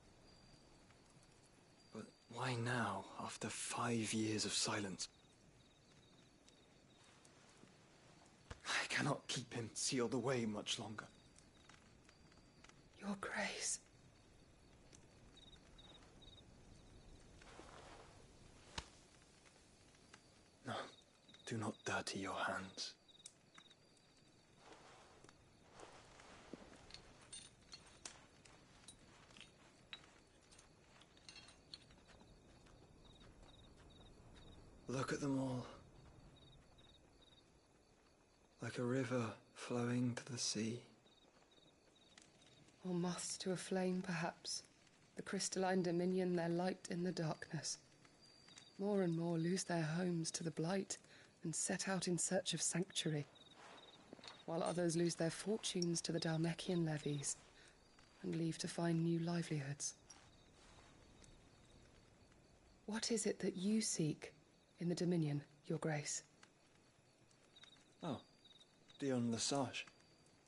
But why now, after 5 years of silence? I cannot keep him sealed away much longer. Your Grace. No, do not dirty your hands. Look at them all. Like a river flowing to the sea. Or moths to a flame, perhaps. The crystalline dominion, their light in the darkness. More and more lose their homes to the blight and set out in search of sanctuary, while others lose their fortunes to the Dhalmekian levies and leave to find new livelihoods. What is it that you seek in the Dominion, Your Grace? Oh, Dion Lesage.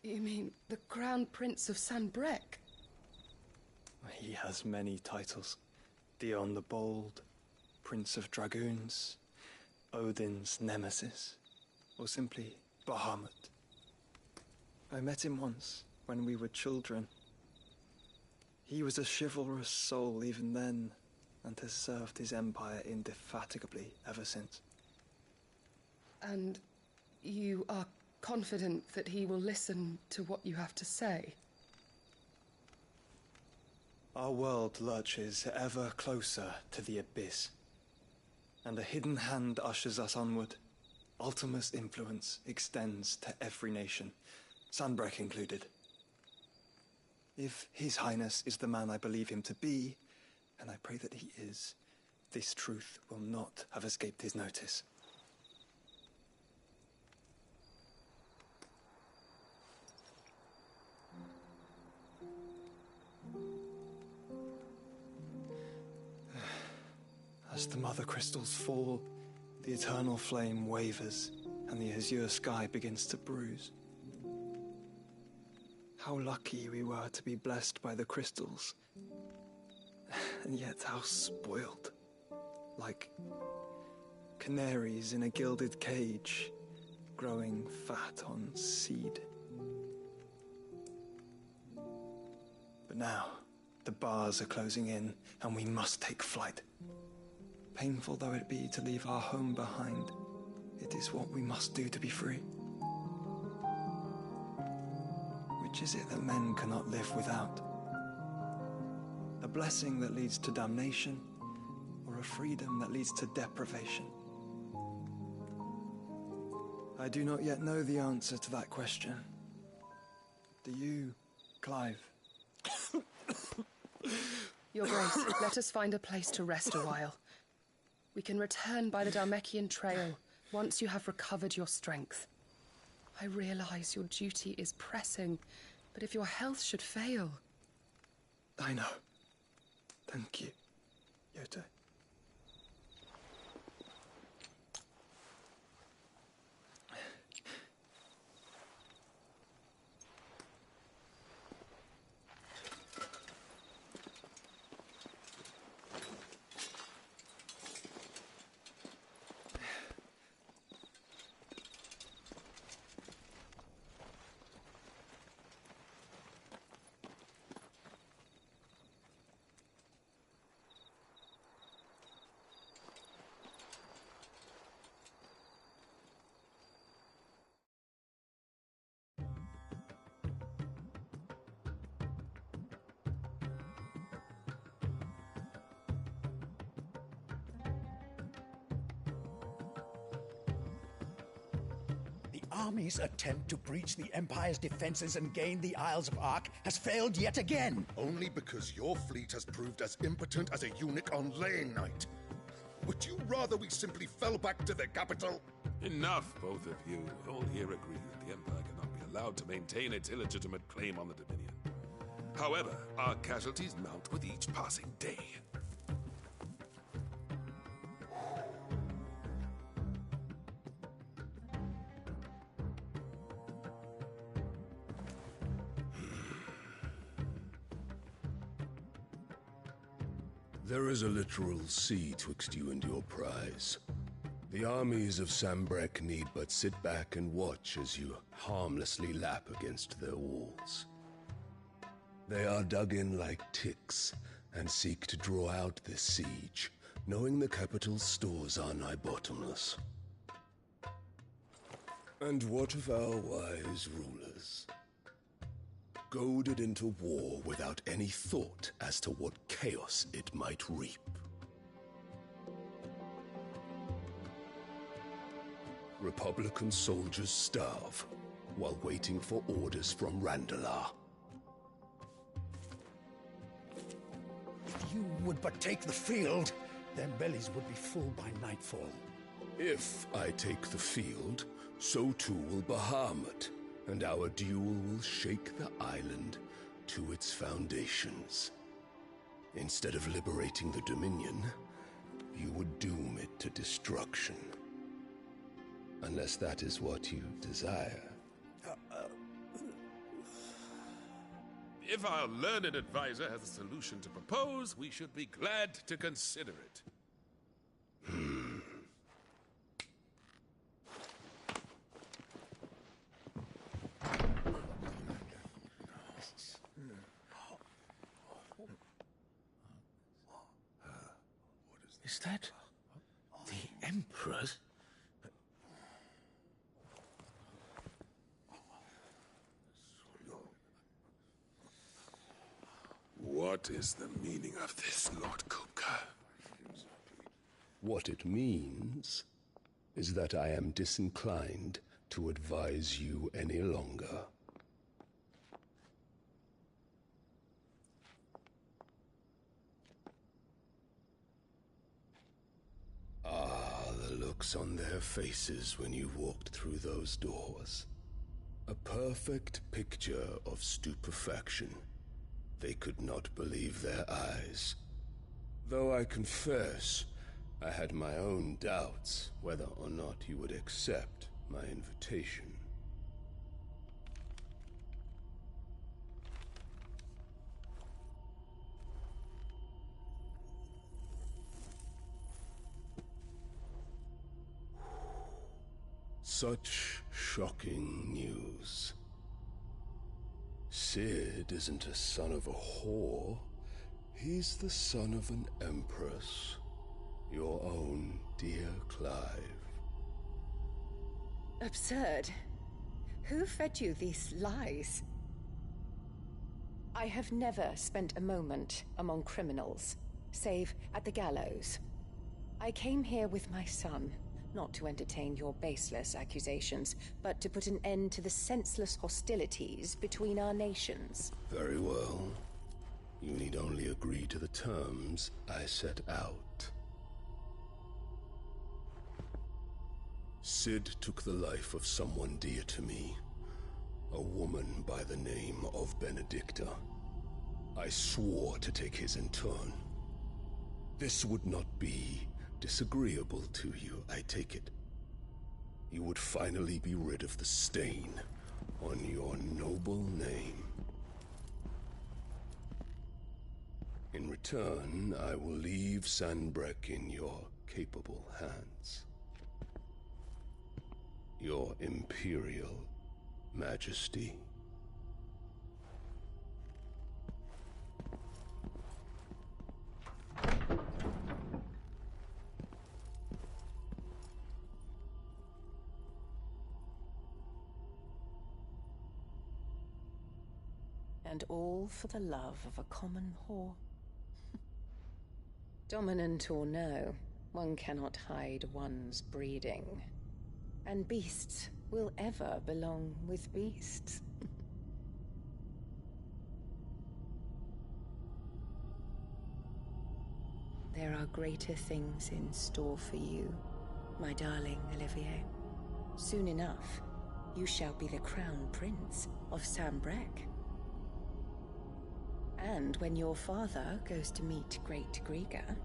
You mean the Crown Prince of Sanbreque? He has many titles. Dion the Bold, Prince of Dragoons, Odin's Nemesis, or simply Bahamut. I met him once, when we were children. He was a chivalrous soul even then, and has served his empire indefatigably ever since. And you are confident that he will listen to what you have to say? Our world lurches ever closer to the abyss, and a hidden hand ushers us onward. Ultima's influence extends to every nation, Sanbreque included. If His Highness is the man I believe him to be, and I pray that he is, this truth will not have escaped his notice. As the mother crystals fall, the eternal flame wavers, and the azure sky begins to bruise. How lucky we were to be blessed by the crystals, and yet how spoiled. Like canaries in a gilded cage, growing fat on seed. But now, the bars are closing in, and we must take flight. Painful though it be to leave our home behind, it is what we must do to be free. Which is it that men cannot live without? A blessing that leads to damnation, or a freedom that leads to deprivation? I do not yet know the answer to that question. Do you, Clive? Your Grace, let us find a place to rest a while. We can return by the Dhalmekian trail once you have recovered your strength. I realize your duty is pressing, but if your health should fail... I know. Thank you, Yote. army's attempt to breach the Empire's defenses and gain the Isles of Ark has failed yet again. Only because your fleet has proved as impotent as a eunuch on Lane Night. Would you rather we simply fell back to the capital? Enough, both of you. All here agree that the Empire cannot be allowed to maintain its illegitimate claim on the Dominion. However, our casualties mount with each passing day. There is a literal sea twixt you and your prize. The armies of Sanbreque need but sit back and watch as you harmlessly lap against their walls. They are dug in like ticks and seek to draw out this siege, knowing the capital's stores are nigh bottomless. And what of our wise rulers? Goaded into war without any thought as to what chaos it might reap. Republican soldiers starve while waiting for orders from Randalar. If you would but take the field, their bellies would be full by nightfall. If I take the field, so too will Bahamut, and our duel will shake the island to its foundations. Instead of liberating the Dominion, you would doom it to destruction. Unless that is what you desire. If our learned advisor has a solution to propose, we should be glad to consider it. Is that the Emperor's? What is the meaning of this, Lord Kupka? What it means is that I am disinclined to advise you any longer. Ah, the looks on their faces when you walked through those doors. A perfect picture of stupefaction. They could not believe their eyes. Though I confess, I had my own doubts whether or not you would accept my invitation. Such shocking news. Cid isn't a son of a whore. He's the son of an empress. Your own dear Clive. Absurd. Who fed you these lies? I have never spent a moment among criminals, save at the gallows. I came here with my son, not to entertain your baseless accusations, but to put an end to the senseless hostilities between our nations. Very well. You need only agree to the terms I set out. Cid took the life of someone dear to me, a woman by the name of Benedicta. I swore to take his in turn. This would not be disagreeable to you, I take it. You would finally be rid of the stain on your noble name. In return, I will leave Sanbreque in your capable hands. Your Imperial Majesty. And all for the love of a common whore. Dominant or no, one cannot hide one's breeding. And beasts will ever belong with beasts. There are greater things in store for you, my darling Olivier. Soon enough, you shall be the crown prince of Sambrec. And when your father goes to meet Great Griga,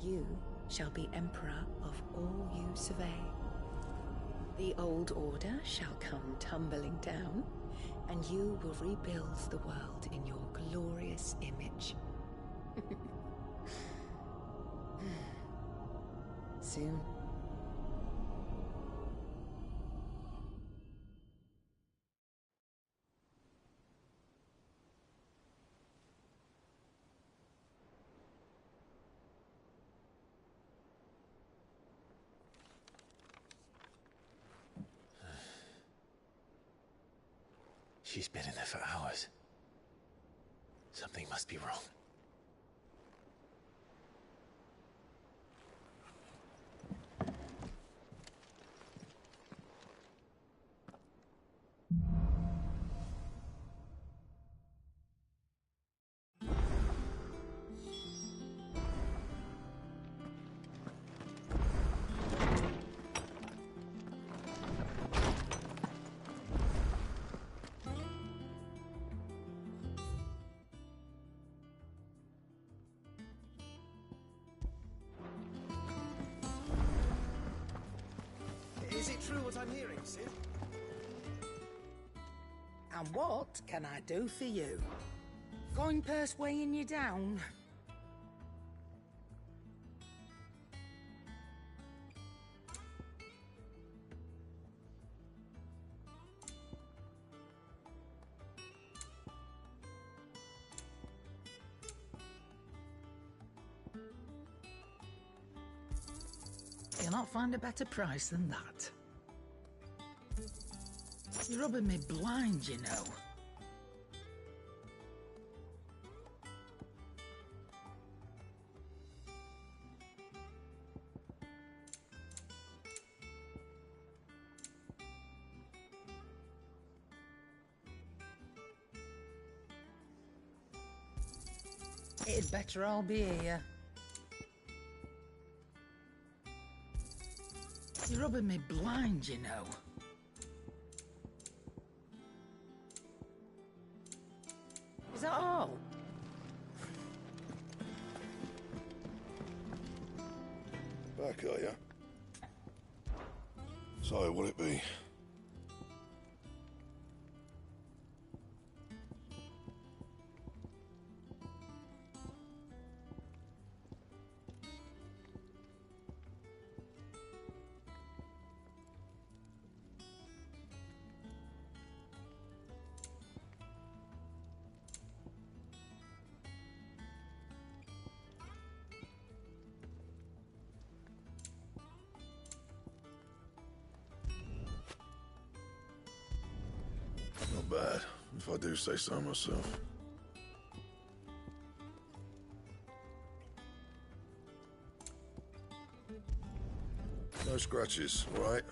you shall be emperor of all you survey. The old order shall come tumbling down, and you will rebuild the world in your glorious image. Soon. She's been in there for hours. Something must be wrong. Is it true what I'm hearing, Cid? And what can I do for you? Coin purse weighing you down? You'll not find a better price than that. You're rubbing me blind, you know. It'd better all be here. You're rubbing me blind, you know. Is that all? Back, are ya? So, will it be? Not bad, if I do say so myself. No scratches, all right?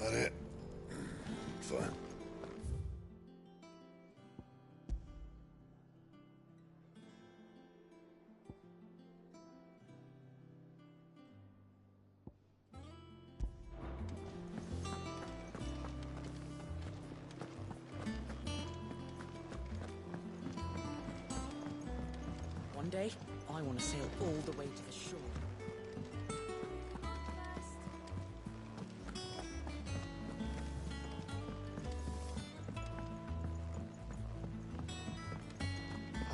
That it? Fine. One day, I want to sail all the way to the shore.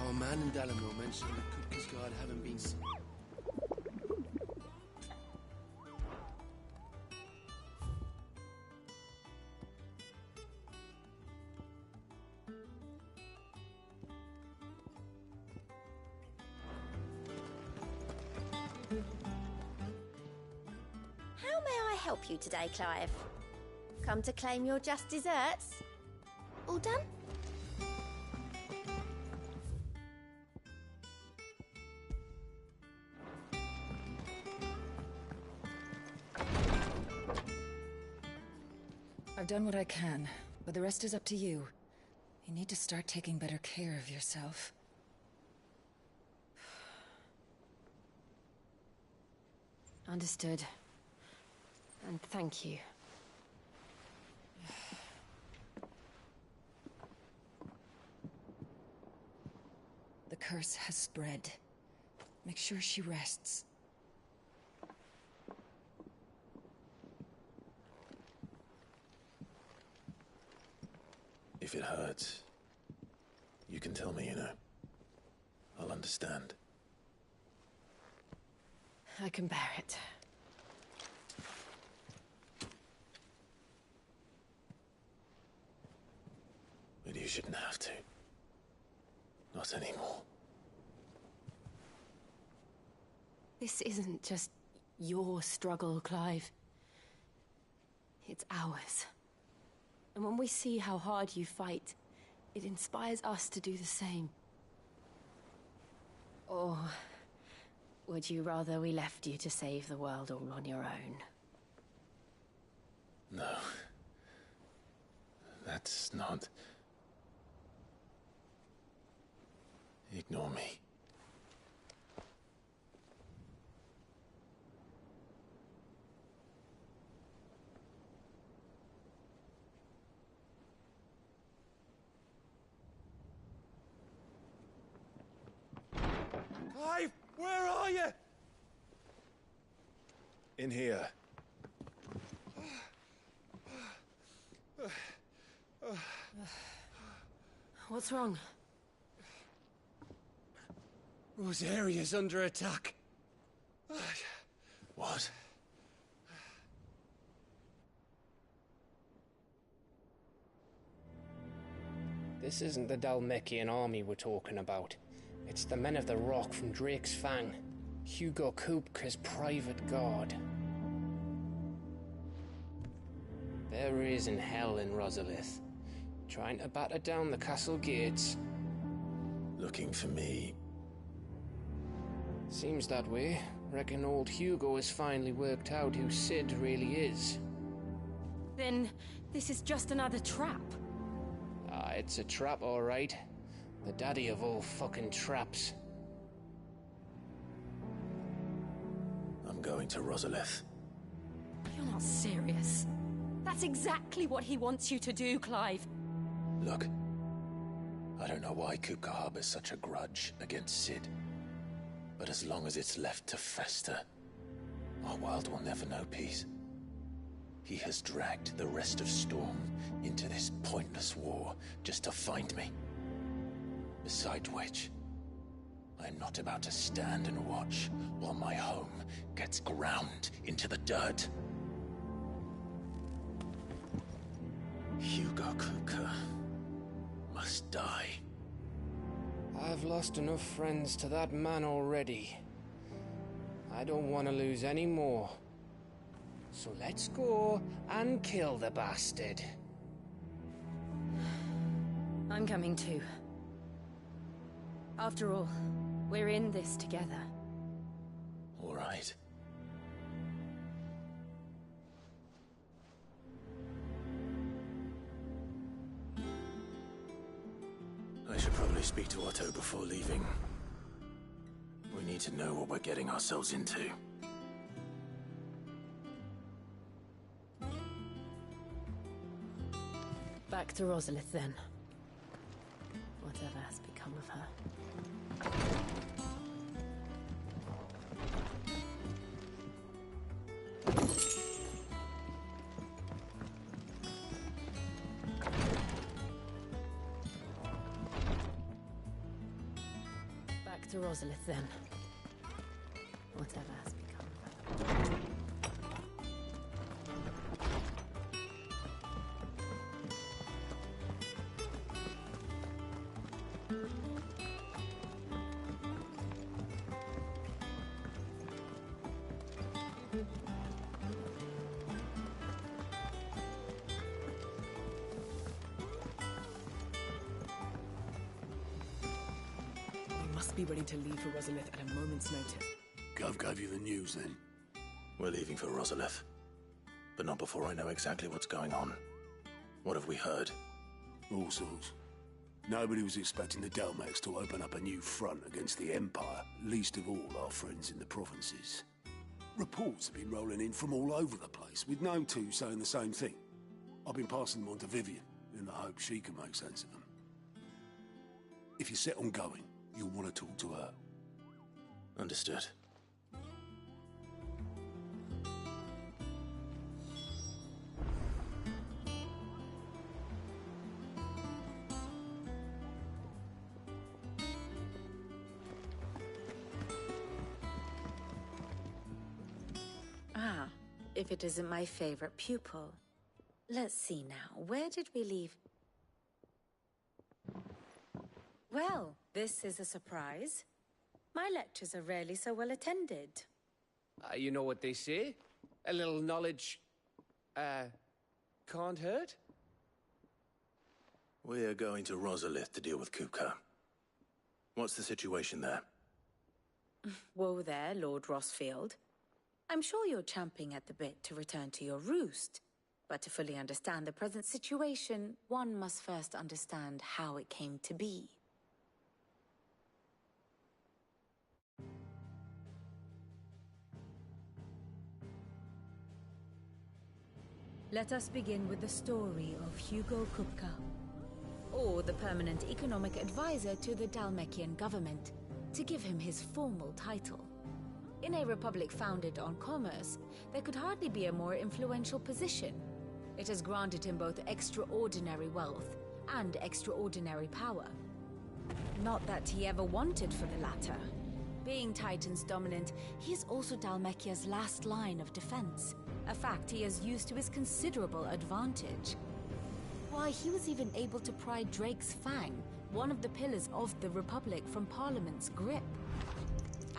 Our man in Dalamore mentioned the Cookers Guard having been... How may I help you today, Clive? Come to claim your just desserts? All done? I've done what I can, but the rest is up to you. You need to start taking better care of yourself. Understood. And thank you. The curse has spread. Make sure she rests. If it hurts, you can tell me, you know. I'll understand. I can bear it. But you shouldn't have to. Not anymore. This isn't just your struggle, Clive. It's ours. And when we see how hard you fight, it inspires us to do the same. Or would you rather we left you to save the world all on your own? No. That's not... Ignore me. Clive, where are you? In here. What's wrong? Rosaria's under attack. What? This isn't the Dhalmekian army we're talking about. It's the Men of the Rock from Drake's Fang. Hugo Kupka's private guard. There is in hell in Rosalith, trying to batter down the castle gates. Looking for me. Seems that way. Reckon old Hugo has finally worked out who Sid really is. Then this is just another trap. Ah, it's a trap, all right. The daddy of all fucking traps. I'm going to Rosalith. You're not serious. That's exactly what he wants you to do, Clive. Look, I don't know why Kupka harbors such a grudge against Sid. But as long as it's left to fester, our world will never know peace. He has dragged the rest of Storm into this pointless war just to find me. Besides which, I'm not about to stand and watch while my home gets ground into the dirt. Hugo Kupka must die. I've lost enough friends to that man already. I don't want to lose any more. So let's go and kill the bastard. I'm coming too. After all, we're in this together. All right. I should probably speak to Otto before leaving. We need to know what we're getting ourselves into. Back to Rosalith, then. Whatever has become of her. Back to Rosalith, then. Whatever has become of her. We must be ready to leave for Rosalith at a moment's notice. Gov gave you the news, then? We're leaving for Rosalith. But not before I know exactly what's going on. What have we heard? All sorts. Nobody was expecting the Dalmex to open up a new front against the Empire, least of all our friends in the provinces. Reports have been rolling in from all over the place, with no two saying the same thing. I've been passing them on to Vivian, in the hope she can make sense of them. If you're set on going, you'll want to talk to her. Understood. Ah, if it isn't my favorite pupil. Let's see now, where did we leave? Well, this is a surprise. My lectures are rarely so well attended. You know what they say? A little knowledge, can't hurt? We're going to Rosalith to deal with Kupka. What's the situation there? Whoa there, Lord Rossfield. I'm sure you're champing at the bit to return to your roost. But to fully understand the present situation, one must first understand how it came to be. Let us begin with the story of Hugo Kupka, or the permanent economic advisor to the Dhalmekian government, to give him his formal title. In a republic founded on commerce, there could hardly be a more influential position. It has granted him both extraordinary wealth and extraordinary power. Not that he ever wanted for the latter. Being Titan's dominant, he is also Dhalmekia's last line of defense, a fact he has used to his considerable advantage. Why, he was even able to pry Drake's Fang, one of the pillars of the Republic, from Parliament's grip.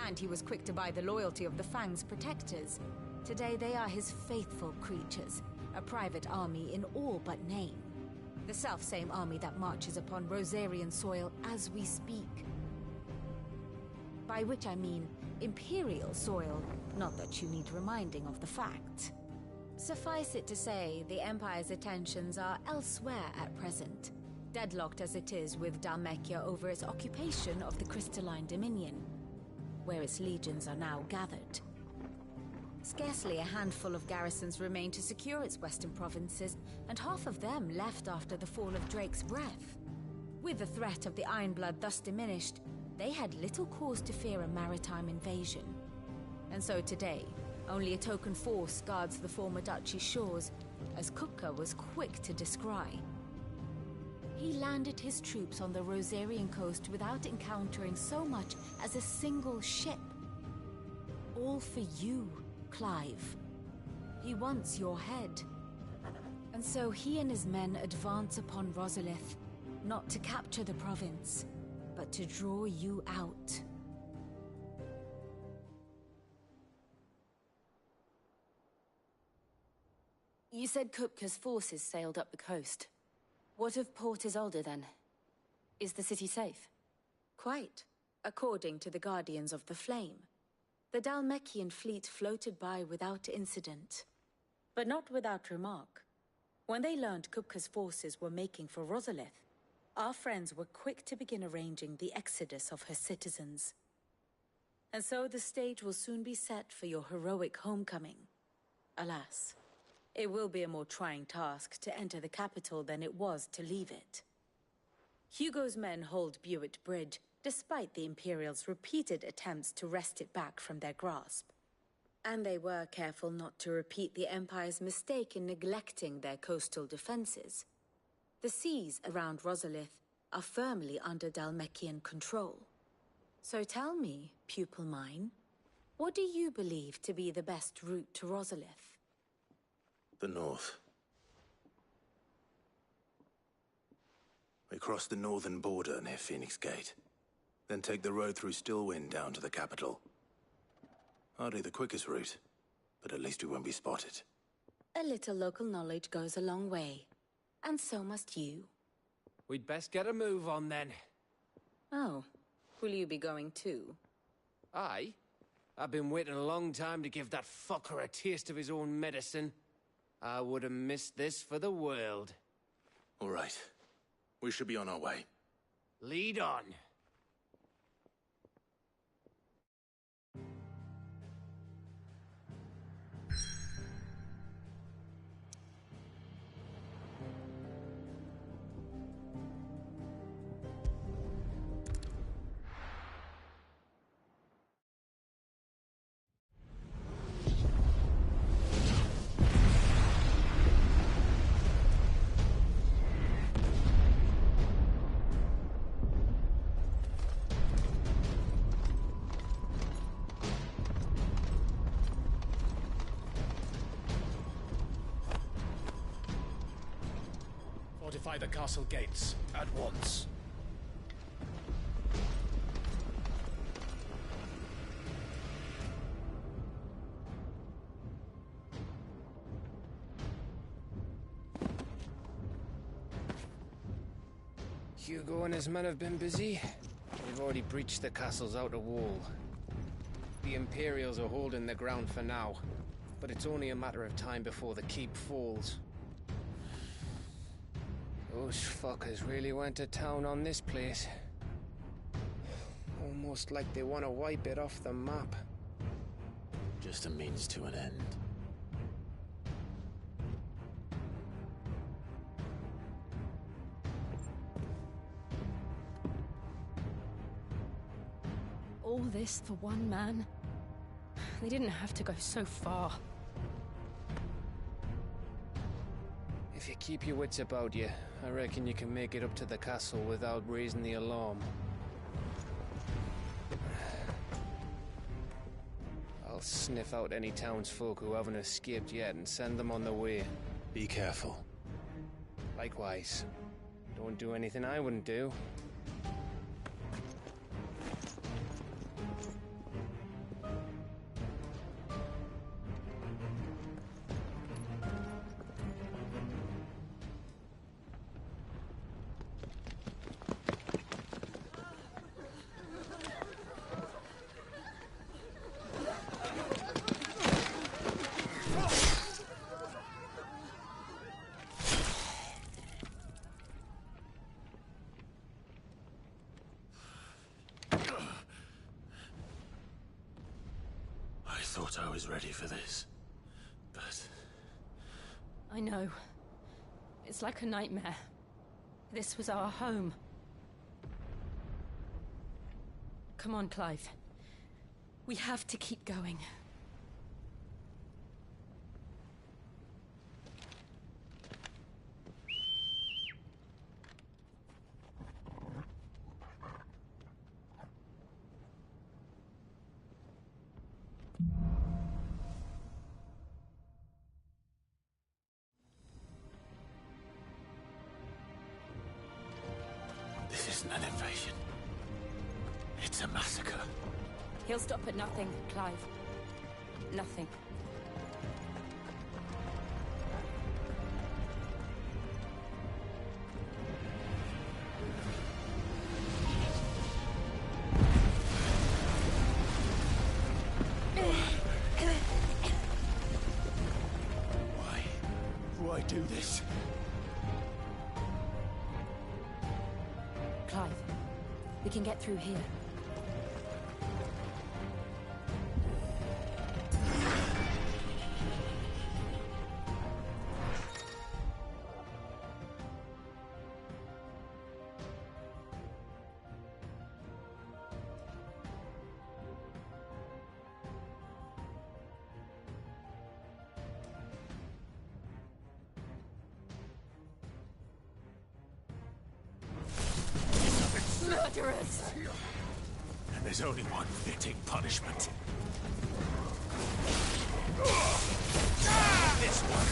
And he was quick to buy the loyalty of the Fang's protectors. Today they are his faithful creatures, a private army in all but name. The self-same army that marches upon Rosarian soil as we speak. By which I mean Imperial soil, not that you need reminding of the fact. Suffice it to say, the Empire's attentions are elsewhere at present, deadlocked as it is with Dhalmekia over its occupation of the Crystalline Dominion, where its legions are now gathered. Scarcely a handful of garrisons remain to secure its western provinces, and half of them left after the fall of Drake's Breath. With the threat of the Ironblood thus diminished, they had little cause to fear a maritime invasion. And so today, only a token force guards the former duchy's shores, as Kupka was quick to descry. He landed his troops on the Rosarian coast without encountering so much as a single ship. All for you, Clive. He wants your head. And so he and his men advance upon Rosalith, not to capture the province, but to draw you out. You said Kupka's forces sailed up the coast. What of Port Isolde, then? Is the city safe? Quite, according to the Guardians of the Flame. The Dhalmekian fleet floated by without incident. But not without remark. When they learned Kupka's forces were making for Rosalith, our friends were quick to begin arranging the exodus of her citizens. And so the stage will soon be set for your heroic homecoming. Alas, it will be a more trying task to enter the capital than it was to leave it. Hugo's men hold Buet Bridge, despite the Imperials' repeated attempts to wrest it back from their grasp. And they were careful not to repeat the Empire's mistake in neglecting their coastal defenses. The seas around Rosalith are firmly under Dhalmekian control. So tell me, pupil mine, what do you believe to be the best route to Rosalith? The north. We cross the northern border near Phoenix Gate, then take the road through Stillwind down to the capital. Hardly the quickest route, but at least we won't be spotted. A little local knowledge goes a long way. And so must you. We'd best get a move on then. Oh, will you be going too? Aye. I've been waiting a long time to give that fucker a taste of his own medicine. I would have missed this for the world. All right. We should be on our way. Lead on. Fortify the castle gates at once. Hugo and his men have been busy. They've already breached the castle's outer wall. The Imperials are holding the ground for now, but it's only a matter of time before the keep falls. Those fuckers really went to town on this place. Almost like they want to wipe it off the map. Just a means to an end. All this for one man? They didn't have to go so far. If you keep your wits about you, I reckon you can make it up to the castle without raising the alarm. I'll sniff out any townsfolk who haven't escaped yet and send them on their way. Be careful. Likewise. Don't do anything I wouldn't do. I thought I was ready for this, but... I know. It's like a nightmare. This was our home. Come on, Clive. We have to keep going. This isn't an invasion. It's a massacre. He'll stop at nothing, Clive. Nothing. Why do this? Clive, we can get through here. Murderers! And there's only one fitting punishment. This one.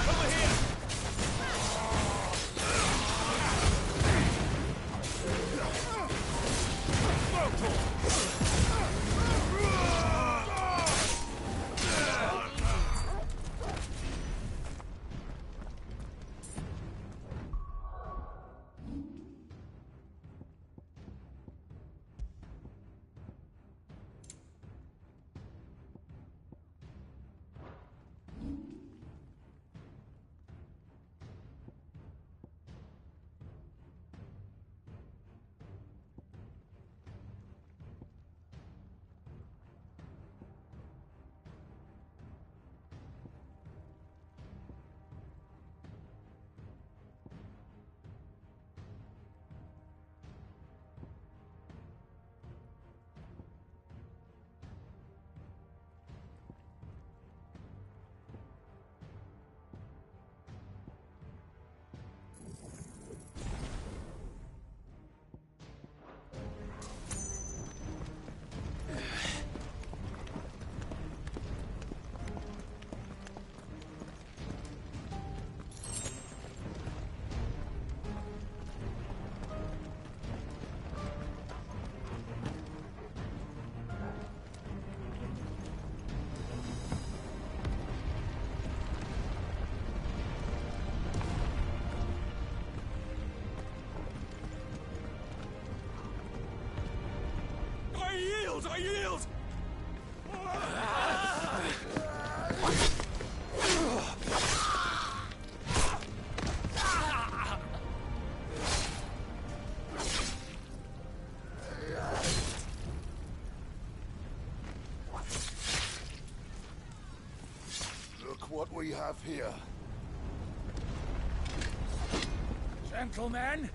Over here! yield! I yield! Look what we have here. Gentlemen!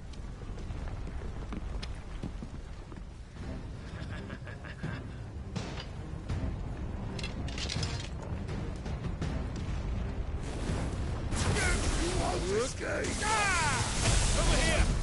Over here!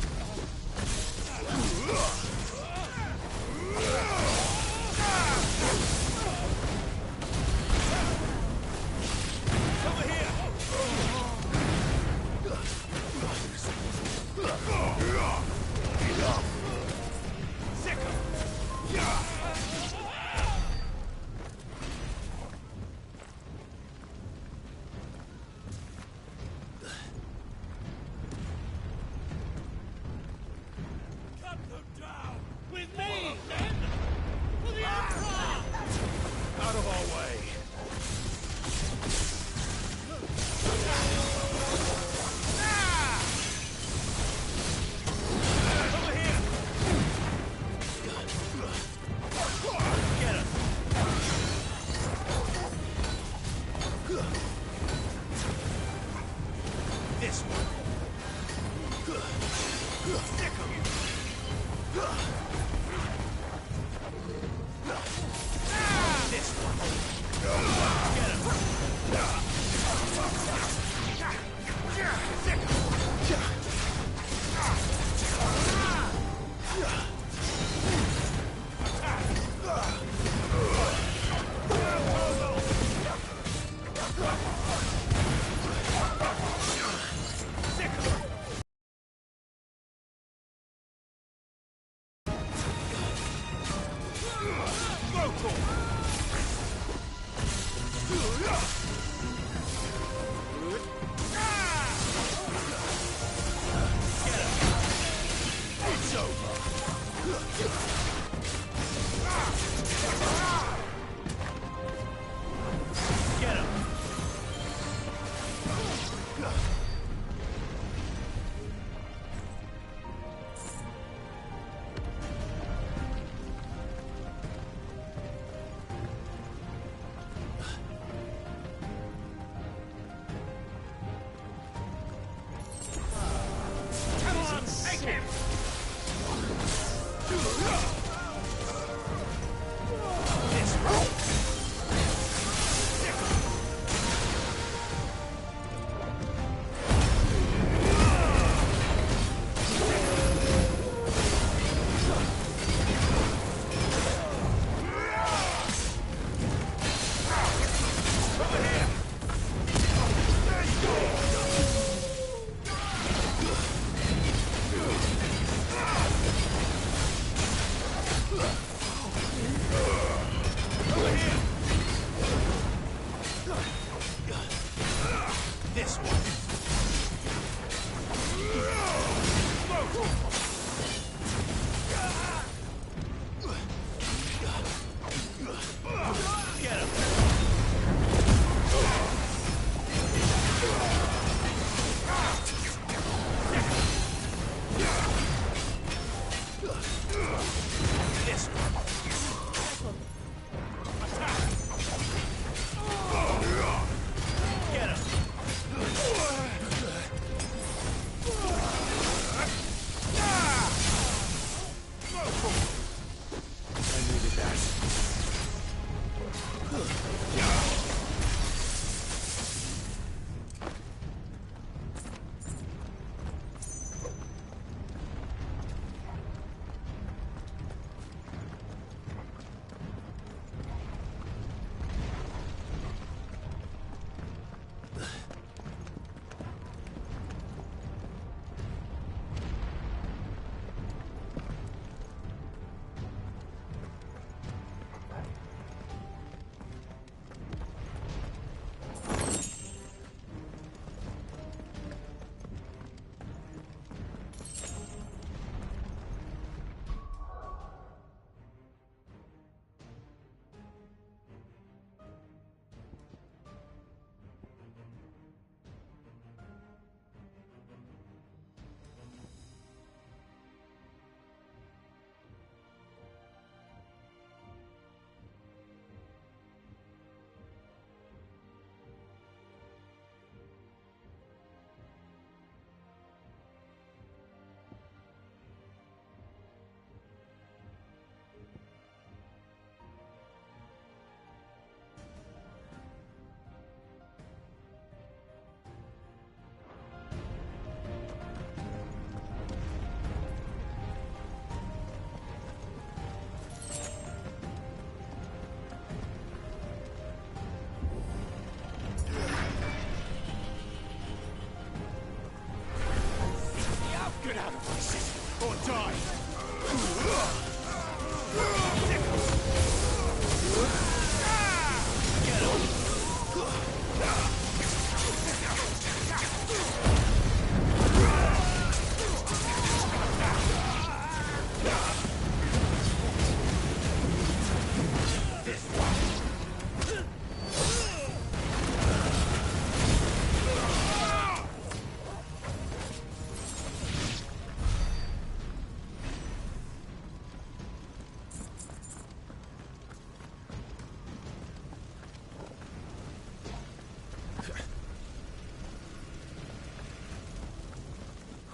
Or die!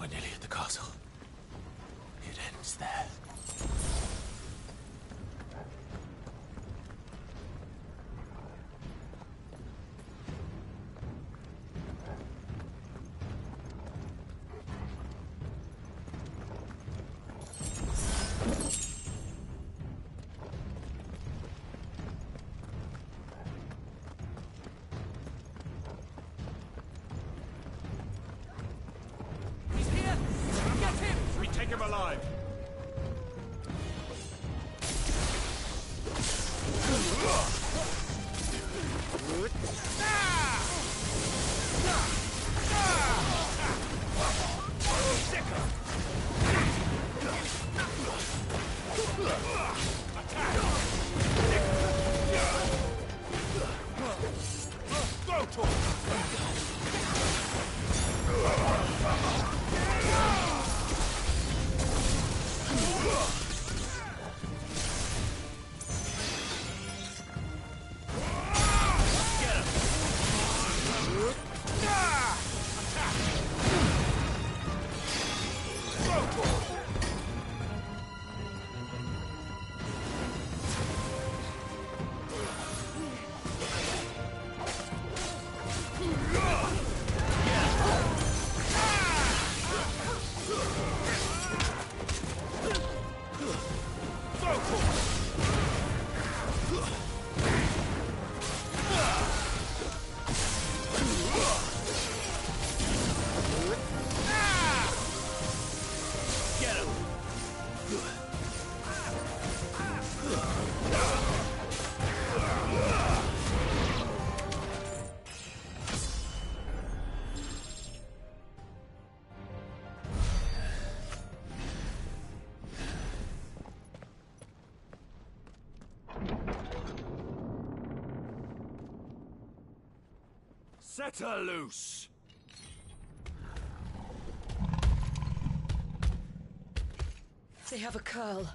We're nearly at the castle. It ends there. He's here! Get him! We take him alive! Set her loose! They have a curl.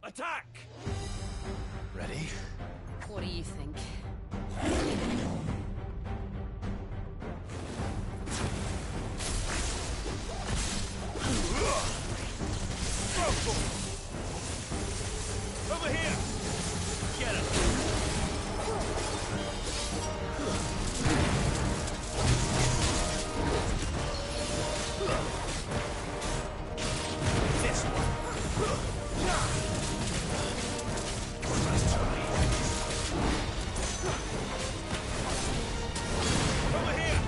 Attack! Ready? What do you think? Over here! Get him! This one! Over here!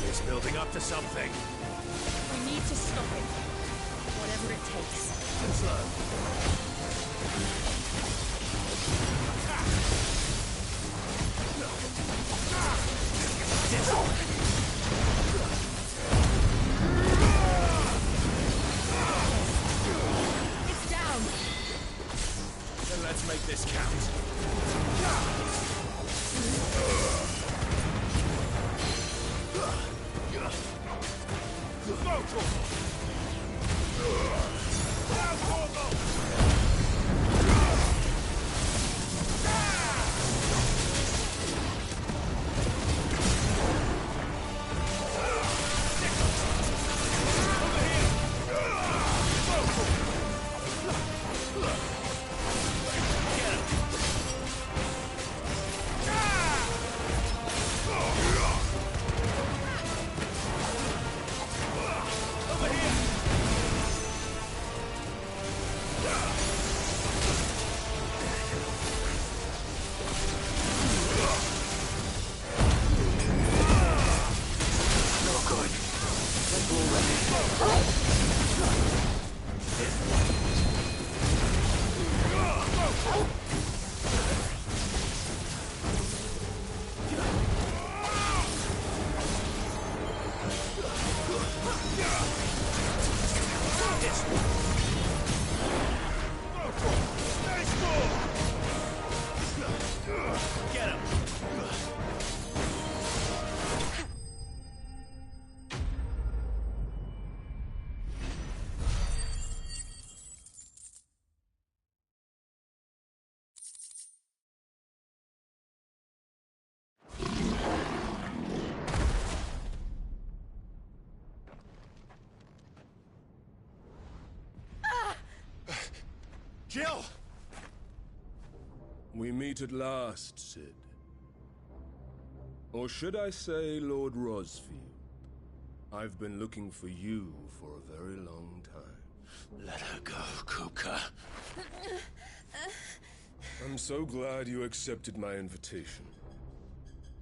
It's building up to something. We need to stop it. Whatever it takes. Slow. It's down. Then let's make this count. Go, this. Get him. Jill! We meet at last, Cid. Or should I say, Lord Rosfield? I've been looking for you for a very long time. Let her go, Kupka. I'm so glad you accepted my invitation.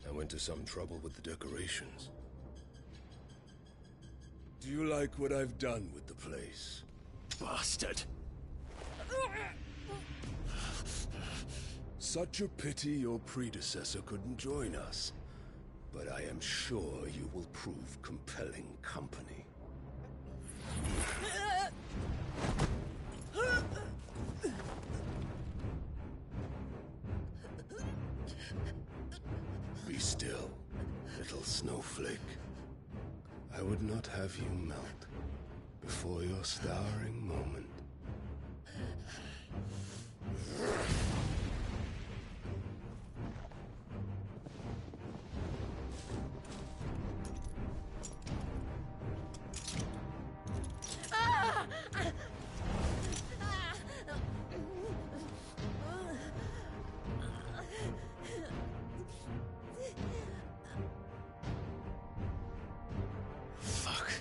I went to some trouble with the decorations. Do you like what I've done with the place? Bastard! Such a pity your predecessor couldn't join us. But I am sure you will prove compelling company. Be still, little snowflake. I would not have you melt before your starring moment. Fuck.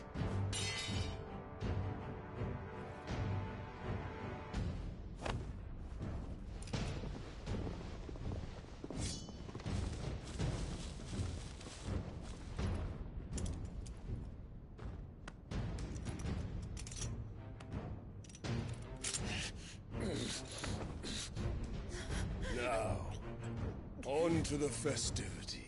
Now, on to the festivities.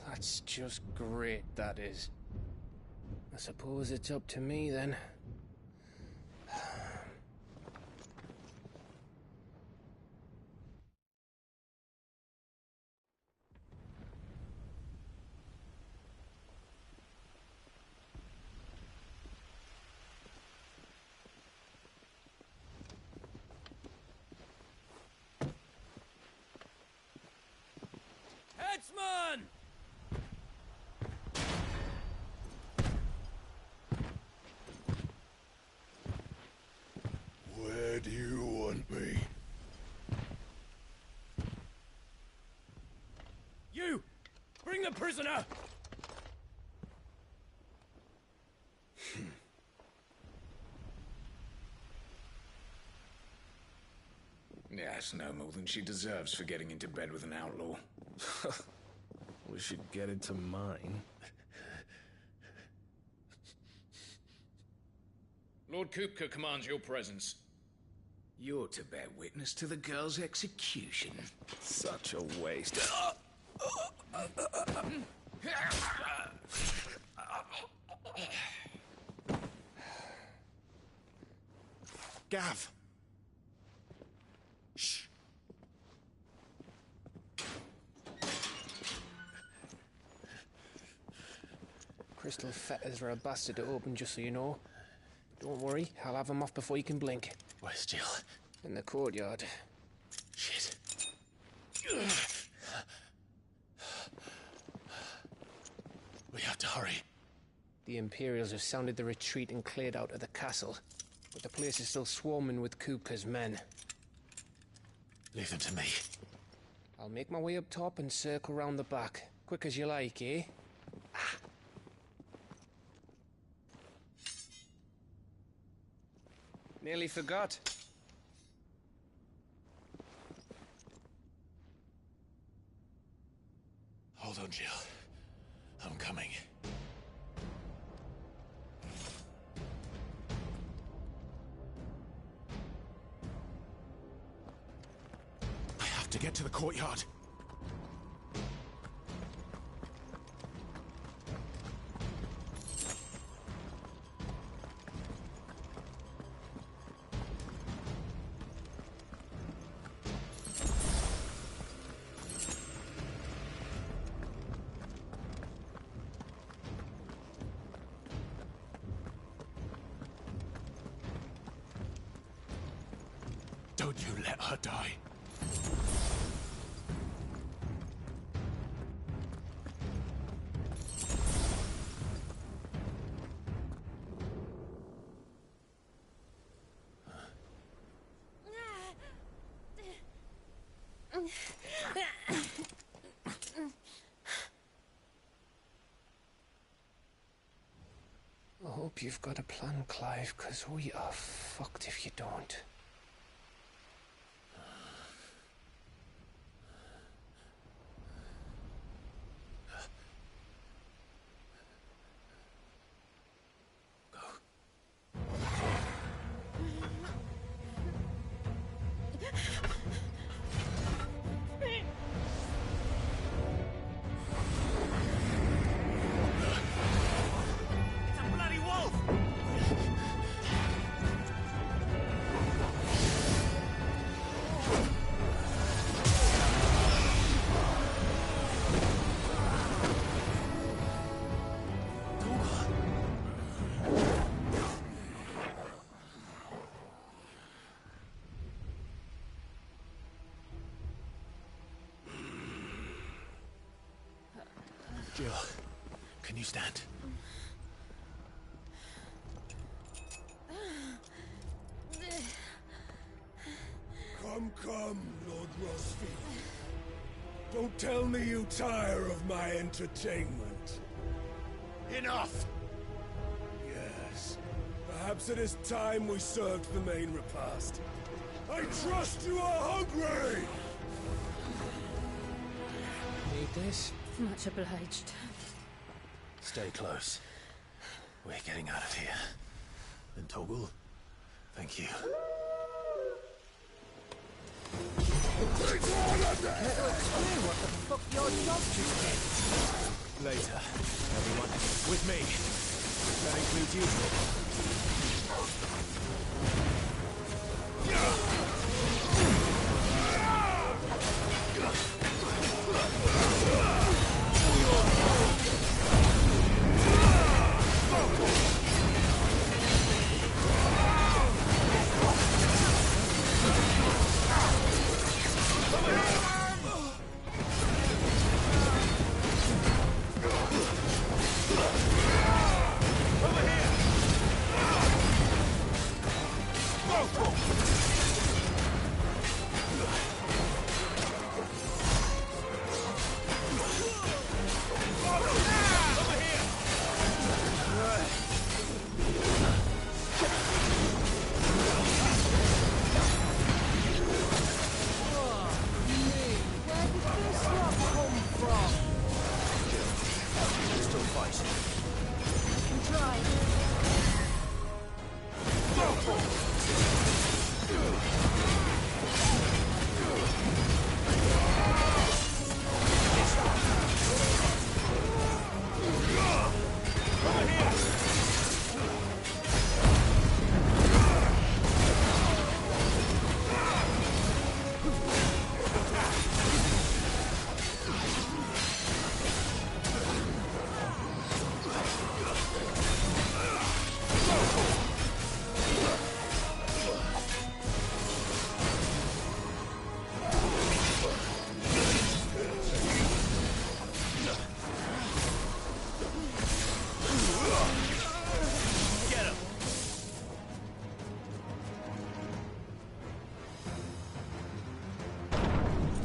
That's just great, that is. I suppose it's up to me, then. Headsman! Where do you want me? You! Bring the prisoner! Yes, no more than she deserves for getting into bed with an outlaw. We should get into mine. Lord Kupka commands your presence. You're to bear witness to the girl's execution. Such a waste. Gav! Shh! Crystal fetters are a bastard to open, just so you know. Don't worry, I'll have them off before you can blink. Where's Jill? In the courtyard. Shit. We have to hurry. The Imperials have sounded the retreat and cleared out of the castle. But the place is still swarming with Kupka's men. Leave them to me. I'll make my way up top and circle round the back. Quick as you like, eh? Nearly forgot. Hold on, Jill. I'm coming. I have to get to the courtyard. Don't you let her die. I hope you've got a plan, Clive, because we are fucked if you don't. Jill, can you stand? Come, Lord Rosfield. Don't tell me you tire of my entertainment. Enough! Yes. Perhaps it is time we served the main repast. I trust you are hungry! Need this? Much obliged. Stay close. We're getting out of here. And Torgal, thank you. What the fuck your job just did? Later, everyone. With me. That includes you.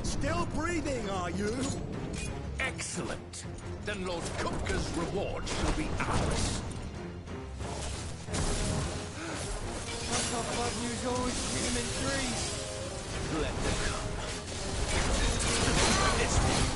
Still breathing, are you? Excellent. Then Lord Kupka's reward shall be ours. Tough love news always treat him in threes. Let them come. This way.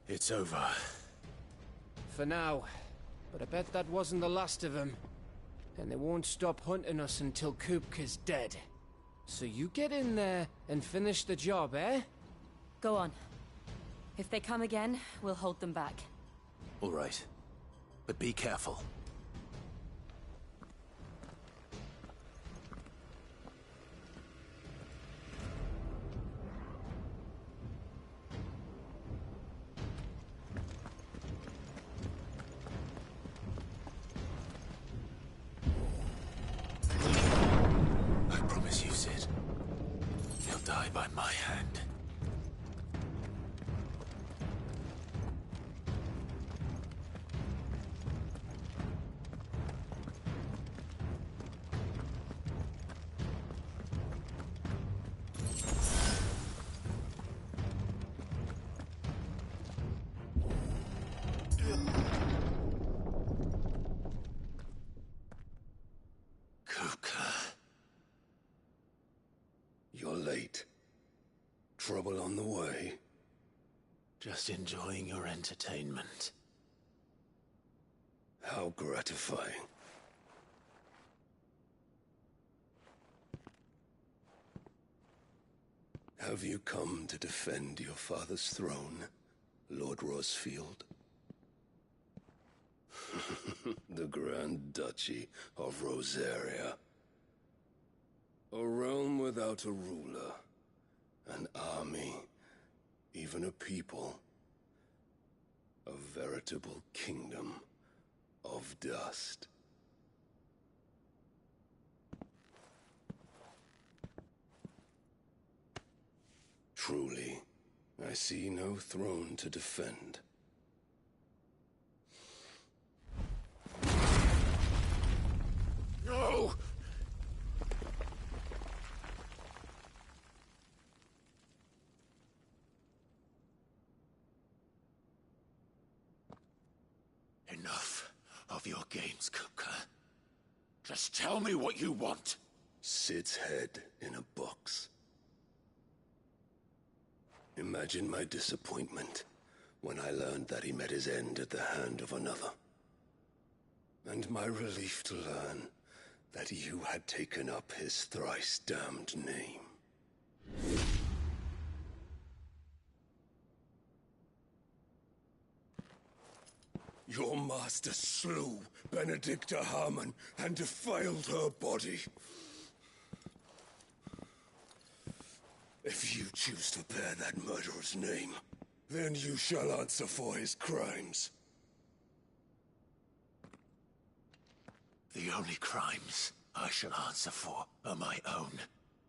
It's over. For now. But I bet that wasn't the last of them. And they won't stop hunting us until Kupka's dead. So you get in there and finish the job, eh? Go on. If they come again, we'll hold them back. All right. But be careful. By my hand. Kupka. You're late. Trouble on the way? Just enjoying your entertainment. How gratifying. Have you come to defend your father's throne, Lord Rosfield? The Grand Duchy of Rosaria. A realm without a ruler. An army, even a people. A veritable kingdom of dust. Truly, I see no throne to defend. No! Enough of your games, Kupka. Just tell me what you want. Sid's head in a box. Imagine my disappointment when I learned that he met his end at the hand of another. And my relief to learn that you had taken up his thrice-damned name. Your master slew Benedicta Harmon and defiled her body. If you choose to bear that murderer's name, then you shall answer for his crimes. The only crimes I shall answer for are my own.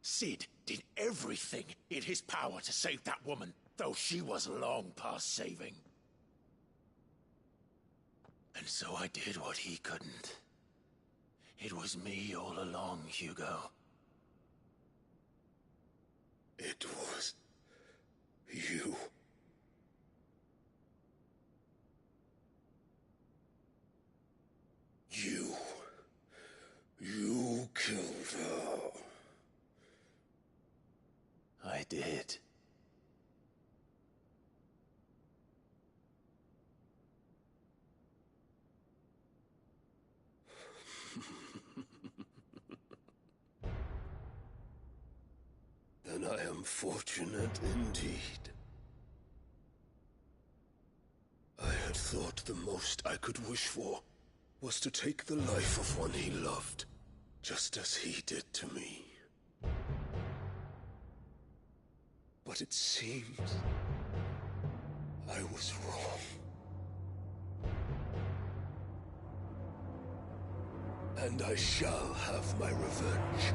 Cid did everything in his power to save that woman, though she was long past saving. And so I did what he couldn't. It was me all along, Hugo. It was you. You killed her. I did. Then I am fortunate indeed. I had thought the most I could wish for was to take the life of one he loved, just as he did to me. But it seems I was wrong. And I shall have my revenge.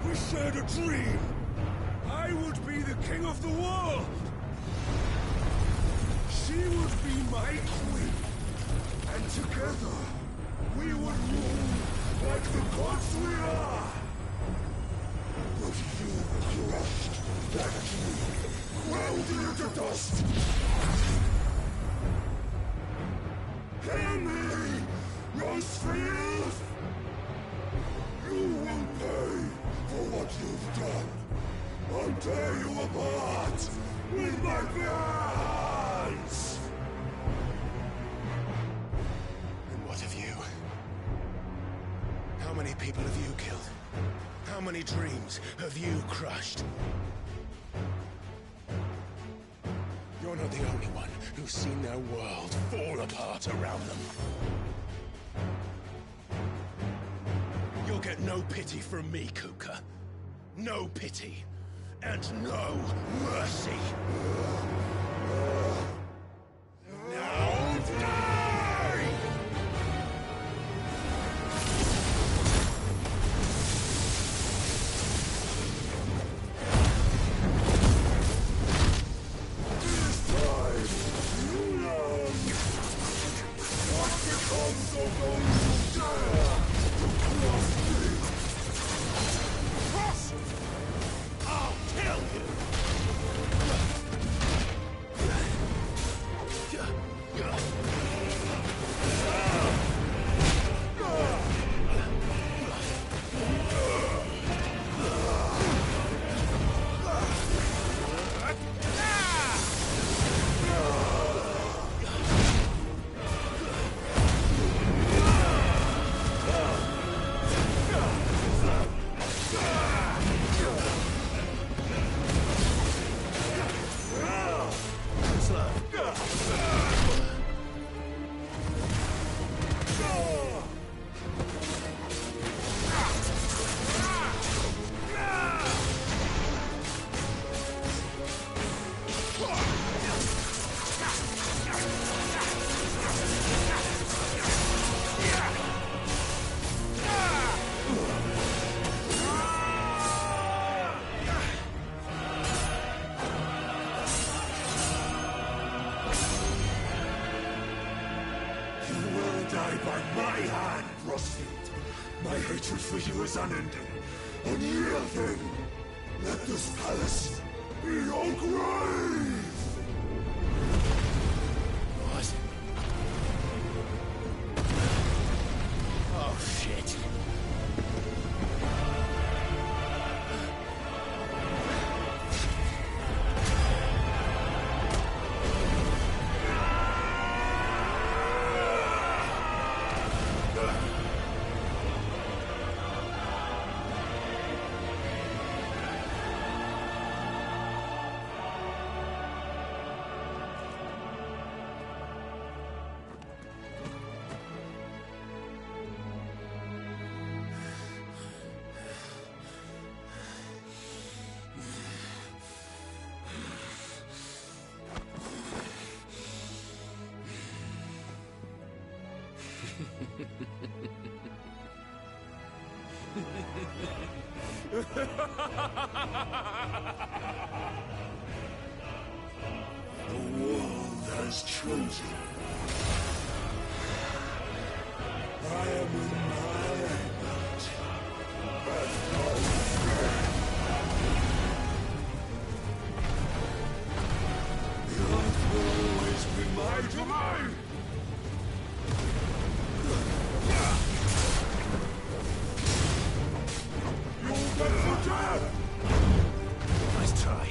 We shared a dream. I would be the king of the world. She would be my queen. And together, we would rule like the gods we are. But you crushed that dream, ground it to dust. Hear me, Rosefield! You will pay for what you've done. I'll tear you apart with my bare hands! And what of you? How many people have you killed? How many dreams have you crushed? You're not the only one who's seen their world fall apart around them. You'll get no pity from me, Kuka. No pity. And no mercy. Now die! This time, you learn what becomes of those who dare to cross me. Cross? I'll kill you! My hatred for you is unending. Unyielding. Let this palace be your grave! What? Oh, shit. The world has chosen. I am in my element. And no fear. The earth will always be my domain. You'll get for death! Nice try.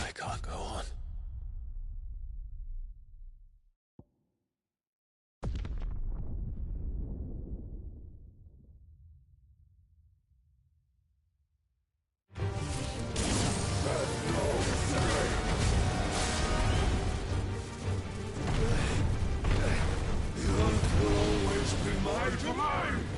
I can't go on. The earth will always be my for mine!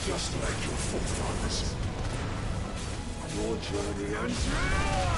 Just like your forefathers. Your journey ends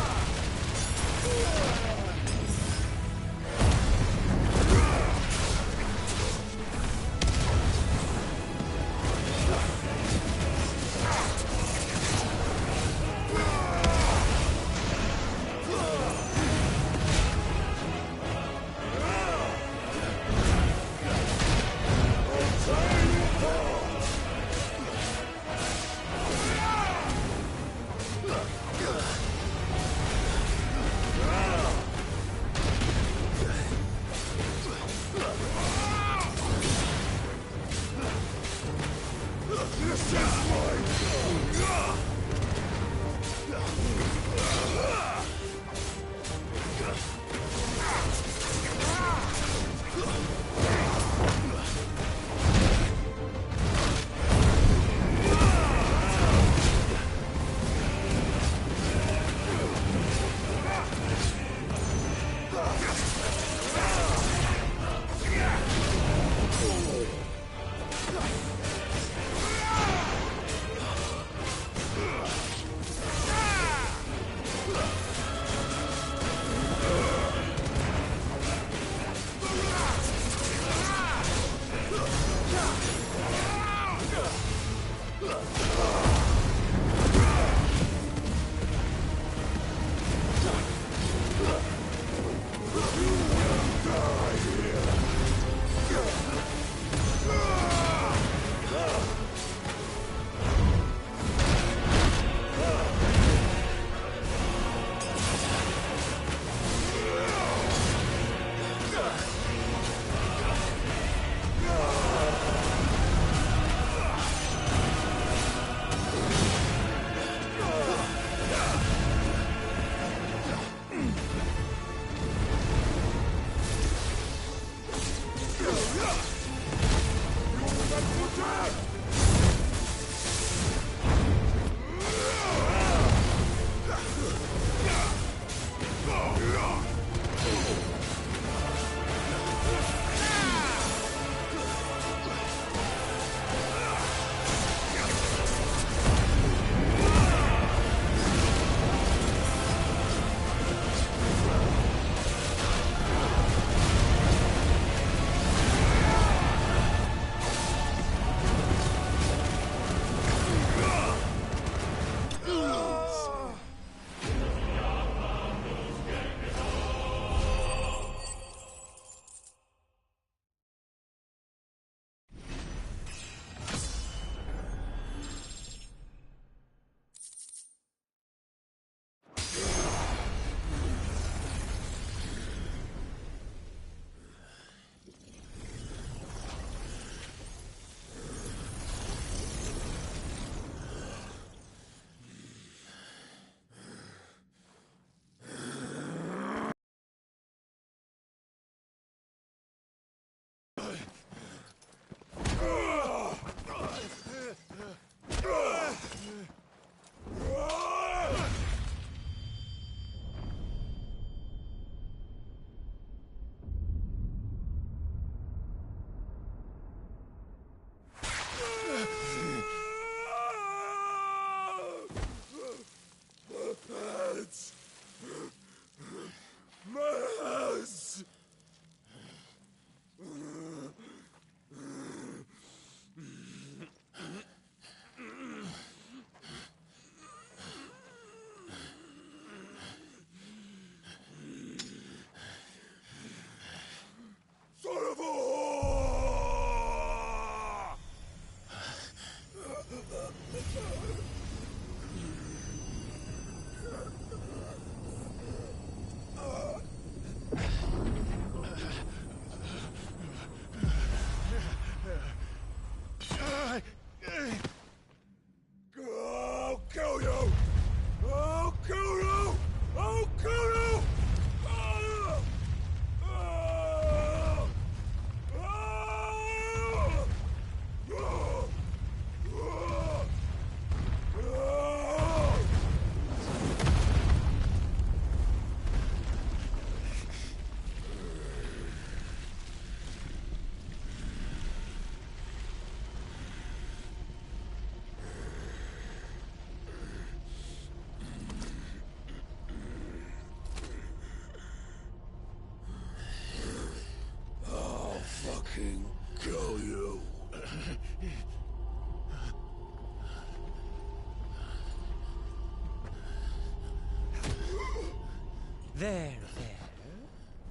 There.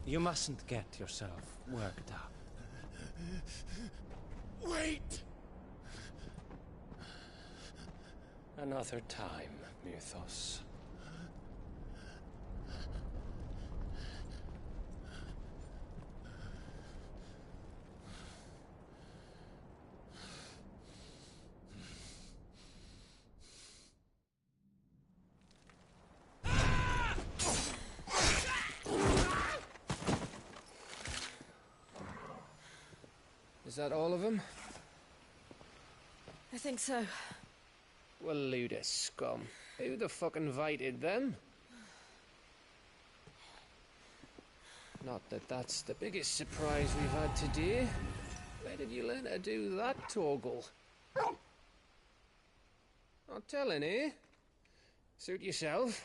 You mustn't get yourself worked up. Wait! Another time, Mythos. Is that all of them? I think so. Well, Luda scum. Who the fuck invited them? Not that that's the biggest surprise we've had today. Where did you learn to do that, Torgal? Not telling, eh? Suit yourself.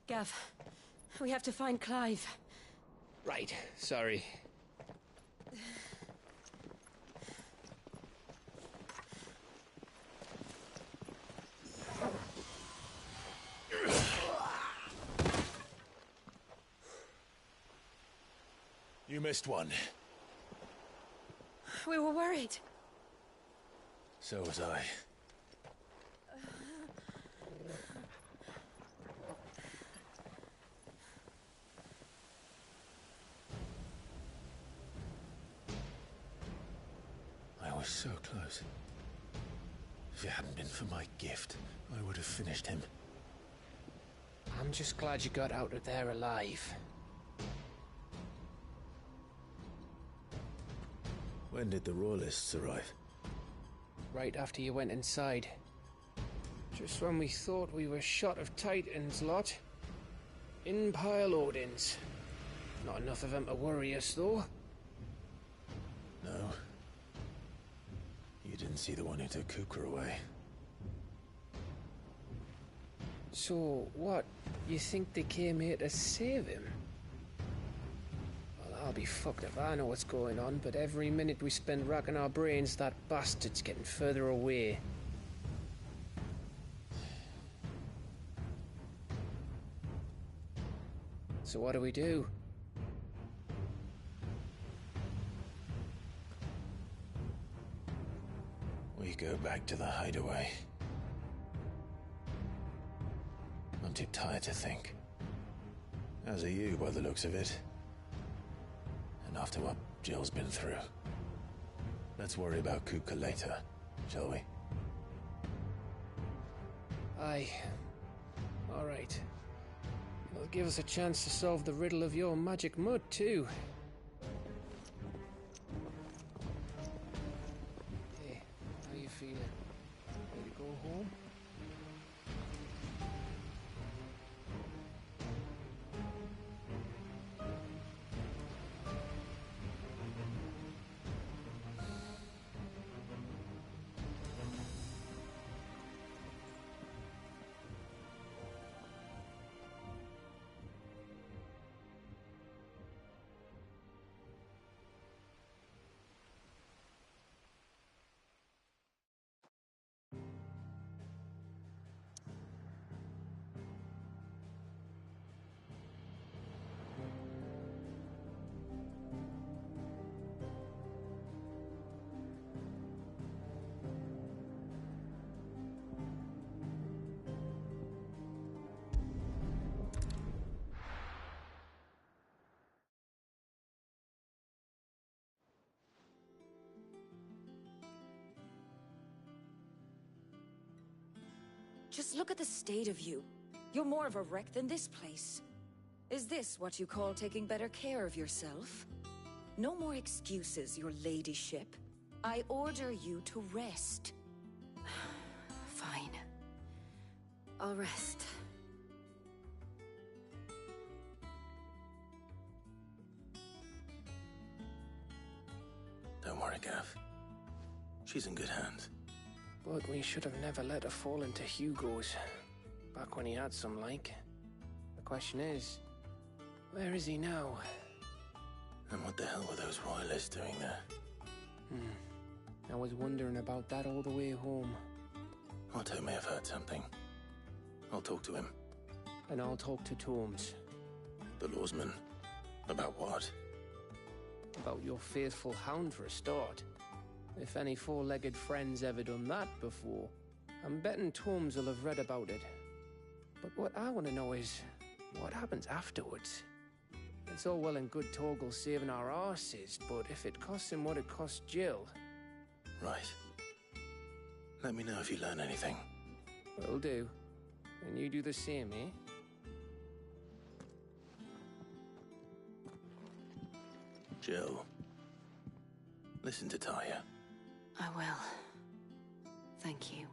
Gav, we have to find Clive. Right, sorry. You missed one. We were worried. So was I. I was so close. If it hadn't been for my gift, I would have finished him. I'm just glad you got out of there alive. When did the Royalists arrive? Right after you went inside. Just when we thought we were shot of Titans lot. In pile Odins. Not enough of them to worry us, though. No. You didn't see the one who took Kukra away. So, what? You think they came here to save him? Well, I'll be fucked if I know what's going on, but every minute we spend racking our brains, that bastard's getting further away. So what do we do? We go back to the hideaway. I'm too tired to think. As are you, by the looks of it. And after what Jill's been through. Let's worry about Kupka later, shall we? Aye. All right. It'll give us a chance to solve the riddle of your magic mud, too. Hey, how you feeling? Ready to go home? Just look at the state of you. You're more of a wreck than this place. Is this what you call taking better care of yourself? No more excuses, your ladyship. I order you to rest. Fine. I'll rest. Don't worry, Gav. She's in good hands. But we should have never let her fall into Hugo's. Back when he had some like. The question is, where is he now? And what the hell were those royalists doing there? I was wondering about that all the way home. Otto may have heard something. I'll talk to him. And I'll talk to Tomes. the lawsman. About what? About your faithful hound for a start. If any four-legged friend's ever done that before, I'm betting Torms will have read about it. But what I want to know is, what happens afterwards? It's all well and good Torgal saving our arses, but if it costs him what it cost Jill... Right. Let me know if you learn anything. Will do. And you do the same, eh? Jill, listen to Taya. I will. Thank you.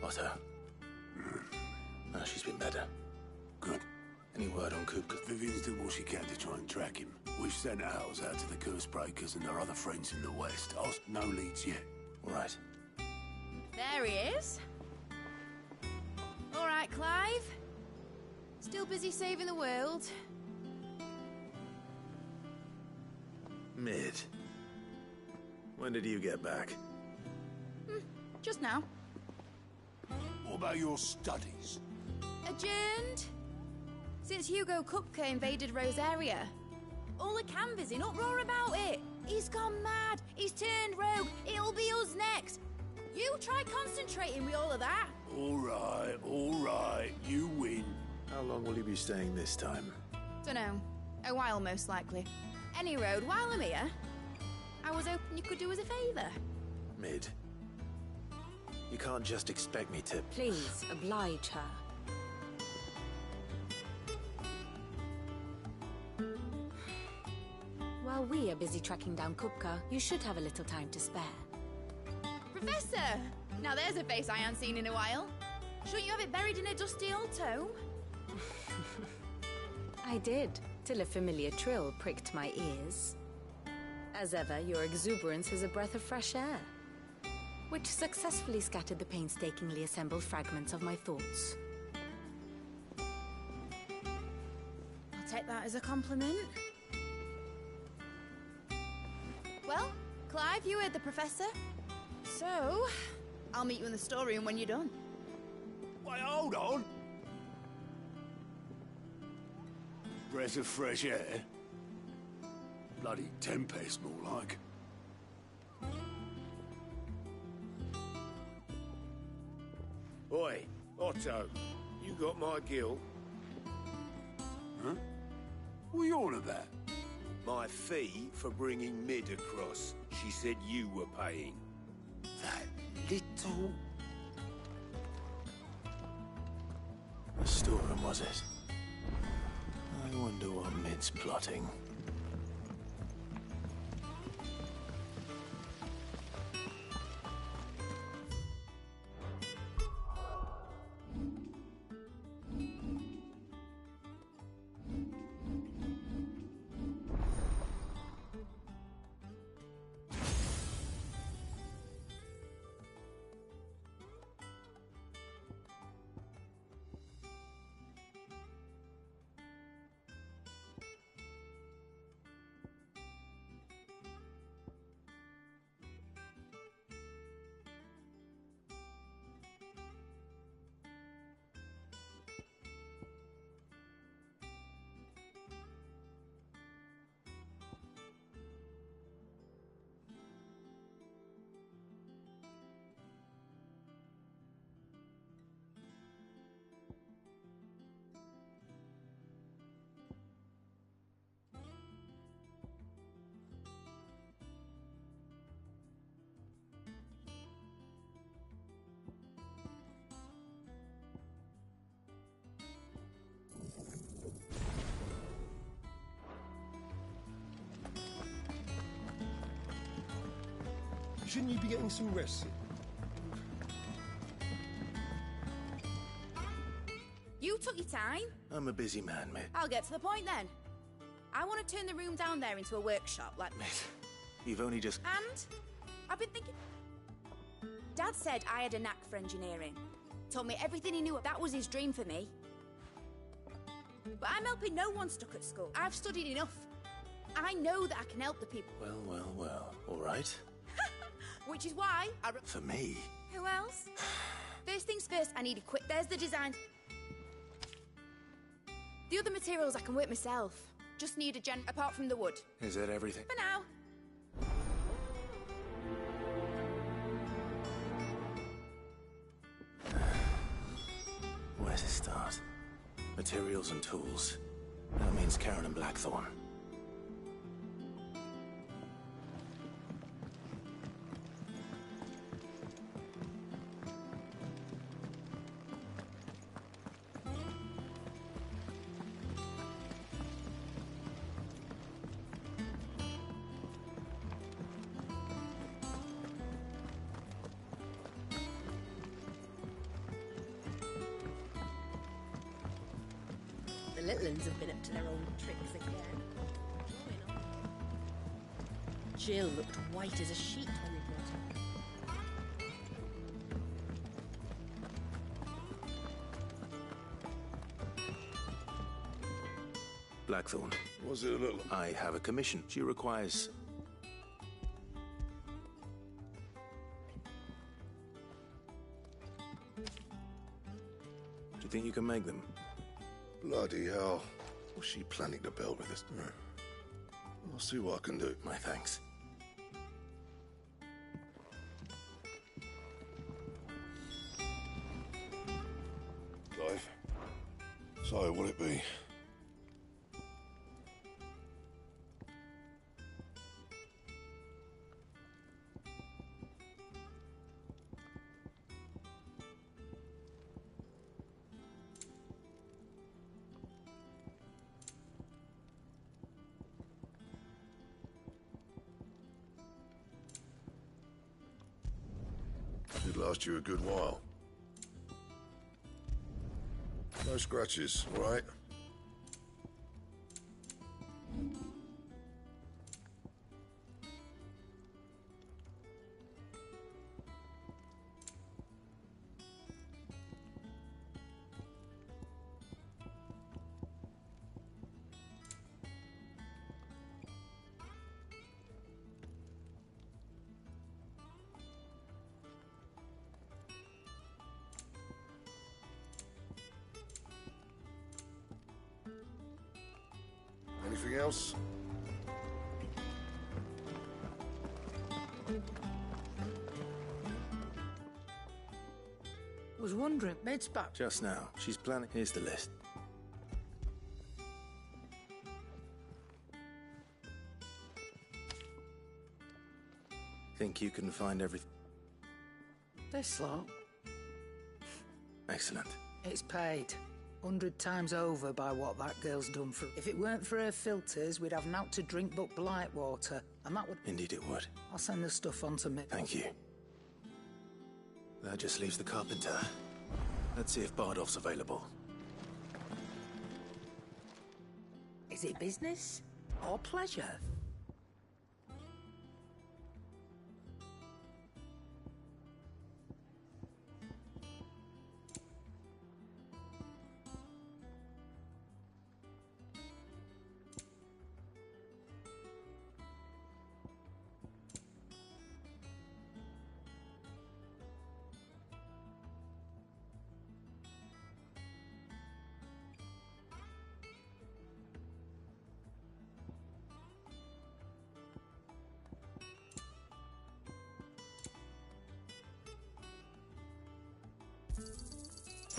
Otto. Oh, she's been better. Good. Any word on Kupka? Vivian's doing what she can to try and track him. We've sent ours out to the Cursebreakers and their other friends in the west. No leads yet. All right. There he is. All right, Clive. Still busy saving the world. Mid. When did you get back? Just now. What about your studies? Adjourned. Since Hugo Kupka invaded Rosaria. All the canvas in uproar about it. He's gone mad. He's turned rogue. It'll be us next. You try concentrating with all of that. All right. You win. How long will you be staying this time? Dunno. A while, most likely. Any road, while I'm here, I was hoping you could do us a favour. Mid. You can't just expect me to... Please, oblige her. While we are busy tracking down Kupka, you should have a little time to spare. Professor! Now there's a face I ain't seen in a while. Shouldn't you have it buried in a dusty old tome? I did, till a familiar trill pricked my ears. As ever, your exuberance is a breath of fresh air, which successfully scattered the painstakingly assembled fragments of my thoughts. I'll take that as a compliment. Well, Clive, you heard the Professor. So, I'll meet you in the storeroom when you're done. Wait, hold on. Breath of fresh air? Bloody tempest, more like. Oi, Otto, you got my gill? Huh? What are you on about? My fee for bringing Mid across. She said you were paying. That little... The storeroom, was it? I wonder what Mid's plotting. Shouldn't you be getting some rest? You took your time. I'm a busy man, mate. I'll get to the point then. I want to turn the room down there into a workshop, like... Mate, you've only just... And I've been thinking... Dad said I had a knack for engineering. Told me everything he knew. That was his dream for me. But I'm helping no one stuck at school. I've studied enough. I know that I can help the people. Well, all right. Which is why I... For me? Who else? First things first, I need equip. There's the design. The other materials I can work myself. Just need a apart from the wood. Is that everything? For now. Where to start? Materials and tools. That means Karen and Blackthorn. The little ones have been up to their old tricks again. Jill looked white as a sheet when we brought her. Blackthorn. Was it a little... I have a commission. She requires... Do you think you can make them? Bloody hell. What's she planning to build with this? I'll see what I can do. My thanks. Clive. So, will it be? Should last you a good while. No scratches, all right? Anything else? Was wondering, Maid's back. Just now. She's planning... Here's the list. Think you can find everything? This lot. Excellent. It's paid. 100 times over by what that girl's done for... If it weren't for her filters, we'd have naught to drink but blight water. And that would... Indeed it would. I'll send the stuff on to Mick. Thank you. That just leaves the carpenter. Let's see if Bardolph's available. Is it business or pleasure?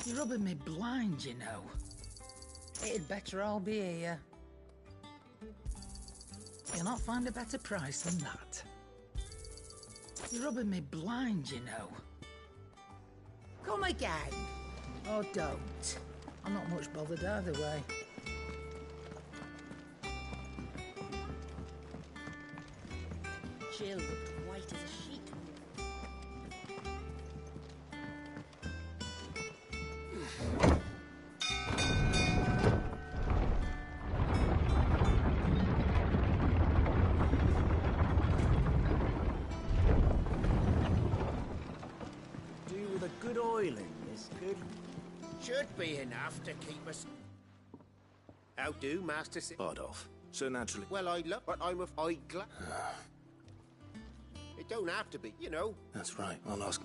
You're rubbing me blind, you know. It'd better all be here. You'll not find a better price than that. You're rubbing me blind, you know. Come again. Or don't. I'm not much bothered either way. Jill looked white as a sheet. should be enough to keep us... How do, Master Bardolph. So naturally. Well, I love, but I'm glad. It don't have to be, you know. That's right. I'll ask.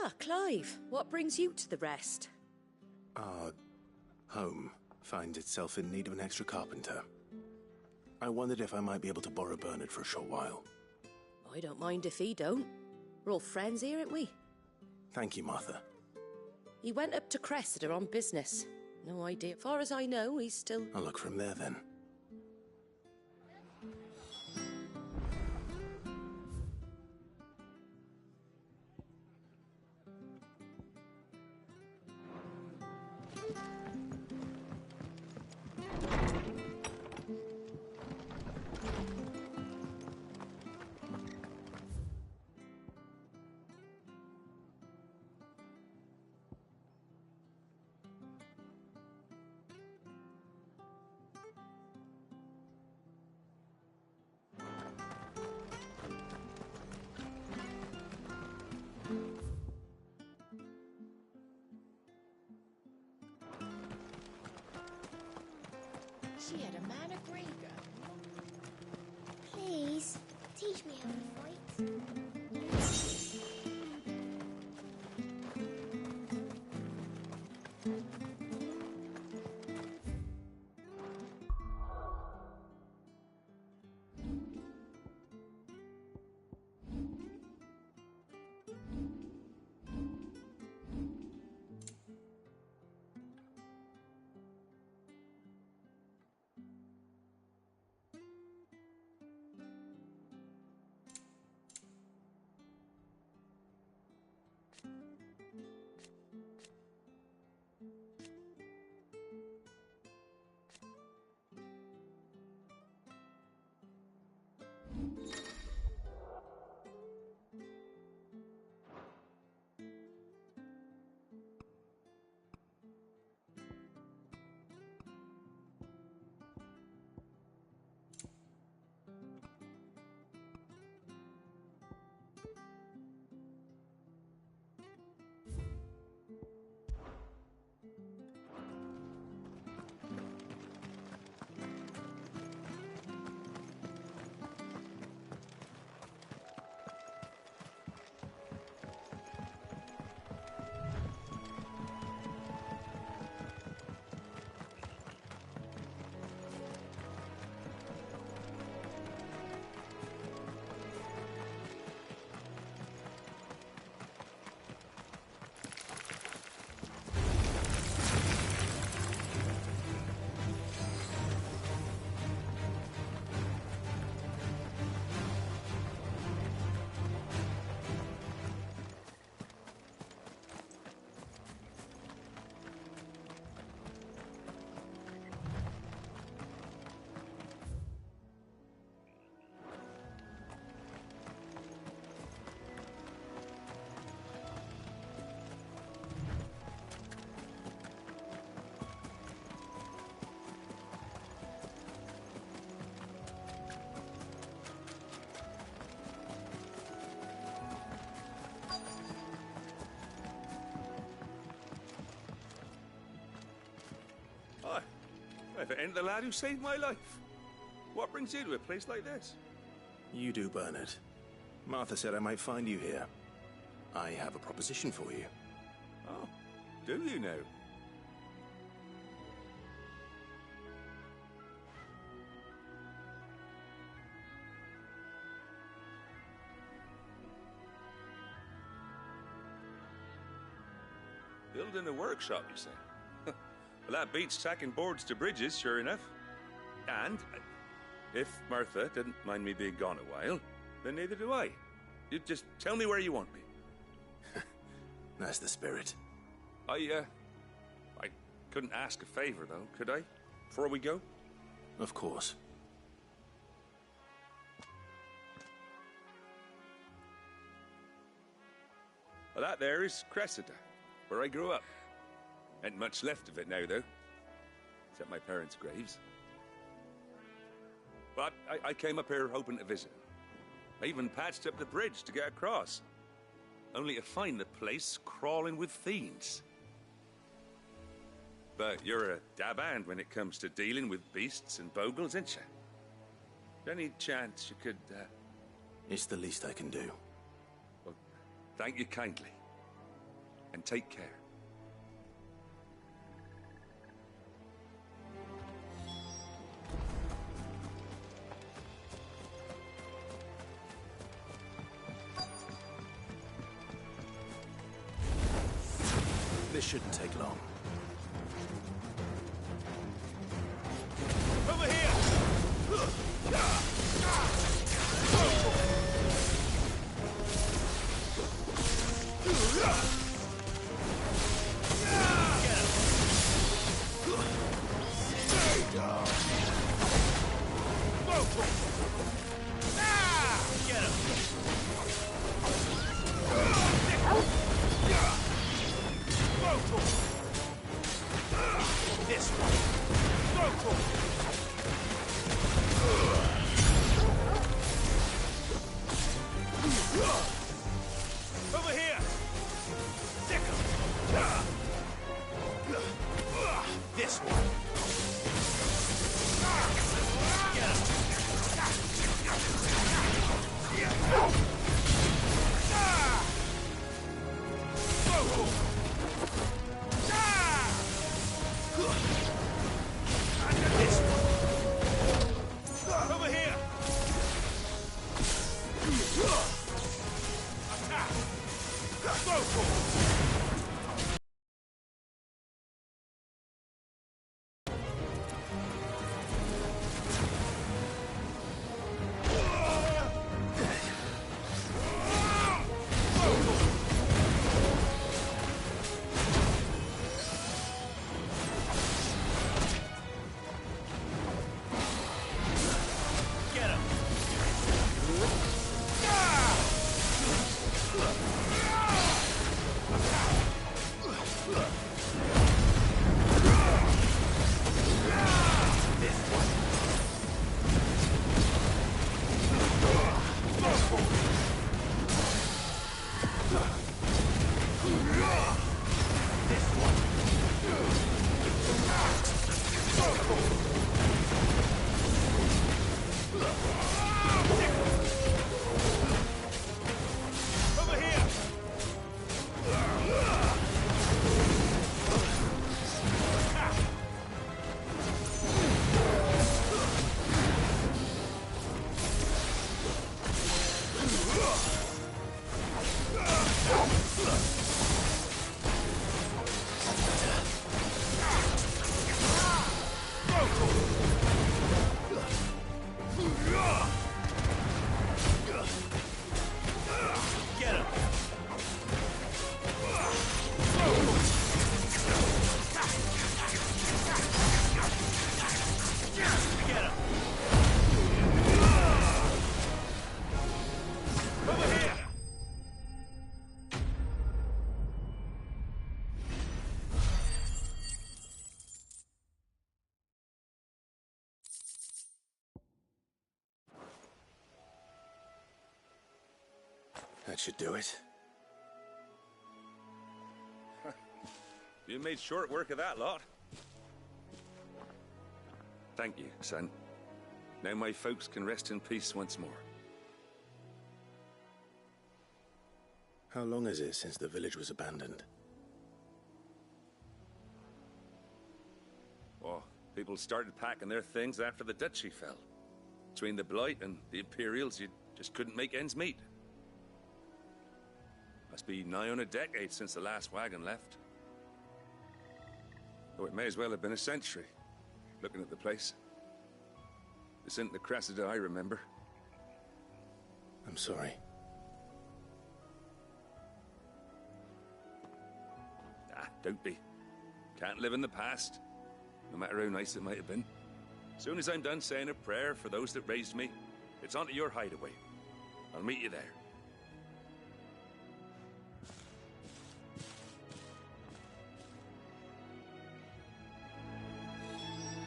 Ah, Clive, what brings you to the rest? Our home finds itself in need of an extra carpenter. I wondered if I might be able to borrow Bernard for a short while. I don't mind if he don't. We're all friends here, aren't we? Thank you, Martha. He went up to Cressida on business. No idea. Far as I know, he's still... I'll look from there, then. She had a man of Greengo. Please, teach me how to fight. If it ain't the lad who saved my life. What brings you to a place like this? You do, Bernard. Martha said I might find you here. I have a proposition for you. Oh, do you now? Building a workshop, you say? Well, that beats tacking boards to bridges, sure enough. And if Martha didn't mind me being gone a while, then neither do I. You just tell me where you want me. That's the spirit. I couldn't ask a favor, though, could I? Before we go? Of course. Well, that there is Cressida, where I grew up. Ain't much left of it now, though. Except my parents' graves. But I came up here hoping to visit. I even patched up the bridge to get across. Only to find the place crawling with fiends. But you're a dab hand when it comes to dealing with beasts and bogles, ain't you? Any chance you could, It's the least I can do. Well, thank you kindly. and take care. This shouldn't take long. Over here! This one. Over here! Stick 'em! This one. Over here! Attack! Go for it! Over here! Get him! Get him! Over here! That should do it. You made short work of that lot. Thank you, son. Now my folks can rest in peace once more. How long is it since the village was abandoned? Oh, people started packing their things after the duchy fell. Between the Blight and the Imperials, you just couldn't make ends meet. Must be nigh on a decade since the last wagon left. Though it may as well have been a century, looking at the place. This isn't the Cressida I remember. I'm sorry. Ah, don't be. Can't live in the past, no matter how nice it might have been. Soon as I'm done saying a prayer for those that raised me, it's on to your hideaway. I'll meet you there.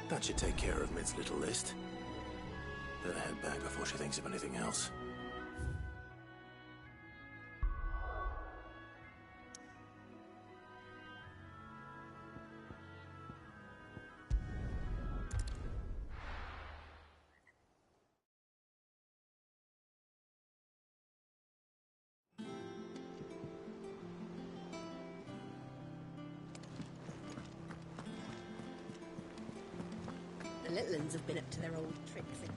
That should take care of Mid's little list. Better head back before she thinks of anything else. The little uns have been up to their old tricks again.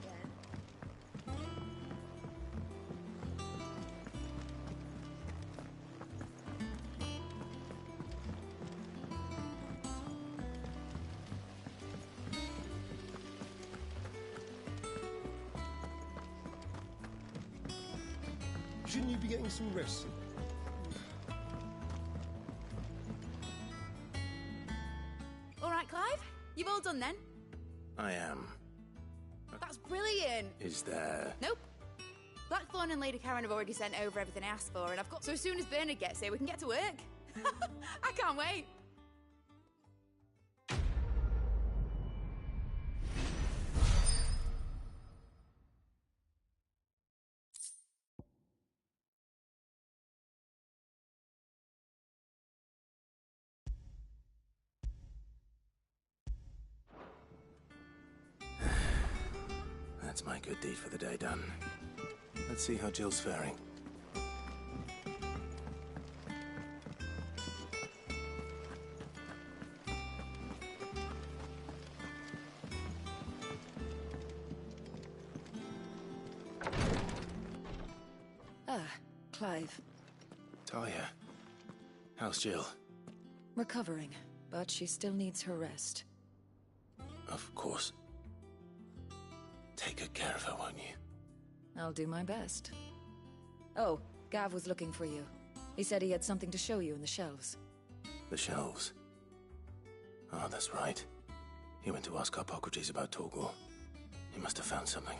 Shouldn't you be getting some rest? All right, Clive? You've all done then? I am. That's brilliant! Is there... Nope. Blackthorn and Lady Karen have already sent over everything I asked for, and I've got... So as soon as Bernard gets here, we can get to work. I can't wait. That's my good deed for the day done. Let's see how Jill's faring. Ah, Clive. Talia, how's Jill? Recovering, but she still needs her rest. Of course. Take good care of her, won't you? I'll do my best. Oh, Gav was looking for you. He said he had something to show you in the shelves. The shelves? Oh, that's right. He went to ask Harpocrates about Torgal. He must have found something.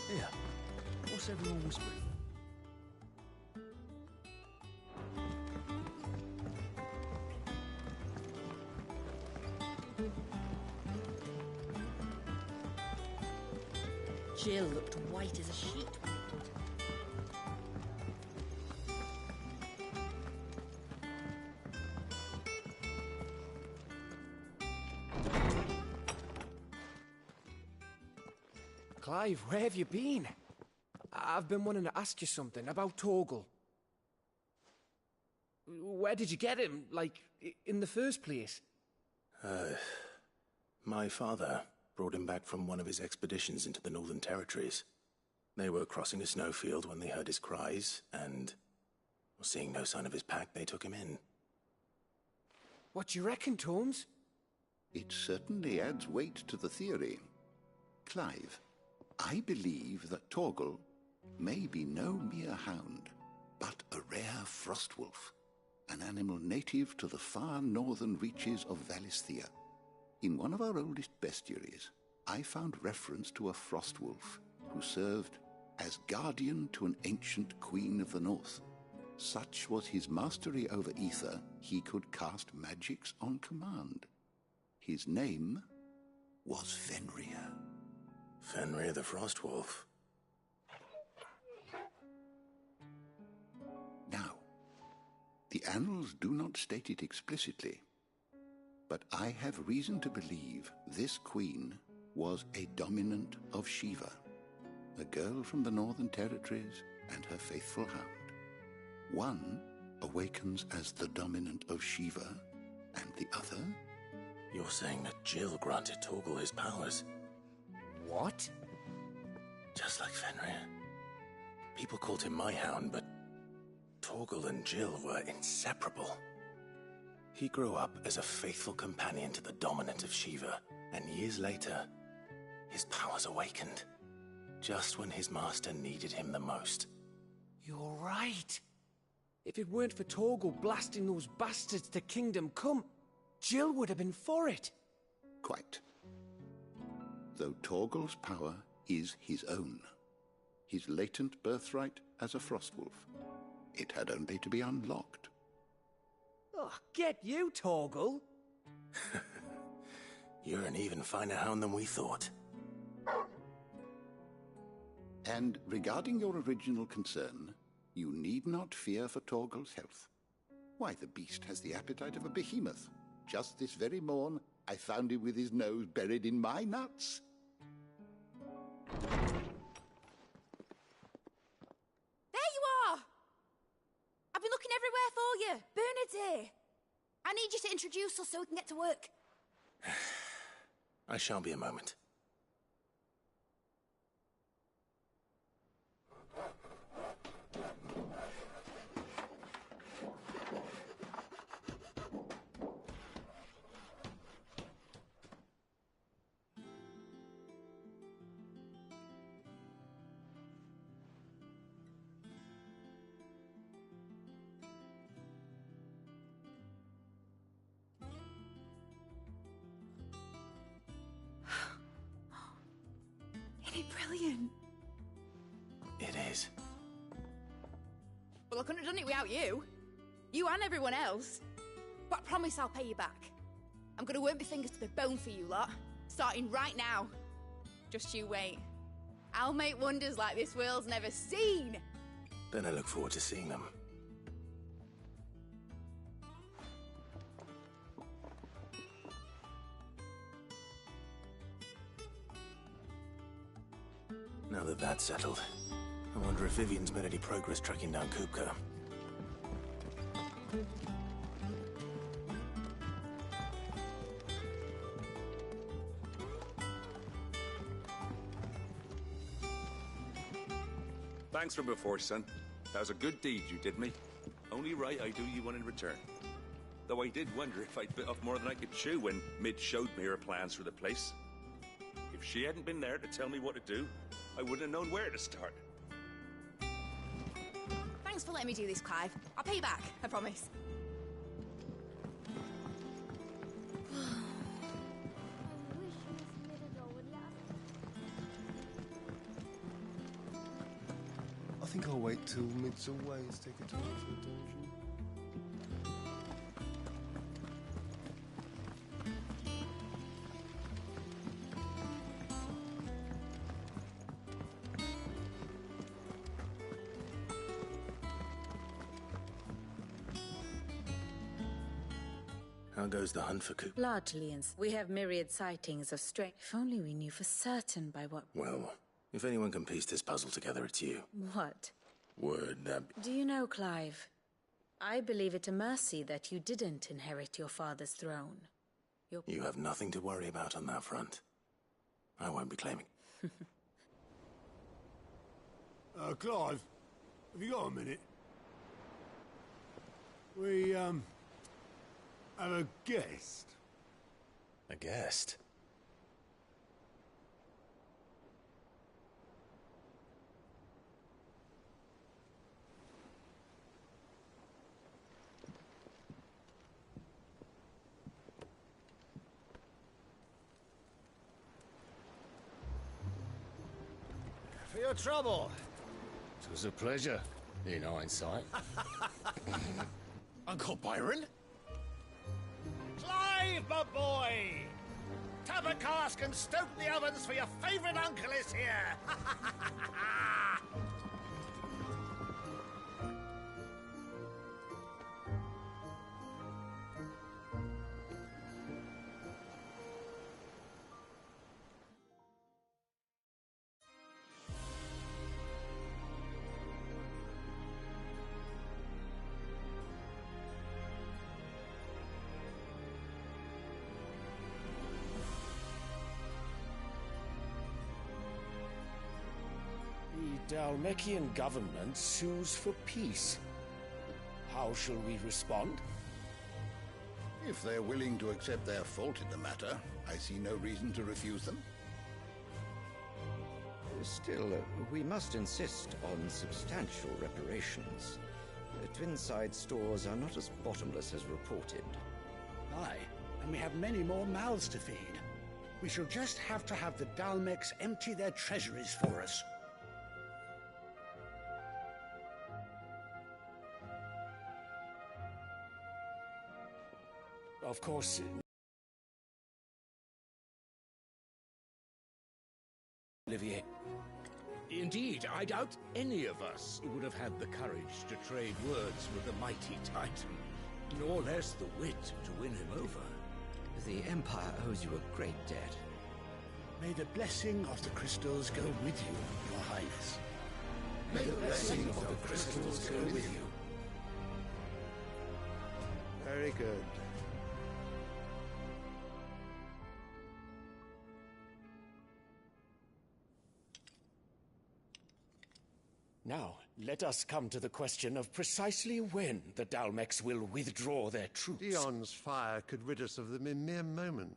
Here, what's everyone whispering? Jill looked white as a sheet. Clive, where have you been? I've been wanting to ask you something about Torgal. Where did you get him, like, in the first place? My father brought him back from one of his expeditions into the Northern Territories. They were crossing a snowfield when they heard his cries, and seeing no sign of his pack, they took him in. What do you reckon, Tomes? It certainly adds weight to the theory. Clive, I believe that Torgal may be no mere hound, but a rare frostwolf, an animal native to the far northern reaches of Valisthea. In one of our oldest bestiaries, I found reference to a frostwolf who served as guardian to an ancient queen of the north. Such was his mastery over ether, he could cast magics on command. His name was Fenrir. Fenrir the Frostwolf. Now, the annals do not state it explicitly, but I have reason to believe this queen was a dominant of Shiva, a girl from the Northern Territories and her faithful hound. One awakens as the dominant of Shiva, and the other... You're saying that Jill granted Torgal his powers? What? Just like Fenrir. People called him my hound, but Torgal and Jill were inseparable. He grew up as a faithful companion to the dominant of Shiva, and years later, his powers awakened, just when his master needed him the most. You're right. If it weren't for Torgal blasting those bastards to Kingdom Come, Jill would have been for it. Quite. Though Torgal's power is his own, his latent birthright as a Frostwolf, it had only to be unlocked. Oh, get you, Torgal! You're an even finer hound than we thought. And regarding your original concern, you need not fear for Torgal's health. Why, the beast has the appetite of a behemoth. Just this very morn, I found him with his nose buried in my nuts. There you are! I've been looking everywhere for you. Bernard's here. I need you to introduce us so we can get to work. I shan't be a moment. Isn't it brilliant? It is. Well, I couldn't have done it without you. You and everyone else. But I promise I'll pay you back. I'm gonna work my fingers to the bone for you lot, starting right now. Just you wait. I'll make wonders like this world's never seen. Then I look forward to seeing them. Now that that's settled, I wonder if Vivian's made any progress tracking down Kupka. Thanks from before, son. That was a good deed you did me. Only right I do you one in return. Though I did wonder if I'd bit off more than I could chew when Mid showed me her plans for the place. If she hadn't been there to tell me what to do, I wouldn't have known where to start. Thanks for letting me do this, Clive. I'll pay you back, I promise. I think I'll wait till Mid's away and take it to her for a dungeon. How goes the hunt for Kupka? Largely, we have myriad sightings of strength. If only we knew for certain by what... Well, if anyone can piece this puzzle together, it's you. What? Word that... Do you know, Clive? I believe it a mercy that you didn't inherit your father's throne. You have nothing to worry about on that front. I won't be claiming. Clive, have you got a minute? We, have a guest. A guest? For your trouble. It was a pleasure, in hindsight. Uncle Byron? Clive, my boy! Tap a cask and stoke the ovens for your favourite uncle is here! The Dhalmekian government sues for peace. How shall we respond? If they're willing to accept their fault in the matter, I see no reason to refuse them. Still, we must insist on substantial reparations. Twinside stores are not as bottomless as reported. Aye, and we have many more mouths to feed. We shall just have to have the Dhalmeks empty their treasuries for us. Of course... Olivier. Indeed, I doubt any of us would have had the courage to trade words with the mighty Titan, nor less the wit to win him over. The Empire owes you a great debt. May the blessing of the crystals go with you, Your Highness. May the blessing of the crystals go with you. Very good. Now, let us come to the question of precisely when the Dalmex will withdraw their troops. Dion's fire could rid us of them in mere moments.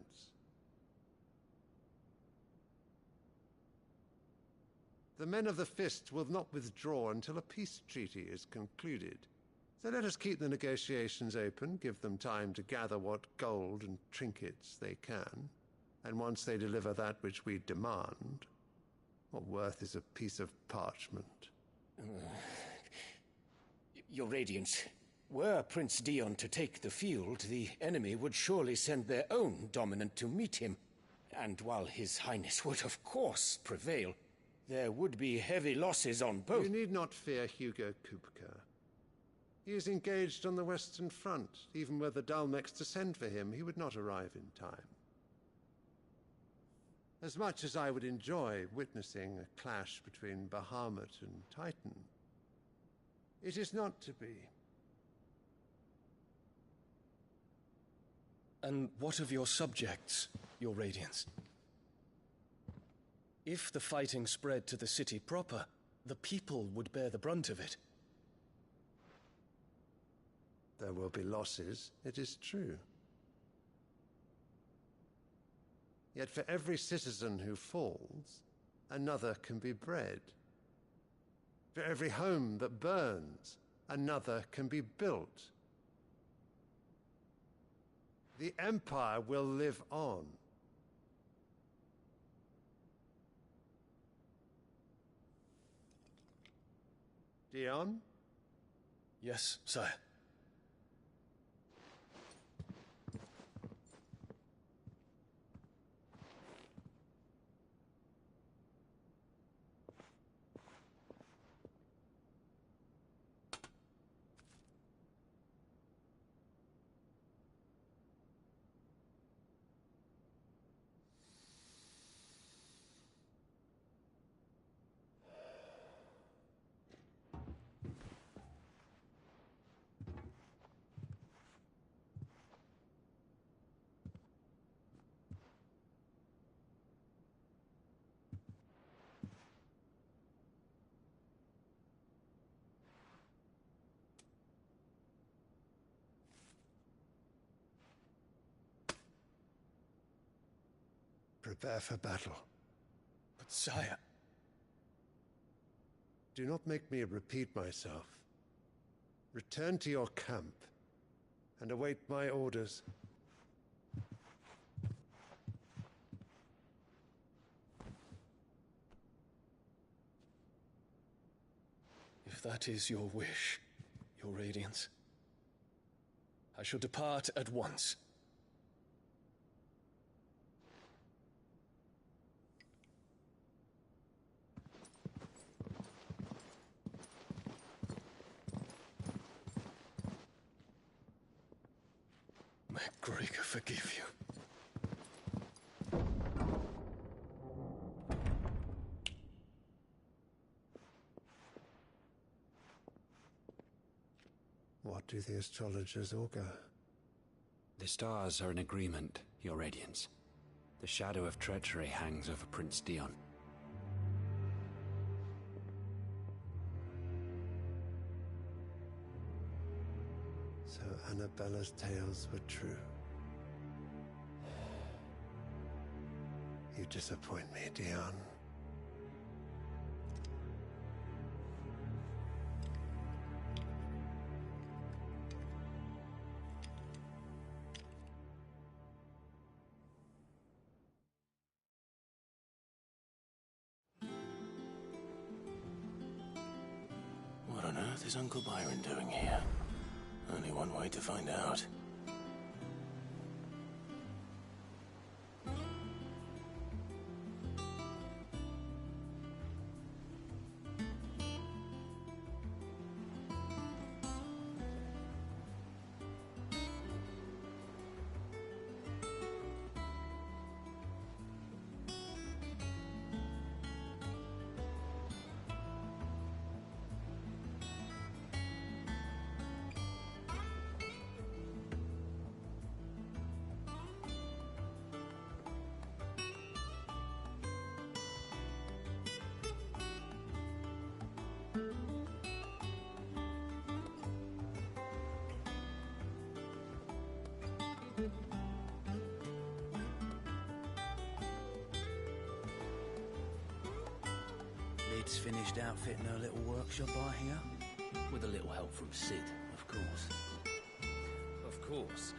The men of the Fist will not withdraw until a peace treaty is concluded. So let us keep the negotiations open, give them time to gather what gold and trinkets they can, and once they deliver that which we demand, what worth is a piece of parchment? Your Radiance, were Prince Dion to take the field, the enemy would surely send their own dominant to meet him. And while His Highness would of course prevail, there would be heavy losses on both. You need not fear Hugo Kupka. He is engaged on the Western Front. Even were the Dalmex to send for him, he would not arrive in time. As much as I would enjoy witnessing a clash between Bahamut and Titan, it is not to be. And what of your subjects, Your Radiance? If the fighting spread to the city proper, the people would bear the brunt of it. There will be losses, it is true. Yet for every citizen who falls, another can be bred. For every home that burns, another can be built. The Empire will live on. Dion? Yes, sire. Prepare for battle. But sire... Do not make me repeat myself. Return to your camp and await my orders. If that is your wish, Your Radiance, I shall depart at once. May Gregor forgive you. What do the astrologers augur? The stars are in agreement, Your Radiance. The shadow of treachery hangs over Prince Dion. So Annabella's tales were true. You disappoint me, Dion. What on earth is Uncle Byron doing here? Only one way to find out. Mid's finished outfitting her little workshop, I hear. With a little help from Cid, of course. Of course.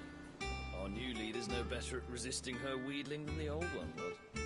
Our new leader's no better at resisting her wheedling than the old one was.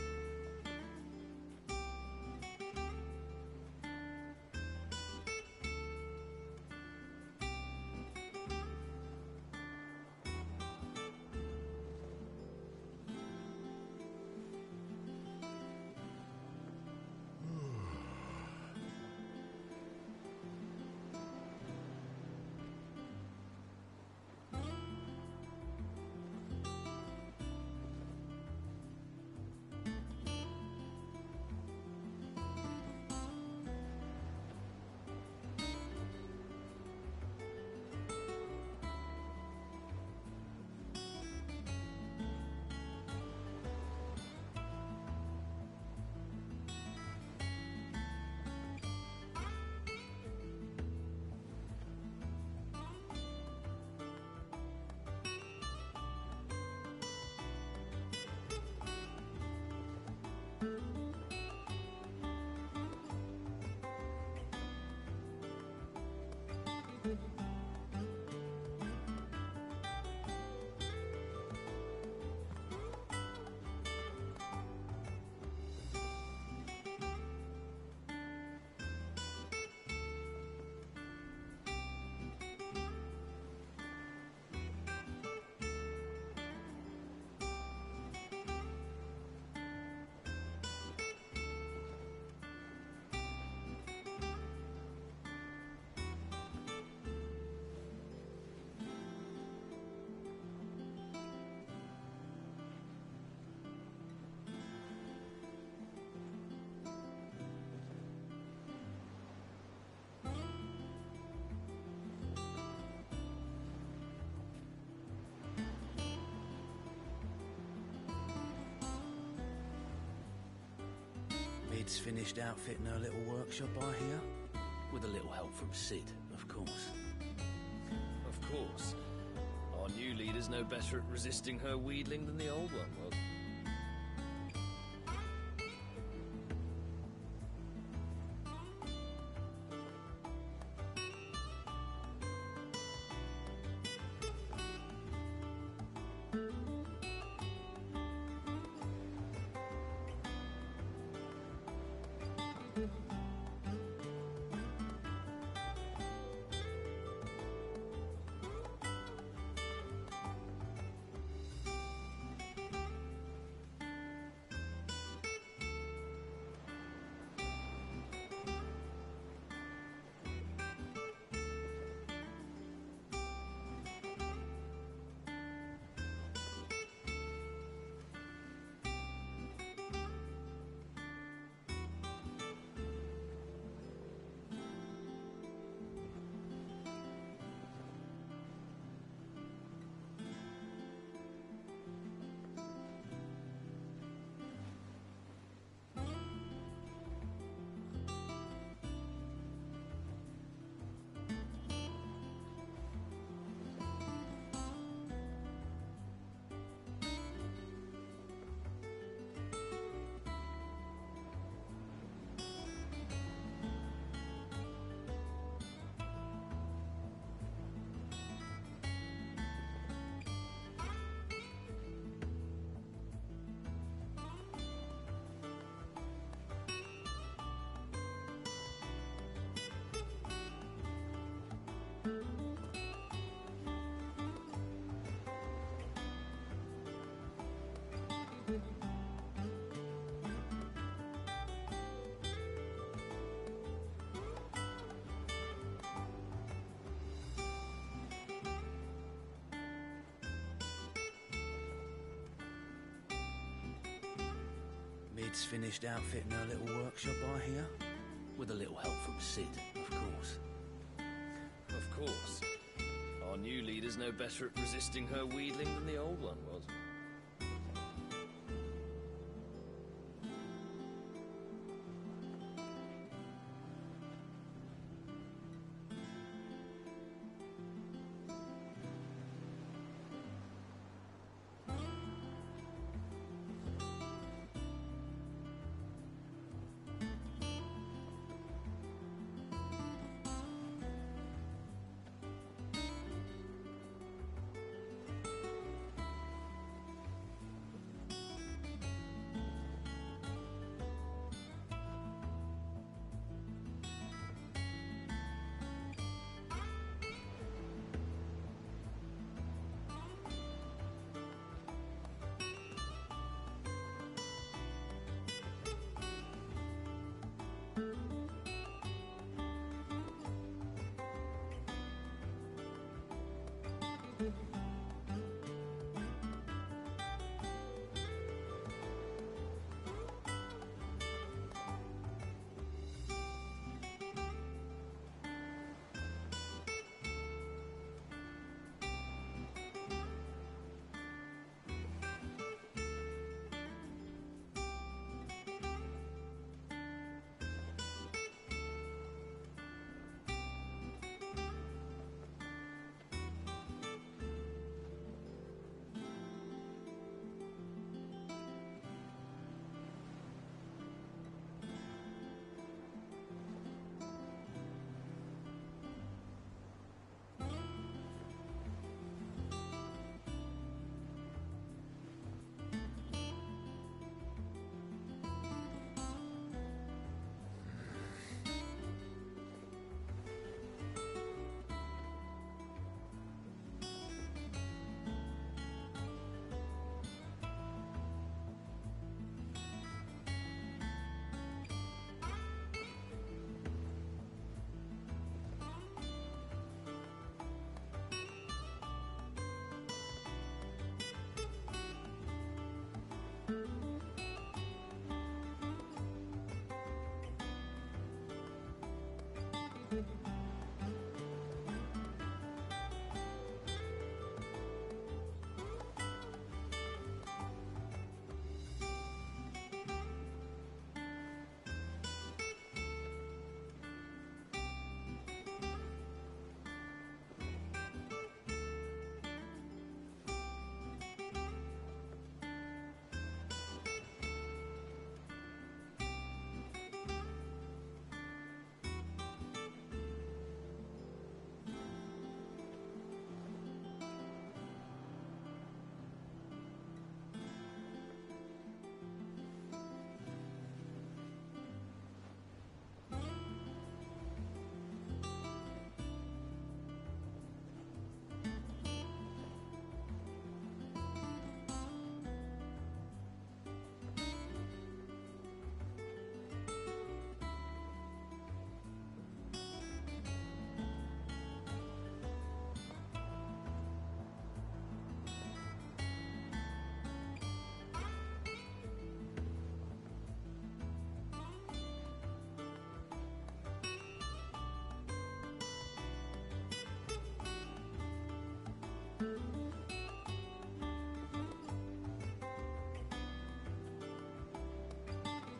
Mid's finished outfitting her little workshop, I hear. With a little help from Cid, of course. Of course. Our new leader's no better at resisting her wheedling than the old one was. Mid's finished outfitting her little workshop, I hear. With a little help from Cid, of course. Of course. Our new leader's no better at resisting her wheedling than the old one was.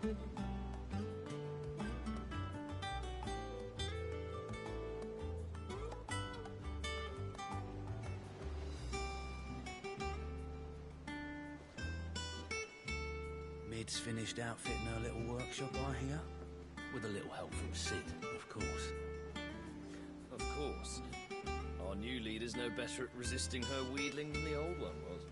Mid's finished outfitting her little workshop, I hear. With a little help from Cid, of course. Of course. Our new leader's no better at resisting her wheedling than the old one was.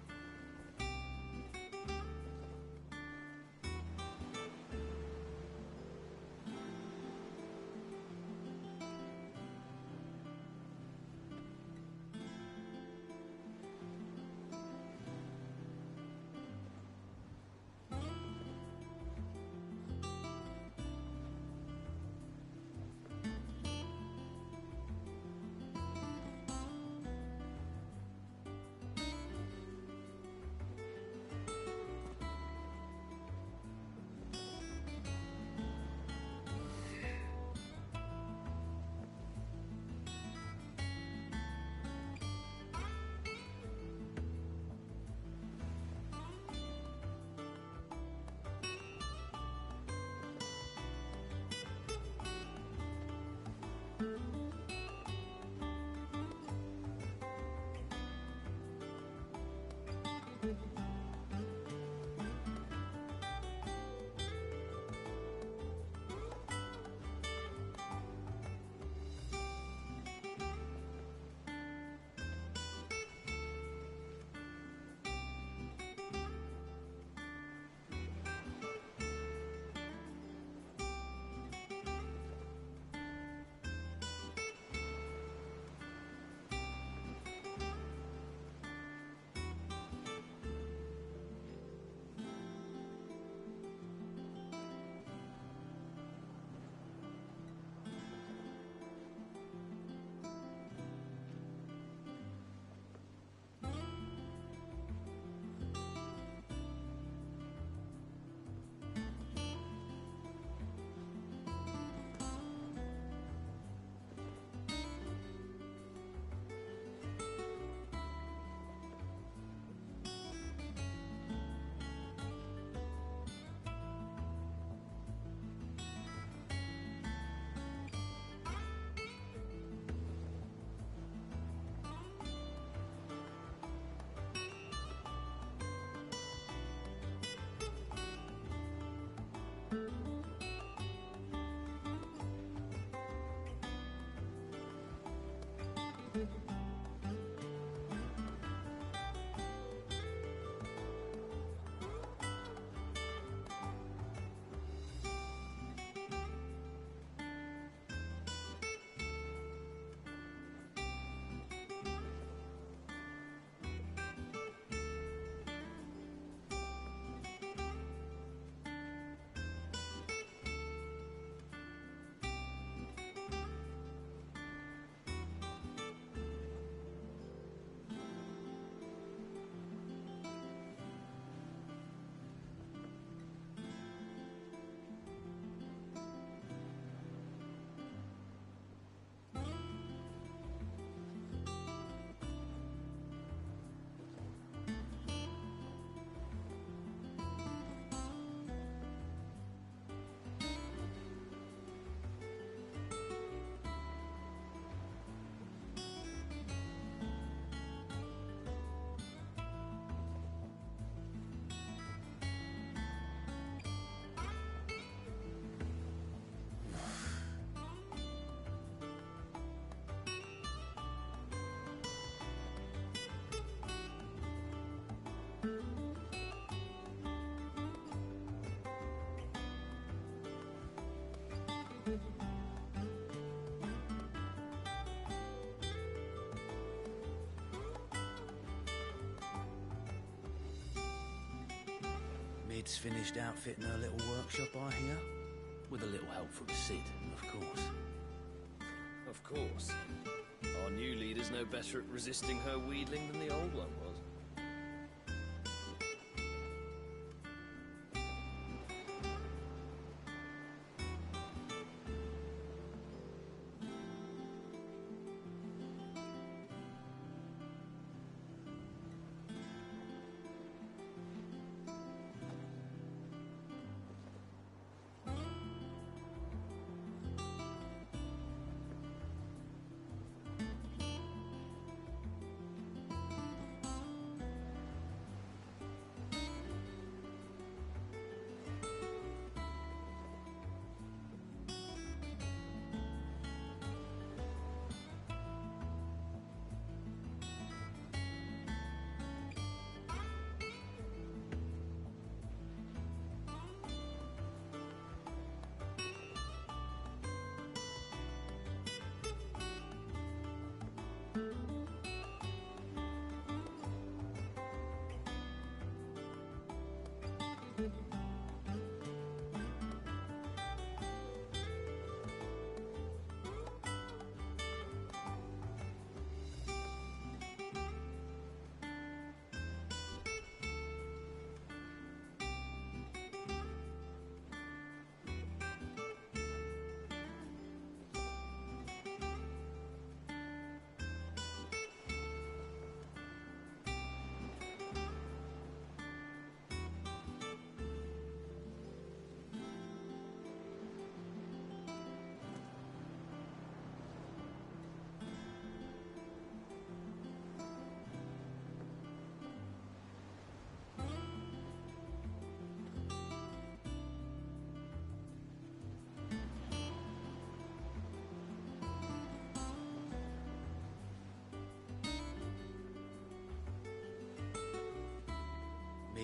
Mid's finished outfitting her little workshop, I hear. With a little help from Cid, of course. Of course. Our new leader's no better at resisting her wheedling than the old one was.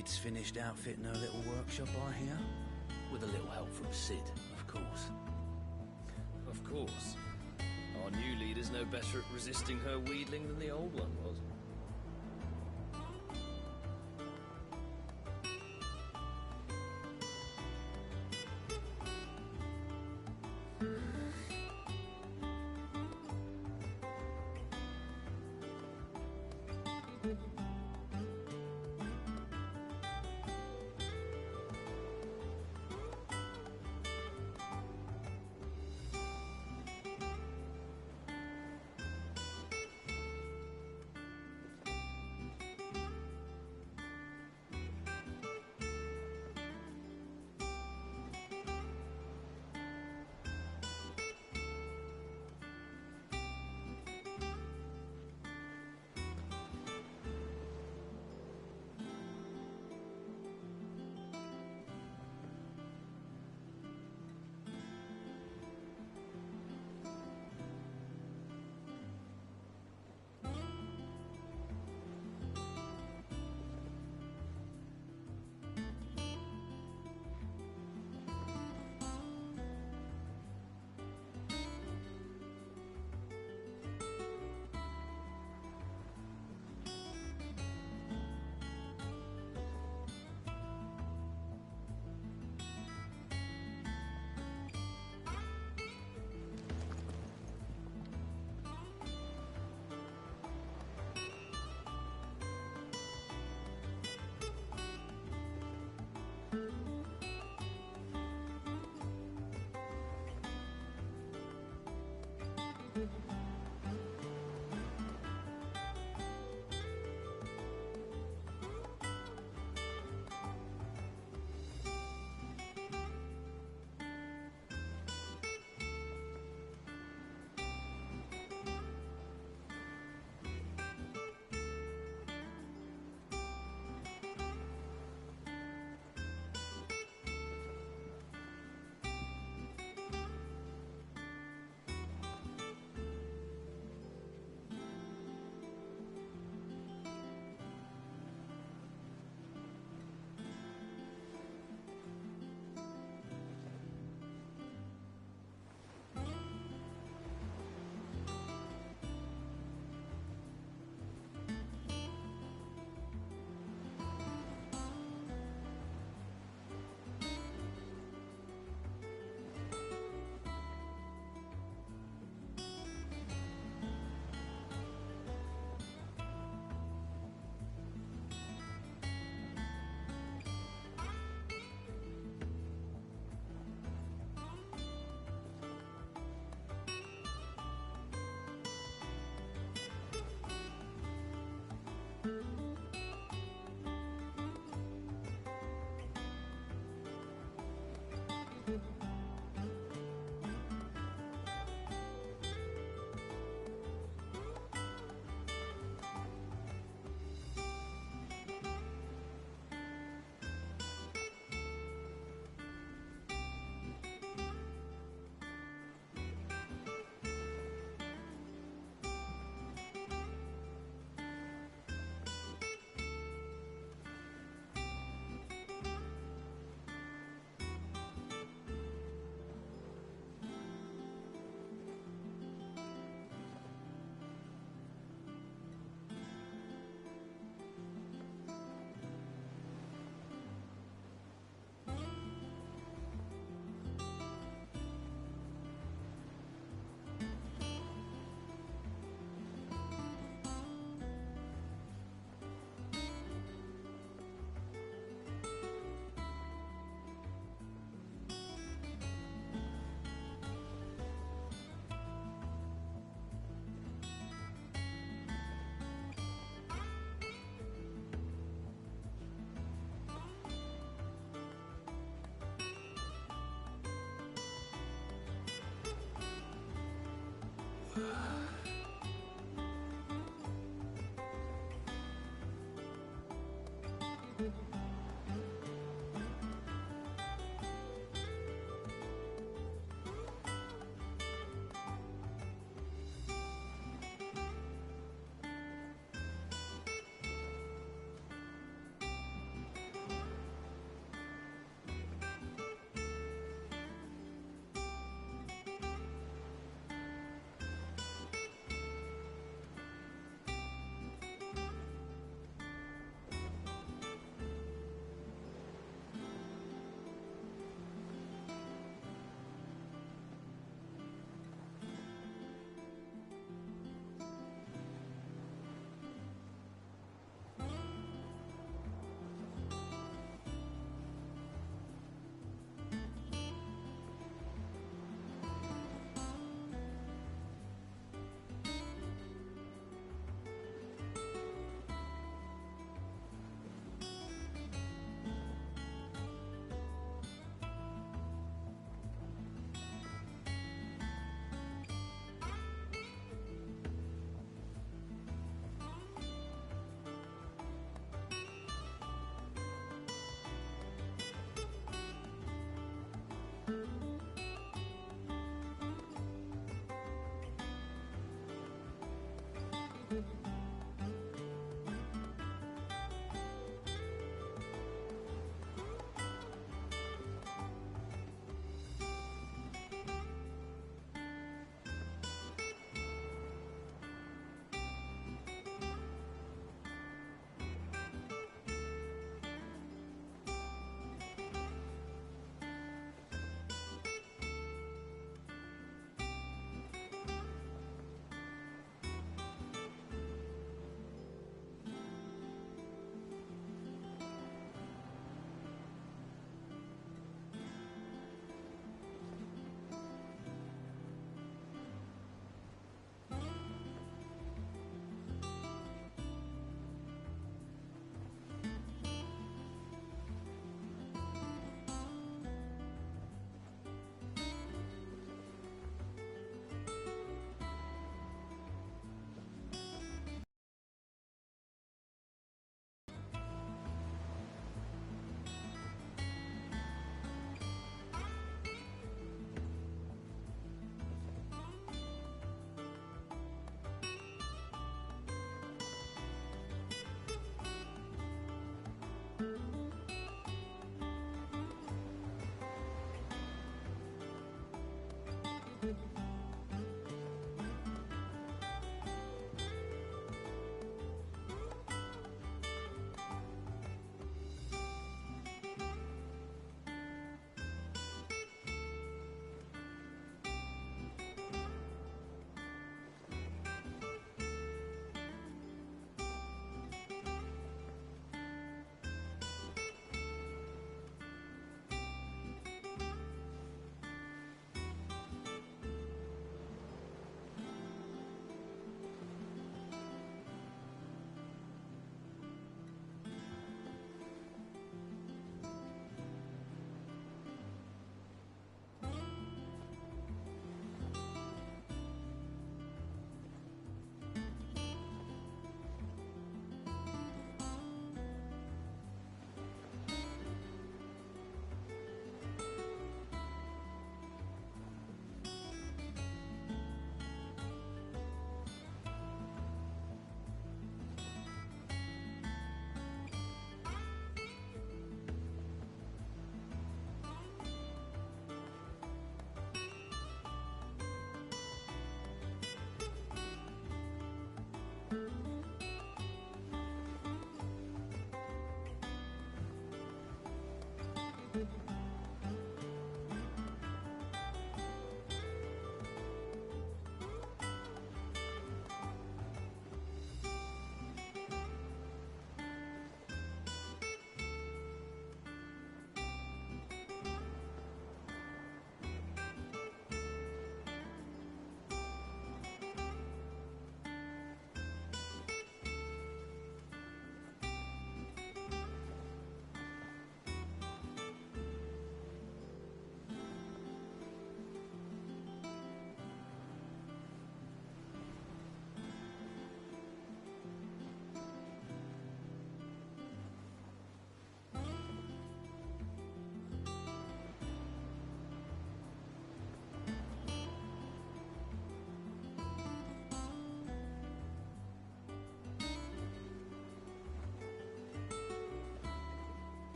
Maid's finished outfitting her little workshop, I hear. With a little help from Cid, of course. Of course. Our new leader's no better at resisting her wheedling than the old one was.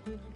you